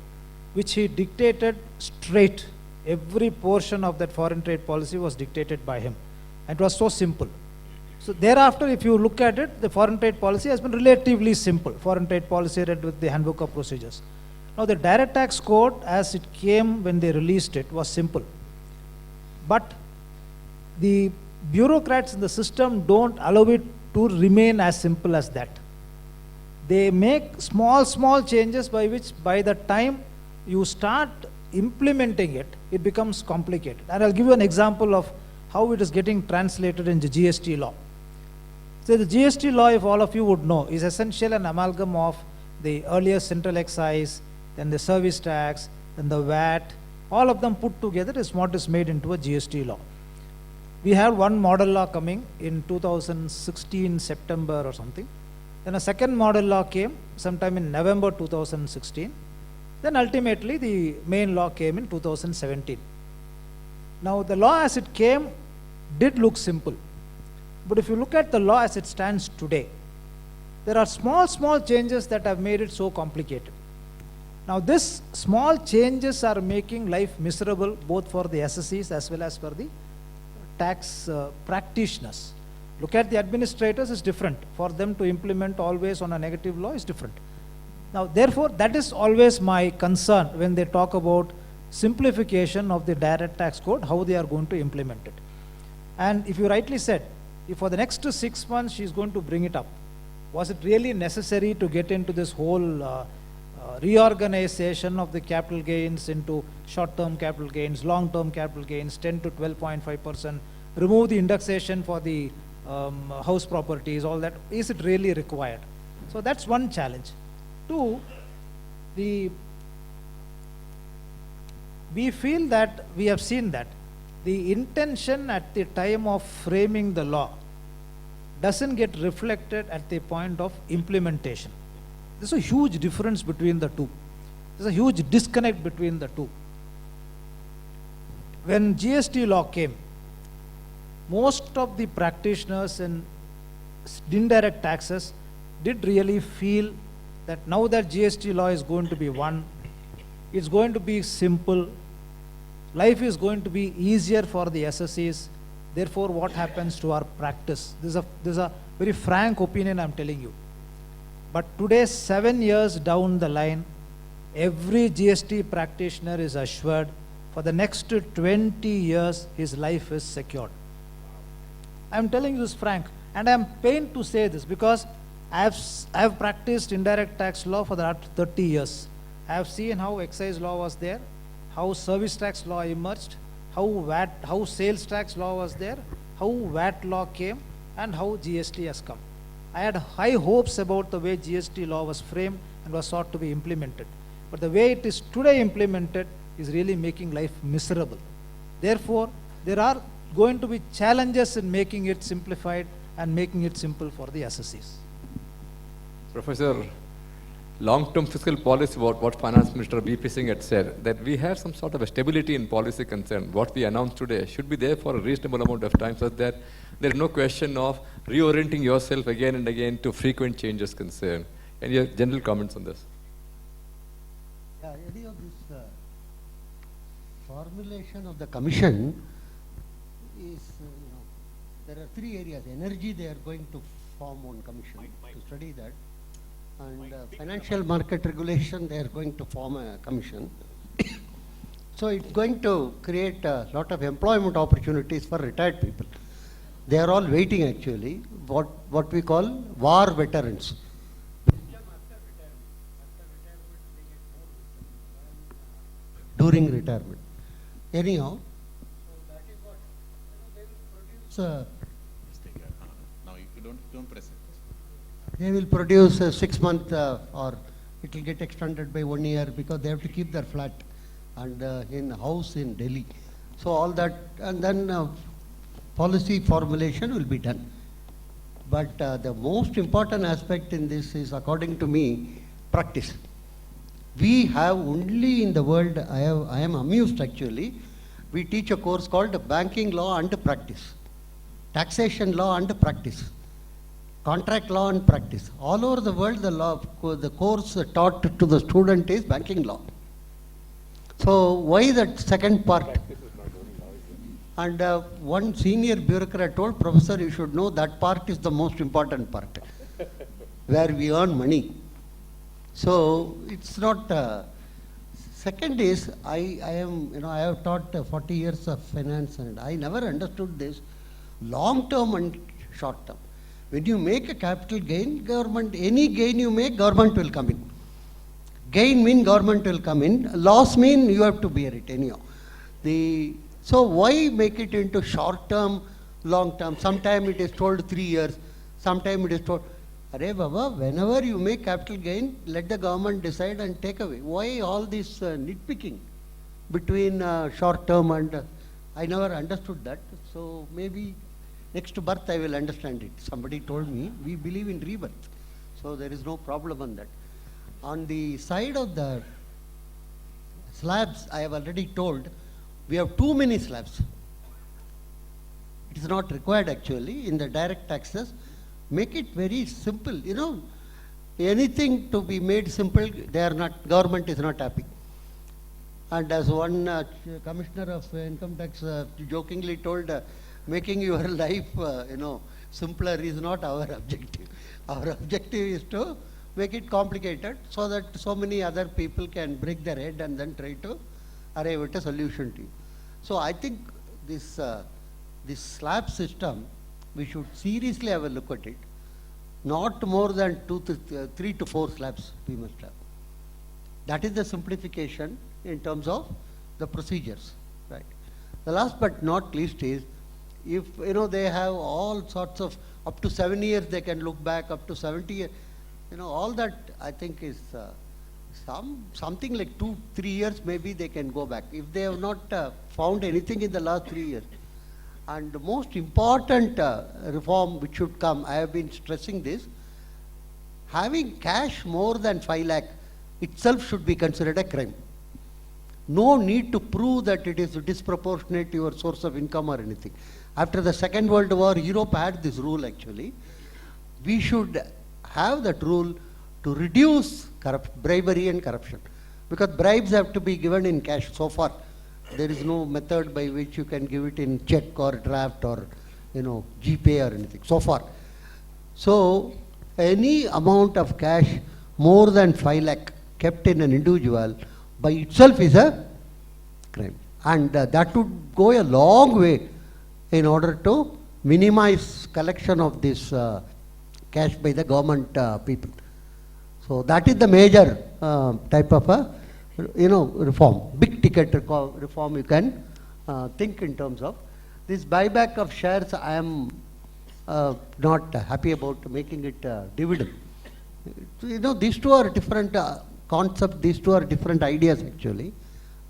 which he dictated straight. Every portion of that foreign trade policy was dictated by him. And it was so simple. So thereafter, if you look at it, the foreign trade policy has been relatively simple. Foreign trade policy read with the handbook of procedures. Now the direct tax code, as it came when they released it, was simple. But the bureaucrats in the system don't allow it to remain as simple as that. They make small changes by which by the time you start implementing it, it becomes complicated. And I'll give you an example of how it is getting translated in the GST law. So the GST law, if all of you would know, is essentially an amalgam of the earlier central excise, then the service tax, then the VAT, all of them put together is what is made into a GST law. We have one model law coming in 2016, September or something. Then a second model law came sometime in November 2016. Then ultimately the main law came in 2017. Now the law as it came did look simple. But if you look at the law as it stands today, there are small changes that have made it so complicated. Now these small changes are making life miserable both for the SSEs as well as for the tax practitioners. Look at the administrators, is different. For them to implement always on a negative law is different. Now, therefore, that is always my concern when they talk about simplification of the direct tax code, how they are going to implement it. And if you rightly said, if for the next 6 months she is going to bring it up, was it really necessary to get into this whole reorganization of the capital gains into short-term capital gains, long-term capital gains, 10 to 12.5%, remove the indexation for the house properties, all that? Is it really required? So that's one challenge. Two, we feel that we have seen that the intention at the time of framing the law doesn't get reflected at the point of implementation. There's a huge difference between the two. There's a huge disconnect between the two. When GST law came, most of the practitioners in indirect taxes did really feel that now that GST law is going to be one, it's going to be simple, life is going to be easier for the SSEs, therefore what happens to our practice? This is a very frank opinion I'm telling you. But today, 7 years down the line, every GST practitioner is assured for the next 20 years his life is secured. I'm telling you this frank, and I'm pained to say this because I have practiced indirect tax law for the last 30 years. I have seen how excise law was there, how service tax law emerged, how sales tax law was there, how VAT law came, and how GST has come. I had high hopes about the way GST law was framed and was sought to be implemented. But the way it is today implemented is really making life miserable. Therefore, there are going to be challenges in making it simplified and making it simple for the SSEs.
Professor, long-term fiscal policy, what Finance Minister V.P. Singh had said, that we have some sort of a stability in policy concern. What we announced today should be there for a reasonable amount of time, so that there is no question of reorienting yourself again and again to frequent changes concern. Any general comments on this?
Yeah, any of this formulation of the commission is, there are three areas. Energy, they are going to form one commission to study that. And financial market regulation, they are going to form a commission. So it's going to create a lot of employment opportunities for retired people. They are all waiting actually, what we call war veterans. During retirement. Anyhow, so that is what, they will produce
no, you don't press it.
They will produce a 6 month or it will get extended by 1 year, because they have to keep their flat and in house in Delhi. So all that, and then policy formulation will be done. But the most important aspect in this is, according to me, practice. We have only in the world, I am amused actually, we teach a course called Banking Law and Practice, Taxation Law and Practice, Contract Law and Practice. All over the world, the course taught to the student is Banking Law. So why that second part? And one senior bureaucrat told, Professor, you should know that part is the most important part, where we earn money. So it's not. Second is, I have taught 40 years of finance, and I never understood this long term and short term. When you make a capital gain, government, any gain you make, government will come in. Gain mean government will come in. Loss mean you have to bear it anyhow. So why make it into short term, long term? Sometime it is told 3 years, sometime it is told. Arey Baba, whenever you make capital gain, let the government decide and take away. Why all this nitpicking between short term and, I never understood that. So maybe next birth I will understand it. Somebody told me, we believe in rebirth. So there is no problem on that. On the side of the slabs, I have already told, we have too many slabs. It is not required actually in the direct taxes. Make it very simple. Anything to be made simple, government is not happy. And as one commissioner of income tax jokingly told, making your life, simpler is not our objective. Our objective is to make it complicated so that so many other people can break their head and then try to arrive at a solution to you. So I think this slab system, we should seriously have a look at it. Not more than 3 to 4 slabs we must have. That is the simplification in terms of the procedures, right? The last but not least is, if they have all sorts of, up to 7 years they can look back, up to 70 years, all that I think is something like 2-3 years maybe they can go back if they have not found anything in the last 3 years. And the most important reform which should come, I have been stressing this, having cash more than 5 lakh itself should be considered a crime. No need to prove that it is disproportionate to your source of income or anything. After the Second World War, Europe had this rule actually. We should have that rule to reduce bribery and corruption. Because bribes have to be given in cash so far. There is no method by which you can give it in check or draft or, GPay or anything, so far. So, any amount of cash more than 5 lakh kept in an individual by itself is a crime. And that would go a long way in order to minimize collection of this cash by the government people. So, that is the major type of a reform, big ticket reform you can think in terms of. This buyback of shares, I am not happy about making it dividend. These two are different concepts, these two are different ideas actually.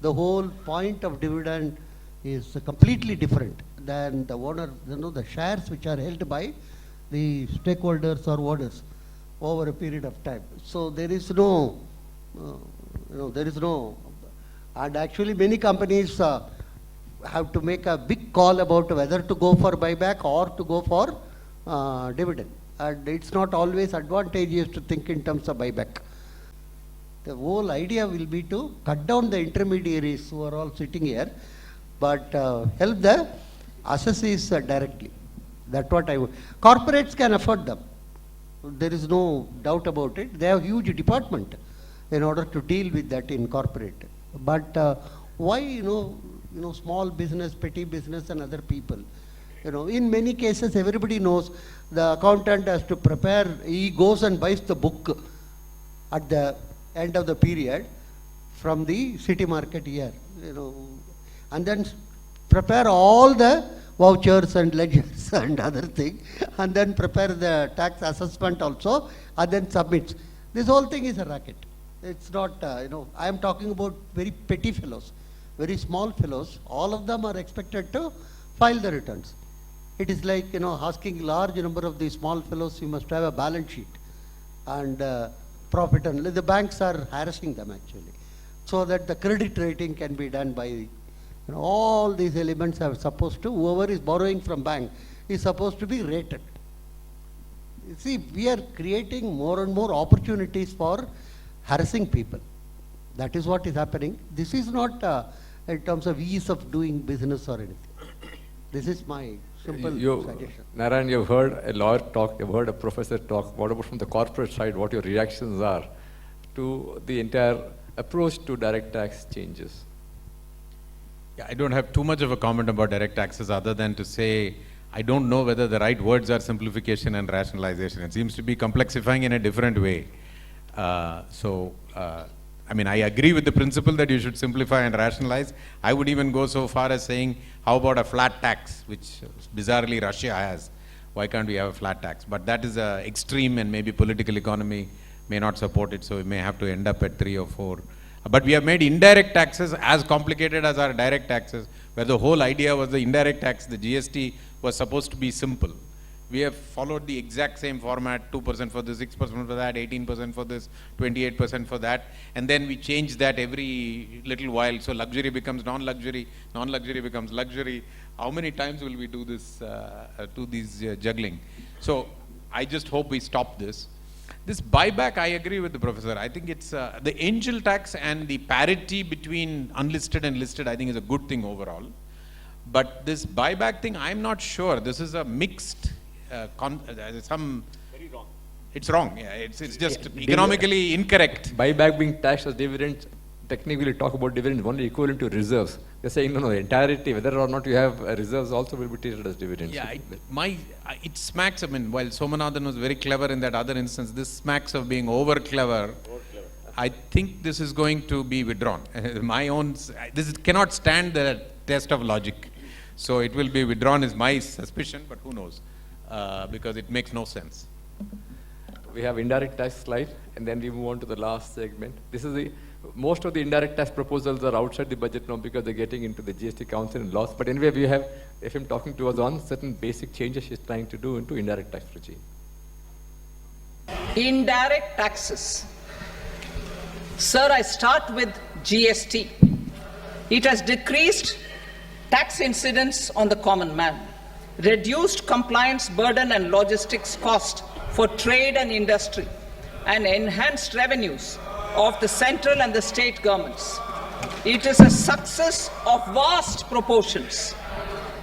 The whole point of dividend is completely different than the owner, the shares which are held by the stakeholders or owners. over a period of time. So there is no, there is no, and actually many companies have to make a big call about whether to go for buyback or to go for dividend. And it's not always advantageous to think in terms of buyback. The whole idea will be to cut down the intermediaries who are all sitting here, but help the assessees directly. That's what I would. Corporates can afford them. There is no doubt about it. They have huge department in order to deal with that in corporate. But why, small business, petty business and other people? In many cases, everybody knows the accountant has to prepare, he goes and buys the book at the end of the period from the city market here, and then prepare all the vouchers and ledgers and other things, and then prepare the tax assessment also, and then submits. This whole thing is a racket. It's not, I am talking about very petty fellows, very small fellows. All of them are expected to file the returns. It is like, asking large number of these small fellows, you must have a balance sheet and profit and the banks are harassing them actually, so that the credit rating can be done by, all these elements are supposed to, whoever is borrowing from bank is supposed to be rated. You see, we are creating more and more opportunities for harassing people. That is what is happening. This is not in terms of ease of doing business or anything. This is my simple suggestion.
Narayan, you've heard a lawyer talk, you've heard a professor talk. What about from the corporate side, what your reactions are to the entire approach to direct tax changes?
Yeah, I don't have too much of a comment about direct taxes other than to say I don't know whether the right words are simplification and rationalization. It seems to be complexifying in a different way. I mean, I agree with the principle that you should simplify and rationalize. I would even go so far as saying, how about a flat tax, which bizarrely Russia has. Why can't we have a flat tax? But that is an extreme, and maybe political economy may not support it, so we may have to end up at 3 or 4. But we have made indirect taxes as complicated as our direct taxes, where the whole idea was the indirect tax, the GST, was supposed to be simple. We have followed the exact same format, 2% for this, 6% for that, 18% for this, 28% for that, and then we change that every little while, so luxury becomes non-luxury, non-luxury becomes luxury. How many times will we do this, juggling? So I just hope we stop this. This buyback, I agree with the professor. I think it's the angel tax and the parity between unlisted and listed, I think is a good thing overall. But this buyback thing, I'm not sure. This is a mixed,
Very wrong.
It's wrong. Yeah, it's just economically incorrect.
Buyback being taxed as dividends, technically we talk about dividends only equivalent to reserves. They're saying, no, the entirety, whether or not you have reserves also will be treated as dividends.
Yeah, it smacks, I mean, while Somanathan was very clever in that other instance, this smacks of being over clever. I think this is going to be withdrawn. This cannot stand the test of logic. So it will be withdrawn is my suspicion, but who knows? Because it makes no sense.
We have indirect tax slide, and then we move on to the last segment. This is most of the indirect tax proposals are outside the budget now because they're getting into the GST Council and laws. But anyway, we have FM talking to us on certain basic changes she's trying to do into indirect tax regime.
Indirect taxes. Sir, I start with GST. It has decreased tax incidence on the common man, reduced compliance burden and logistics cost for trade and industry, and enhanced revenues of the central and the state governments. It is a success of vast proportions.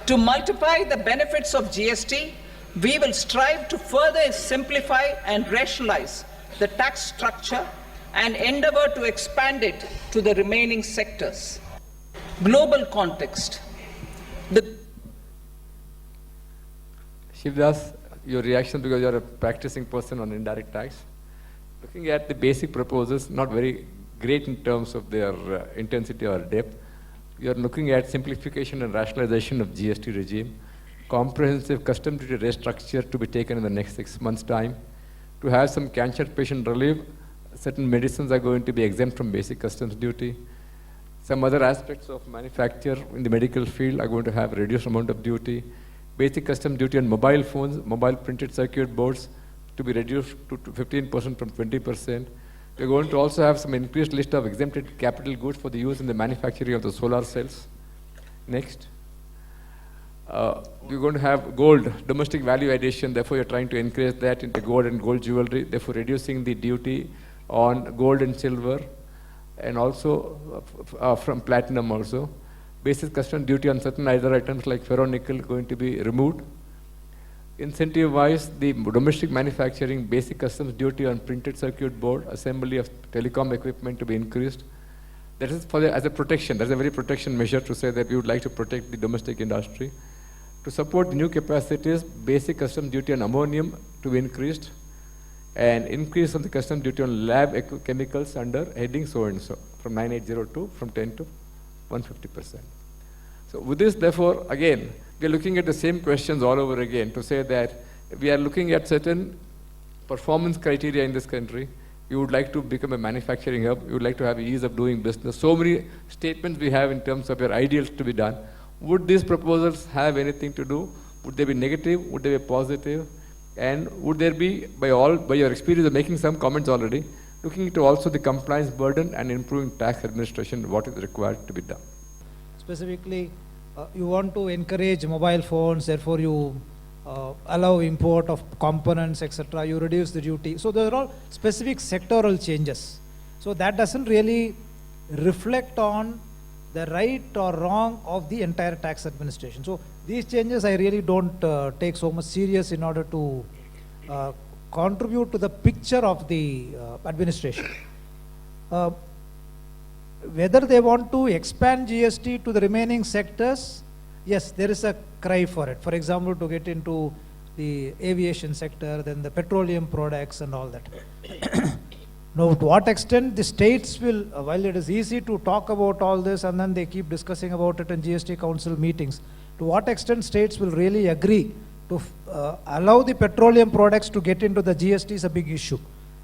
To multiply the benefits of GST, we will strive to further simplify and rationalize the tax structure and endeavor to expand it to the remaining sectors. Global context.
Shivadass, your reaction, because you're a practicing person on indirect tax. Looking at the basic proposals, not very great in terms of their intensity or depth. You are looking at simplification and rationalization of GST regime, comprehensive custom duty restructure to be taken in the next 6 months' time, to have some cancer patient relief. Certain medicines are going to be exempt from basic customs duty. Some other aspects of manufacture in the medical field are going to have a reduced amount of duty. Basic custom duty on mobile phones, mobile printed circuit boards, to be reduced to 15% from 20%. We're going to also have some increased list of exempted capital goods for the use in the manufacturing of the solar cells. Next. We're going to have gold, domestic value addition, therefore you're trying to increase that into gold and gold jewelry, therefore reducing the duty on gold and silver, and also from platinum also. Basic custom duty on certain other items like ferronickel going to be removed. Incentive-wise, the domestic manufacturing basic customs duty on printed circuit board, assembly of telecom equipment to be increased. That is for as a protection. That's a very protection measure to say that we would like to protect the domestic industry. To support the new capacities, basic customs duty on ammonium to be increased, and increase of the customs duty on lab chemicals under heading so and so from 9802 from 10 to 150%. So with this, therefore, again, we are looking at the same questions all over again to say that we are looking at certain performance criteria in this country. You would like to become a manufacturing hub. You would like to have ease of doing business. So many statements we have in terms of your ideals to be done. Would these proposals have anything to do? Would they be negative? Would they be positive? And would there be, by your experience of making some comments already, looking into also the compliance burden and improving tax administration, what is required to be done?
Specifically, you want to encourage mobile phones, therefore you allow import of components, etc. You reduce the duty. So there are all specific sectoral changes. So that doesn't really reflect on the right or wrong of the entire tax administration. So these changes I really don't take so much serious in order to contribute to the picture of the administration. Whether they want to expand GST to the remaining sectors, yes, there is a cry for it. For example, to get into the aviation sector, then the petroleum products and all that. Now, to what extent the states will, while it is easy to talk about all this and then they keep discussing about it in GST Council meetings, to what extent states will really agree to allow the petroleum products to get into the GST is a big issue,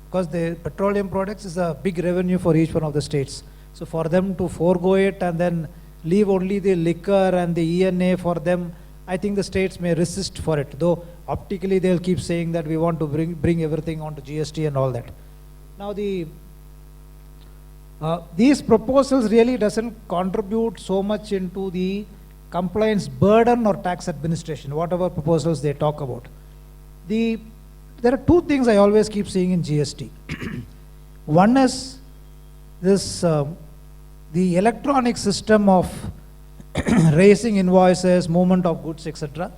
because the petroleum products is a big revenue for each one of the states. So for them to forego it and then leave only the liquor and the ENA for them, I think the states may resist for it, though optically they'll keep saying that we want to bring everything onto GST and all that. Now these proposals really doesn't contribute so much into the compliance burden or tax administration, whatever proposals they talk about. There are two things I always keep seeing in GST. One is this, the electronic system of raising invoices, movement of goods, etc.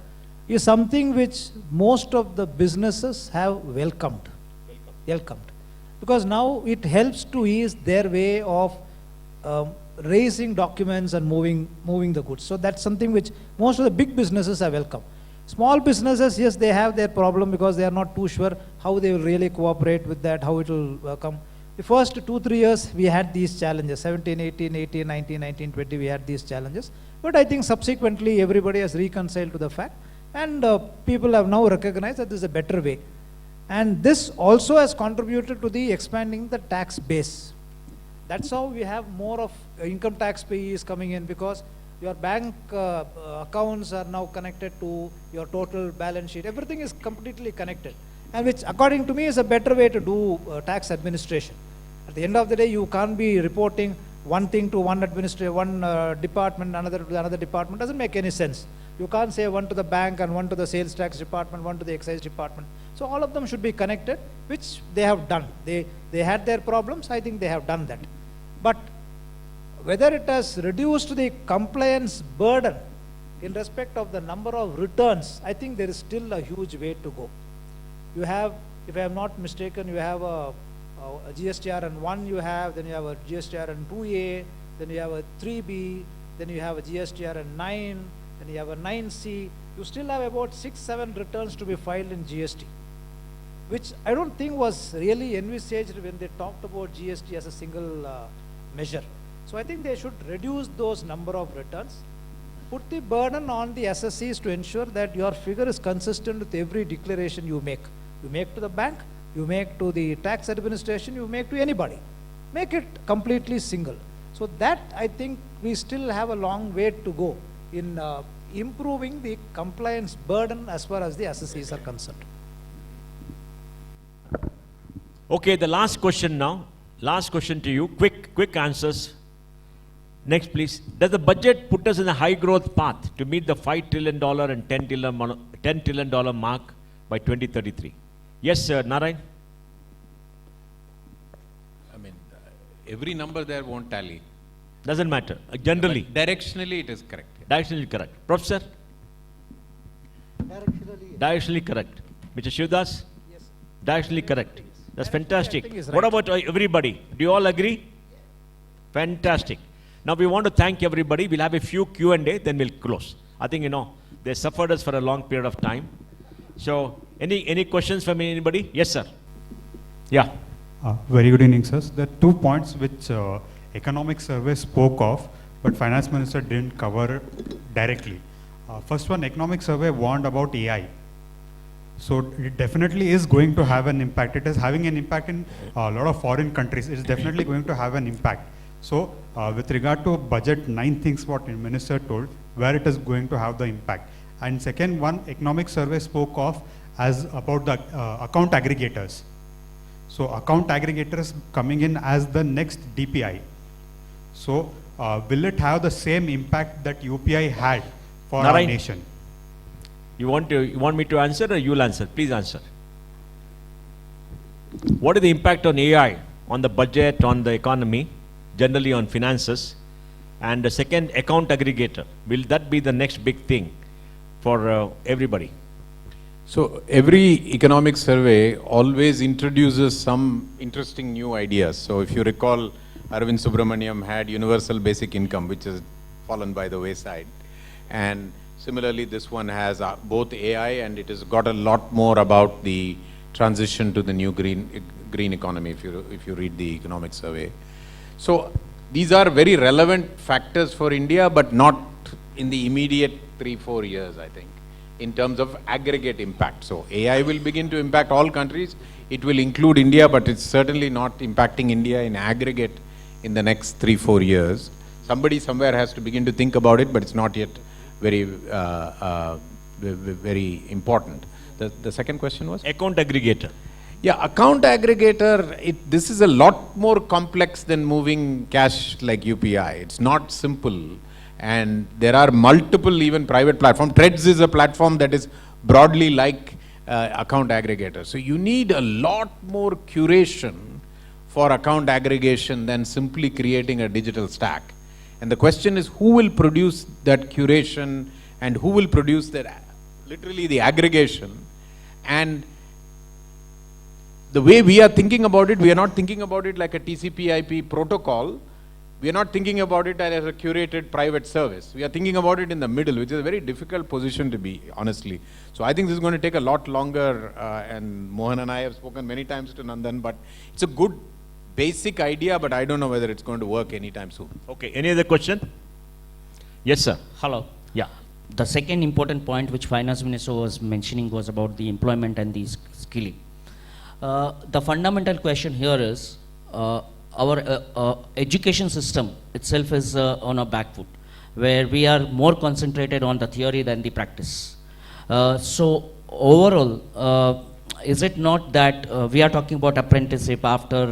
is something which most of the businesses have welcomed. Because now it helps to ease their way of raising documents and moving the goods. So that's something which most of the big businesses have welcomed. Small businesses, yes, they have their problem because they are not too sure how they will really cooperate with that, how it will come. The first 2-3 years we had these challenges, 17, 18, 18, 19, 19, 20, we had these challenges. But I think subsequently everybody has reconciled to the fact, and people have now recognized that this is a better way. And this also has contributed to the expanding the tax base. That's how we have more of income tax payees coming in, because your bank accounts are now connected to your total balance sheet. Everything is completely connected, and which according to me is a better way to do tax administration. At the end of the day, you can't be reporting one thing to one department, another to another department. Doesn't make any sense. You can't say one to the bank and one to the sales tax department, one to the excise department. So all of them should be connected, which they have done. They had their problems, I think they have done that. But whether it has reduced the compliance burden in respect of the number of returns, I think there is still a huge way to go. You have, if I am not mistaken, you have a GSTRN 1 you have, then you have a GSTRN 2A, then you have a 3B, then you have a GSTRN 9, then you have a 9C. You still have about 6-7 returns to be filed in GST, which I don't think was really envisaged when they talked about GST as a single measure. So I think they should reduce those number of returns, put the burden on the SSCs to ensure that your figure is consistent with every declaration you make. You make to the bank, you make to the tax administration, you make to anybody. Make it completely single. So that, I think, we still have a long way to go in improving the compliance burden as far as the SSCs are concerned.
Okay, the last question now. Last question to you. Quick answers. Next, please. Does the budget put us in a high growth path to meet the $5 trillion and $10 trillion mark by 2033? Yes, sir. Narayan?
I mean, every number there won't tally.
Doesn't matter. Generally.
But directionally, it is correct.
Directionally correct. Professor?
Directionally,
Directionally correct. Mr. Shivadass?
Yes.
Directionally correct. That's fantastic.
I think is
What
right.
about everybody? Do you all agree? Fantastic. Now we want to thank everybody. We'll have a few Q&A, then we'll close. I think, they suffered us for a long period of time. So, any questions from anybody? Yes, sir. Yeah.
Very good evening, sirs. There are 2 points which economic survey spoke of, but finance minister didn't cover directly. First one, economic survey warned about AI. So it definitely is going to have an impact. It is having an impact in a lot of foreign countries. It's definitely going to have an impact. So with regard to budget, 9 things what the minister told, where it is going to have the impact. And second one, economic survey spoke of as about the account aggregators. So account aggregators coming in as the next DPI. So will it have the same impact that UPI had for our
Narayan.
nation?
You want me to answer or you'll answer? Please answer. What is the impact on AI, on the budget, on the economy, generally on finances? And the second, account aggregator. Will that be the next big thing for everybody?
So every economic survey always introduces some interesting new ideas. So if you recall, Arvind Subramaniam had universal basic income, which has fallen by the wayside. And similarly, this one has both AI and it has got a lot more about the transition to the new green economy, if you read the economic survey. So these are very relevant factors for India, but not in the immediate 3-4 years, I think, in terms of aggregate impact. So AI will begin to impact all countries. It will include India, but it's certainly not impacting India in aggregate in the next 3-4 years. Somebody somewhere has to begin to think about it, but it's not yet very important. The second question was?
Account aggregator.
Yeah, account aggregator, this is a lot more complex than moving cash like UPI. It's not simple. And there are multiple even private platforms. Threads is a platform that is broadly like account aggregator. So you need a lot more curation for account aggregation than simply creating a digital stack. And the question is, who will produce that curation and who will produce that, literally the aggregation? And the way we are thinking about it, we are not thinking about it like a TCP/IP protocol. We are not thinking about it as a curated private service. We are thinking about it in the middle, which is a very difficult position to be, honestly. So I think this is going to take a lot longer, and Mohan and I have spoken many times to Nandan, but it's a good basic idea, but I don't know whether it's going to work anytime soon.
Okay, any other question? Yes, sir.
Hello.
Yeah.
The second important point which Finance Minister was mentioning was about the employment and the skilling. The fundamental question here is our education system itself is on a back foot, where we are more concentrated on the theory than the practice. So overall, is it not that we are talking about apprenticeship after,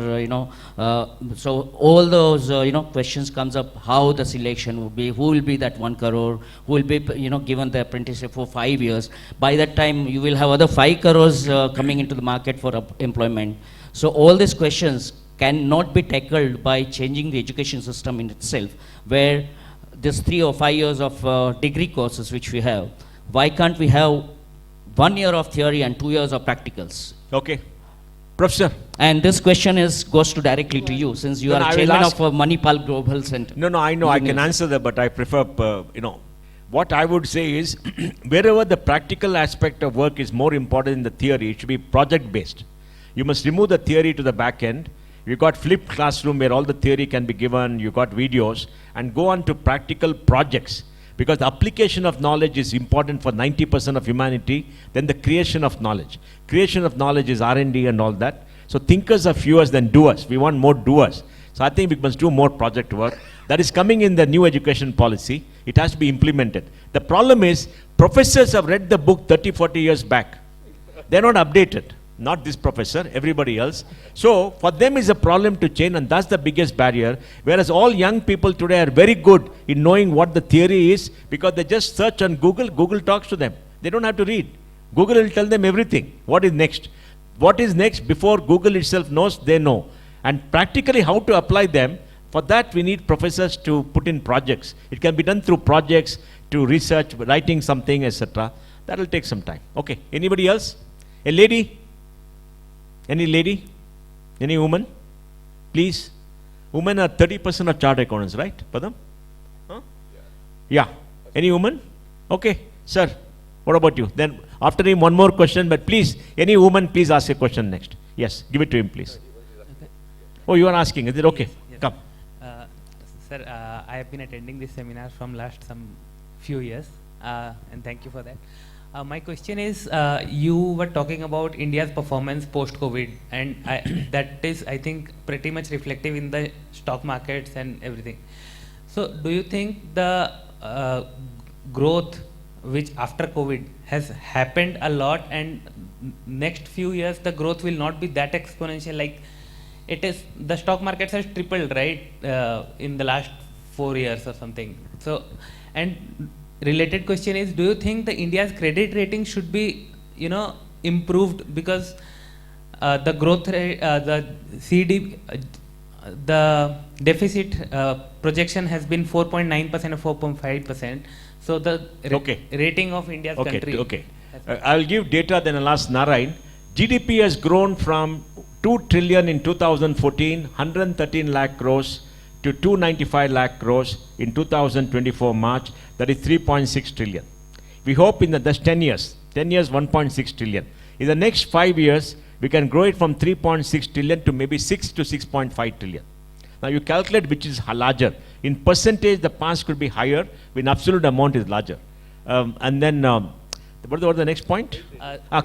so all those, questions comes up, how the selection will be, who will be that 1 crore, who will be, given the apprenticeship for 5 years. By that time, you will have other 5 crores coming into the market for employment. So all these questions cannot be tackled by changing the education system in itself, where this 3 or 5 years of degree courses which we have, why can't we have 1 year of theory and 2 years of practicals?
Okay. Professor.
And this question goes directly to you, since you are chairman of Manipal Global Center.
No, I know, I can answer that, but I prefer, what I would say is, wherever the practical aspect of work is more important than the theory, it should be project-based. You must remove the theory to the back end. You got flipped classroom where all the theory can be given, you got videos, and go on to practical projects. Because the application of knowledge is important for 90% of humanity than the creation of knowledge. Creation of knowledge is R&D and all that. So thinkers are fewer than doers. We want more doers. So I think we must do more project work. That is coming in the new education policy. It has to be implemented. The problem is, professors have read the book 30, 40 years back. They're not updated. not this professor, everybody else. So for them is a problem to change, and that's the biggest barrier. Whereas all young people today are very good in knowing what the theory is, because they just search on Google, Google talks to them. They don't have to read. Google will tell them everything. What is next? What is next before Google itself knows, they know. And practically how to apply them, for that we need professors to put in projects. It can be done through projects, to research, writing something, etc. That will take some time. Okay, anybody else? A lady? Any lady? Any woman? Please. Women are 30% of chartered accountants, right, Padam? Huh? Yeah. Any woman? Okay, sir. What about you? Then after him, one more question, but please, any woman, please ask a question next. Yes, give it to him, please.
Okay.
Oh, you are asking, is it okay?
Yes.
Come.
Sir, I have been attending this seminar from last some few years, and thank you for that. My question is, you were talking about India's performance post-COVID, and that is, I think, pretty much reflective in the stock markets and everything. So, do you think the growth which after COVID has happened a lot, and next few years the growth will not be that exponential? Like it is, the stock markets has tripled, right, in the last 4 years or something. So, and related question is, do you think the India's credit rating should be, improved, because the growth rate, the CD, the deficit projection has been 4.9% or 4.5%. So the rating of India's country.
Okay. I'll give data, then I'll ask Narayan. GDP has grown from 2 trillion in 2014, 113 lakh crores, to 295 lakh crores in 2024 March. That is 3.6 trillion. We hope in that's 10 years, 1.6 trillion. In the next 5 years, we can grow it from 3.6 trillion to maybe 6 to 6.5 trillion. Now you calculate which is larger. In percentage, the past could be higher, in absolute amount is larger. And then, what was the next point?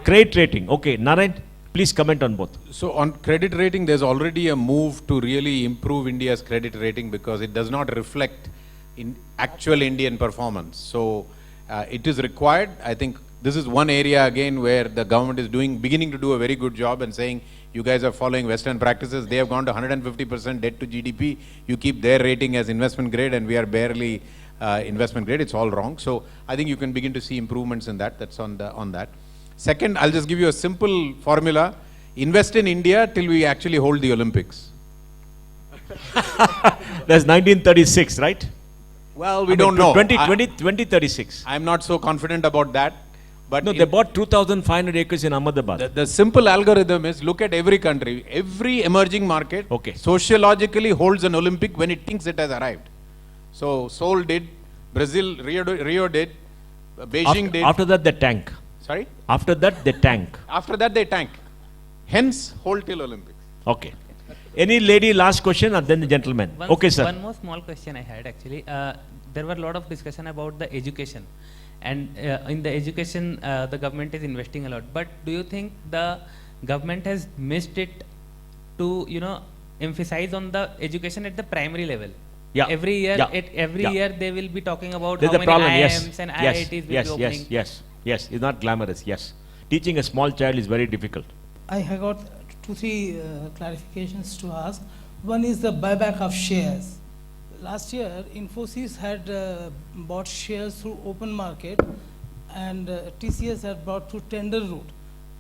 Credit rating. Okay, Narayan, please comment on both.
So on credit rating, there's already a move to really improve India's credit rating, because it does not reflect in actual Indian performance. So it is required. I think this is one area again where the government is beginning to do a very good job and saying, you guys are following Western practices. They have gone to 150% debt to GDP. You keep their rating as investment grade, and we are barely investment grade. It's all wrong. So I think you can begin to see improvements in that. That's on that. Second, I'll just give you a simple formula. Invest in India till we actually hold the Olympics.
That's 1936, right?
Well, we don't know.
2036.
I'm not so confident about that. But
no, they bought 2,500 acres in Ahmedabad.
The simple algorithm is, look at every country. Every emerging market sociologically holds an Olympic when it thinks it has arrived. So Seoul did, Brazil, Rio did, Beijing did.
After that, they tank.
Sorry?
After that, they tank.
After that, they tank. Hence, hold till Olympics.
Okay. Any lady, last question, and then the gentleman. Okay, sir.
One more small question I had actually. There were a lot of discussion about the education. And in the education, the government is investing a lot. But do you think the government has missed it to, emphasize on the education at the primary level?
Yeah.
Every year, year they will be talking about
There's
how many
problem.
IIMs and IITs will be opening.
Yes. It's not glamorous. Yes. Teaching a small child is very difficult.
I have got 2-3 clarifications to ask. One is the buyback of shares. Last year, Infosys had bought shares through open market, and TCS had bought through tender route.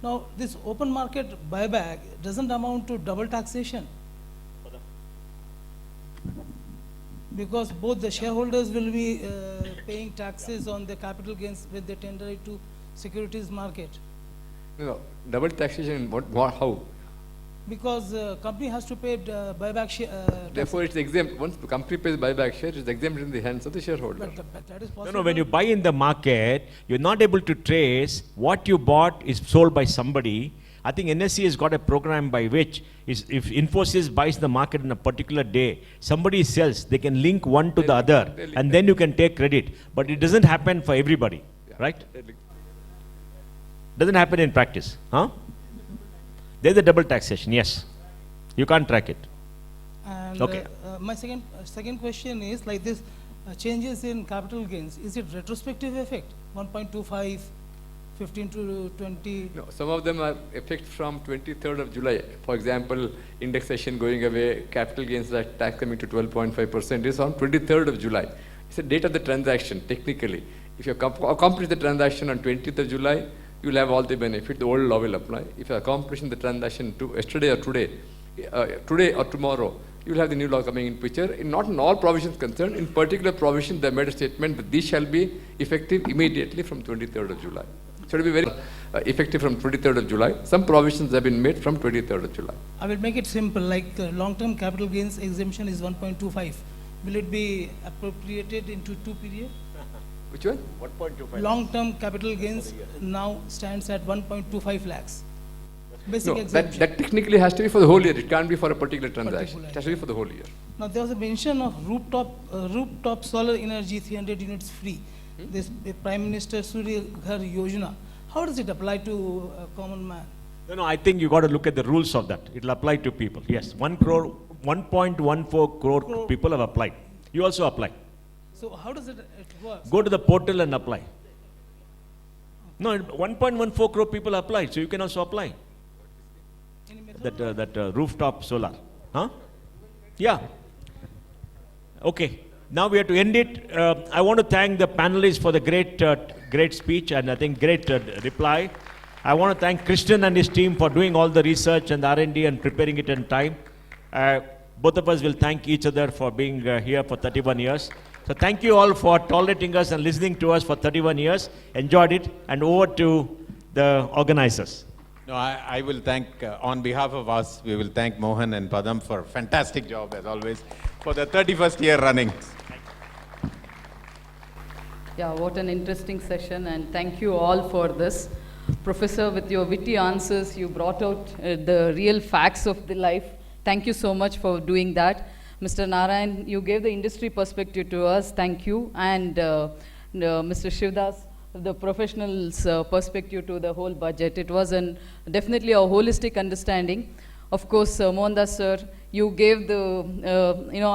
Now, this open market buyback doesn't amount to double taxation, because both the shareholders will be paying taxes on the capital gains when they tender it to securities market.
No, double taxation, how?
Because company has to pay buyback share.
Therefore, it's exempt. Once the company pays buyback share, it's exempt in the hands of the shareholder.
But that is possible.
No, when you buy in the market, you're not able to trace what you bought is sold by somebody. I think NSE has got a program by which if Infosys buys the market in a particular day, somebody sells, they can link one to the other, and then you can take credit. But it doesn't happen for everybody, right? Doesn't happen in practice, huh? There's a double taxation, yes. You can't track it.
And
okay.
My second question is, like this changes in capital gains, is it retrospective effect, 1.25 15 to 20.
No, some of them are effect from 23rd of July. For example, indexation going away, capital gains tax coming to 12.5% is on 23rd of July. It's the date of the transaction, technically. If you accomplish the transaction on 20th of July, you will have all the benefit. The old law will apply. If you are accomplishing the transaction yesterday or today or tomorrow, you will have the new law coming in picture. Not in all provisions concerned, in particular provision, they made a statement that these shall be effective immediately from 23rd of July. So it will be very effective from 23rd of July. Some provisions have been made from 23rd of July.
I will make it simple, like long-term capital gains exemption is 1.25. Will it be appropriated into 2 periods?
Which one?
1.25.
Long-term capital gains now stands at 1.25 lakhs. Basic
No,
exemption.
that technically has to be for the whole year. It can't be for a particular transaction. It has to be for the whole year.
Now there was a mention of rooftop solar energy 300 units free. This Prime Minister Surya Ghar Yojana. How does it apply to a common man?
No, I think you got to look at the rules of that. It will apply to people. Yes, 1.14 crore people have applied. You also apply.
So how does it work?
Go to the portal and apply. No, 1.14 crore people applied, so you can also apply. That rooftop solar. Huh? Yeah. Okay. Now we have to end it. I want to thank the panelists for the great speech and I think great reply. I want to thank Krishnan and his team for doing all the research and the R&D and preparing it in time. Both of us will thank each other for being here for 31 years. So thank you all for tolerating us and listening to us for 31 years. Enjoyed it. And over to the organizers.
No, I will thank, on behalf of us, we will thank Mohan and Padam for a fantastic job as always for the 31st year running.
Yeah, what an interesting session and thank you all for this. Professor, with your witty answers, you brought out the real facts of the life. Thank you so much for doing that. Mr. Narayan, you gave the industry perspective to us. Thank you. And Mr. Shivadass, the professional's perspective to the whole budget. It was definitely a holistic understanding. Of course, Mohandas sir, you gave the,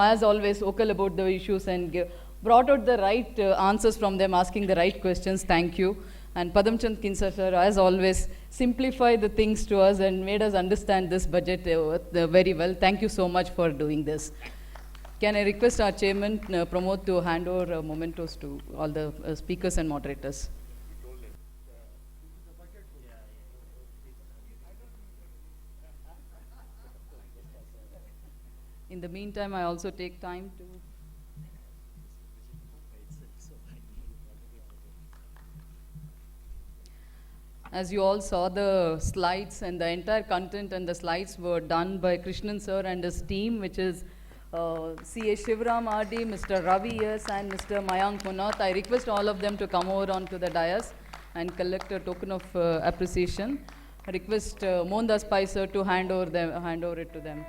as always, vocal about the issues and brought out the right answers from them, asking the right questions. Thank you. And Padamchand Khincha sir, as always, simplified the things to us and made us understand this budget very well. Thank you so much for doing this. Can I request our chairman, Pramod, to hand over mementos to all the speakers and moderators? In the meantime, I also take time to... As you all saw the slides and the entire content and the slides were done by Krishnan sir and his team, which is CA Shivram RD, Mr. Ravi S and Mr. Mayank Munath. I request all of them to come over onto the dais and collect a token of appreciation. I request Mohandas Pai sir to hand over it to them.